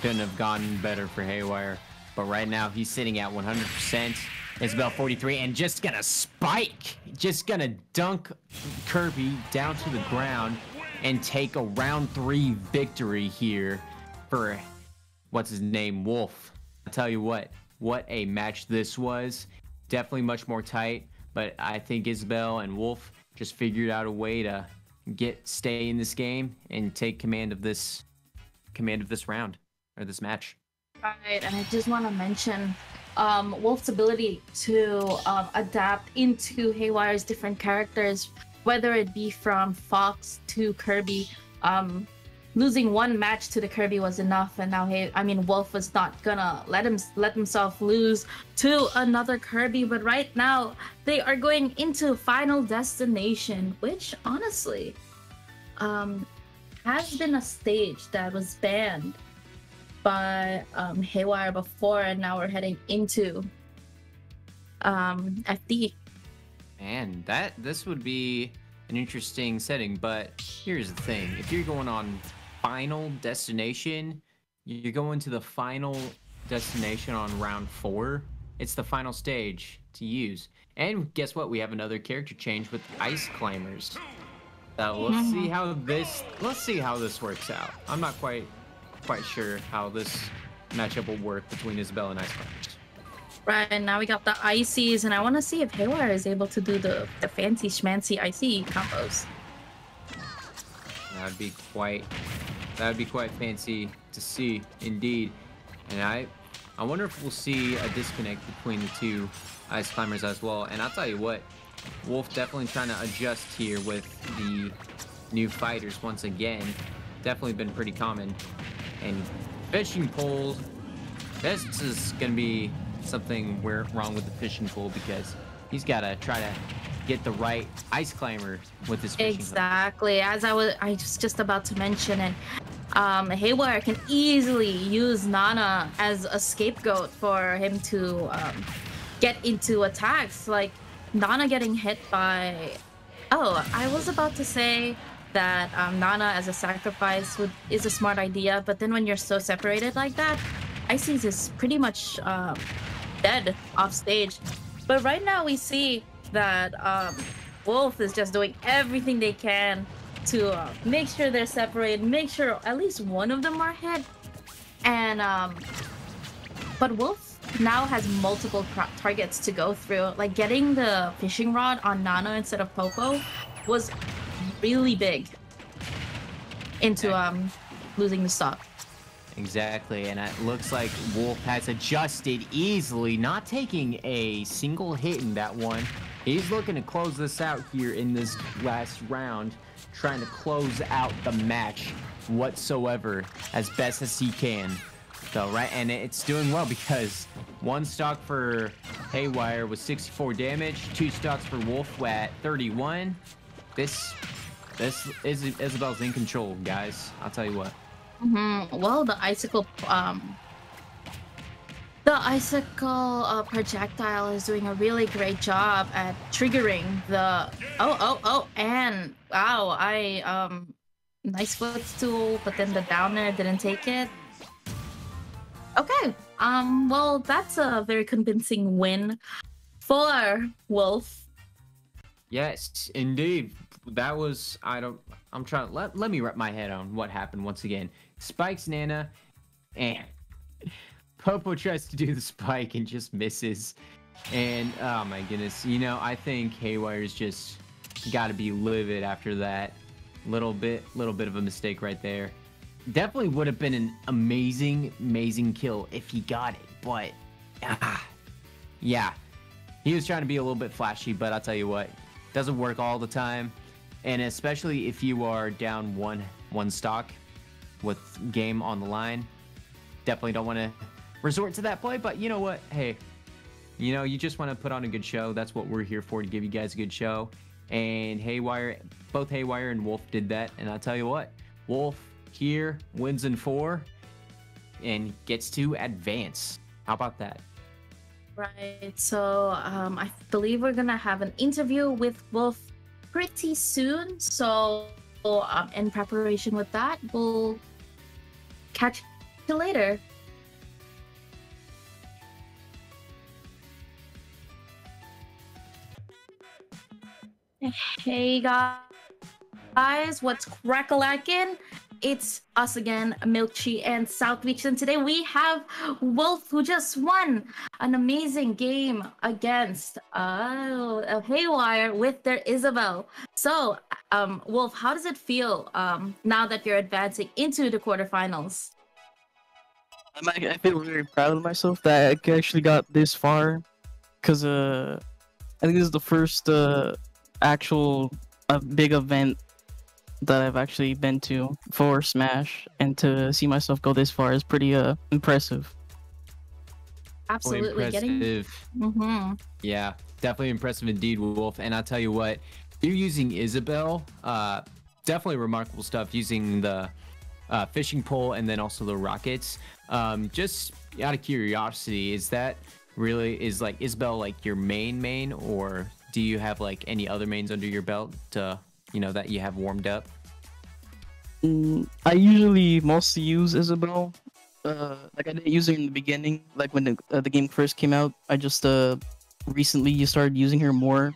couldn't have gone better for Haywire. But right now, he's sitting at 100%. Isabel 43, and just gonna spike. Just gonna dunk Kirby down to the ground and take a round 3 victory here for, what's his name, Wolf. I tell you what a match this was. Definitely much more tight, but I think Isabel and Wolf just figured out a way to stay in this game and take command of this round or this match. Right, and I just want to mention Wolf's ability to adapt into Haywire's different characters, whether it be from Fox to Kirby. Losing one match to the Kirby was enough, and now Wolf was not gonna let himself lose to another Kirby. But right now they are going into Final Destination, which honestly has been a stage that was banned by Haywire before, and now we're heading into FD. And this would be an interesting setting, but here's the thing: if you're going on Final Destination, you're going to the Final Destination on round 4. It's the final stage to use. And guess what? We have another character change with Ice Climbers. So let's see how this works out. I'm not quite sure how this matchup will work between Isabel and Ice Climbers. Right, and now we got the Icies, and I want to see if Haywire is able to do the fancy schmancy Icy combos. That'd be quite fancy to see, indeed. And I wonder if we'll see a disconnect between the two Ice Climbers as well. And I'll tell you what, Wolf definitely trying to adjust here with the new fighters once again. Definitely been pretty common. And fishing poles, this is gonna be something wrong with the fishing pole, because he's gotta try to get the right Ice Climber with his fishing exactly hook. As I was just about to mention it. Haywire can easily use Nana as a scapegoat for him to get into attacks. Like Nana getting hit by... Oh, I was about to say that Nana as a sacrifice is a smart idea, but then when you're so separated like that, Ices is pretty much dead off stage. But right now we see that Wolf is just doing everything they can to make sure they're separated, make sure at least one of them are hit. And but Wolf now has multiple targets to go through. Like getting the fishing rod on Nana instead of Popo was really big into losing the stock. Exactly, and it looks like Wolf has adjusted easily, not taking a single hit in that one. He's looking to close this out here in this last round, trying to close out the match whatsoever as best as he can. So, right, and it's doing well because one stock for Haywire was 64 damage, 2 stocks for Wolf at 31. This is Isabel's in control, guys. I'll tell you what. Well, the icicle projectile is doing a really great job at triggering the and wow, nice footstool, but then the downer didn't take it. Okay, well, that's a very convincing win for Wolf. Yes, indeed. That was, I'm trying, let me wrap my head on what happened once again. Spikes Nana, and Popo tries to do the spike and just misses. And oh my goodness, you know, I think Haywire's just got to be livid after that. Little bit of a mistake right there. Definitely would have been an amazing kill if he got it, but yeah, he was trying to be a little bit flashy, but I'll tell you what, doesn't work all the time, and especially if you are down one stock with game on the line, definitely don't want to resort to that play. But you know what, hey, you know, you just want to put on a good show. That's what we're here for, to give you guys a good show. And Haywire, both Haywire and Wolf did that, and I'll tell you what, Wolf here wins in 4 and gets to advance. How about that? Right, so I believe we're gonna have an interview with Wolf pretty soon, so in preparation with that, we'll catch you later. Hey guys, what's crack-a-lackin'? It's us again, Milchi and Southreach, and today we have Wolf, who just won an amazing game against Haywire with their Isabel. So, Wolf, how does it feel now that you're advancing into the quarterfinals? I feel very proud of myself that I actually got this far, because I think this is the first actual big event that I've actually been to for Smash, and to see myself go this far is pretty impressive. Absolutely, Yeah, definitely impressive indeed, Wolf. And I'll tell you what, you're using Isabel, definitely remarkable stuff, using the fishing pole and then also the rockets. Just out of curiosity, is like Isabel like your main, or do you have like any other mains under your belt to, you know, that you have warmed up? I usually mostly use Isabel. Like I didn't use her in the beginning, like when the game first came out. I just recently started using her more,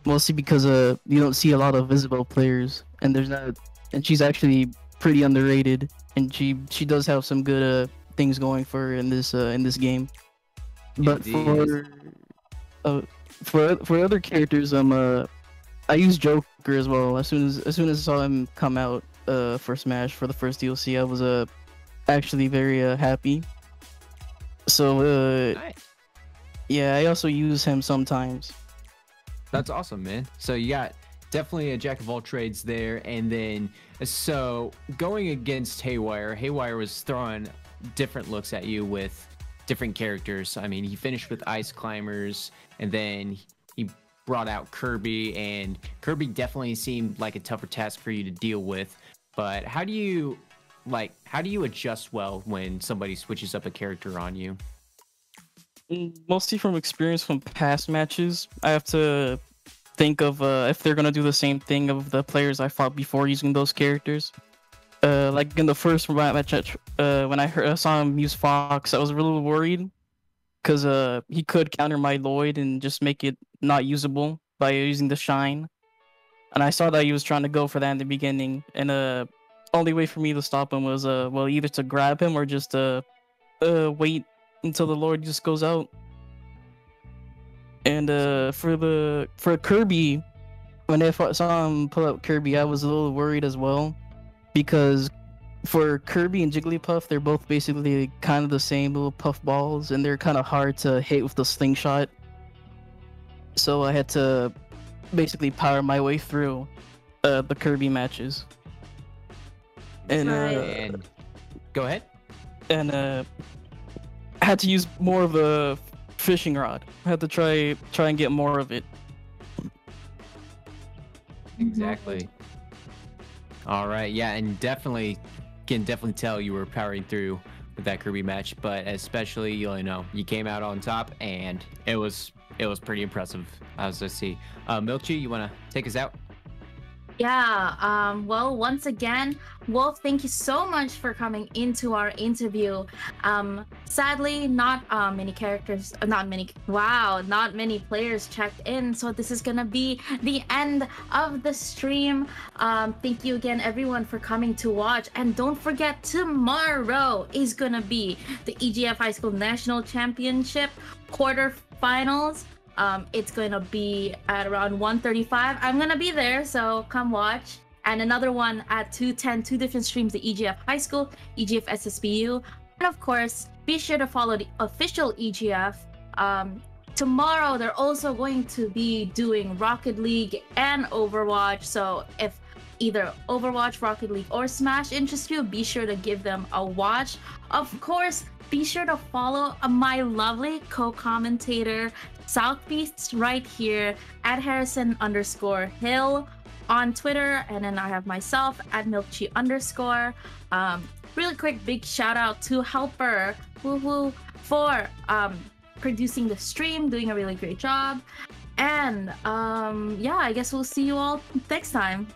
mostly because you don't see a lot of Isabel players, and she's actually pretty underrated, and she does have some good things going for her in this game. But for other characters, I use Joker as well. As soon as I saw him come out for Smash for the first DLC, I was actually very happy. So nice. Yeah, I also use him sometimes. That's awesome, man. So you got definitely a jack of all trades there. And then so going against Haywire was throwing different looks at you with different characters. I mean, he finished with Ice Climbers, and then he brought out Kirby, and Kirby definitely seemed like a tougher task for you to deal with. But how do you adjust well when somebody switches up a character on you? Mostly from experience from past matches. I have to think of if they're gonna do the same thing of the players I fought before using those characters. Like in the first match, when I saw him use Fox, I was a little worried, because he could counter my Lloyd and just make it not usable by using the Shine. And I saw that he was trying to go for that in the beginning, and only way for me to stop him was well, either to grab him or just wait until the Lord just goes out. And for Kirby, when I saw him pull out Kirby, I was a little worried as well, because for Kirby and Jigglypuff, they're both basically kind of the same little puff balls, and they're kind of hard to hit with the slingshot. So I had to basically power my way through the Kirby matches. And go ahead. And I had to use more of a fishing rod. I had to try and get more of it. Exactly. All right, yeah, and can definitely tell you were powering through with that Kirby match, but especially, you know, you came out on top, and it was pretty impressive, as I see. Milchi, you want to take us out? Yeah, well, once again, Wolf, thank you so much for coming into our interview. Sadly, not many characters, not many players checked in, so this is gonna be the end of the stream. Thank you again, everyone, for coming to watch. And don't forget, tomorrow is gonna be the EGF High School National Championship quarterfinals. It's going to be at around 1:35. I'm going to be there, so come watch. And another one at 2:10, two different streams, the EGF High School, EGF SSBU. And of course, be sure to follow the official EGF. Tomorrow, they're also going to be doing Rocket League and Overwatch. So if either Overwatch, Rocket League, or Smash interest you, be sure to give them a watch. Of course, be sure to follow my lovely co-commentator, Southbeast, right here at Harrison_Hill on Twitter, and then I have myself at Milkchi_. Really quick, big shout out to Helper Woohoo for producing the stream, doing a really great job. And yeah, I guess we'll see you all next time.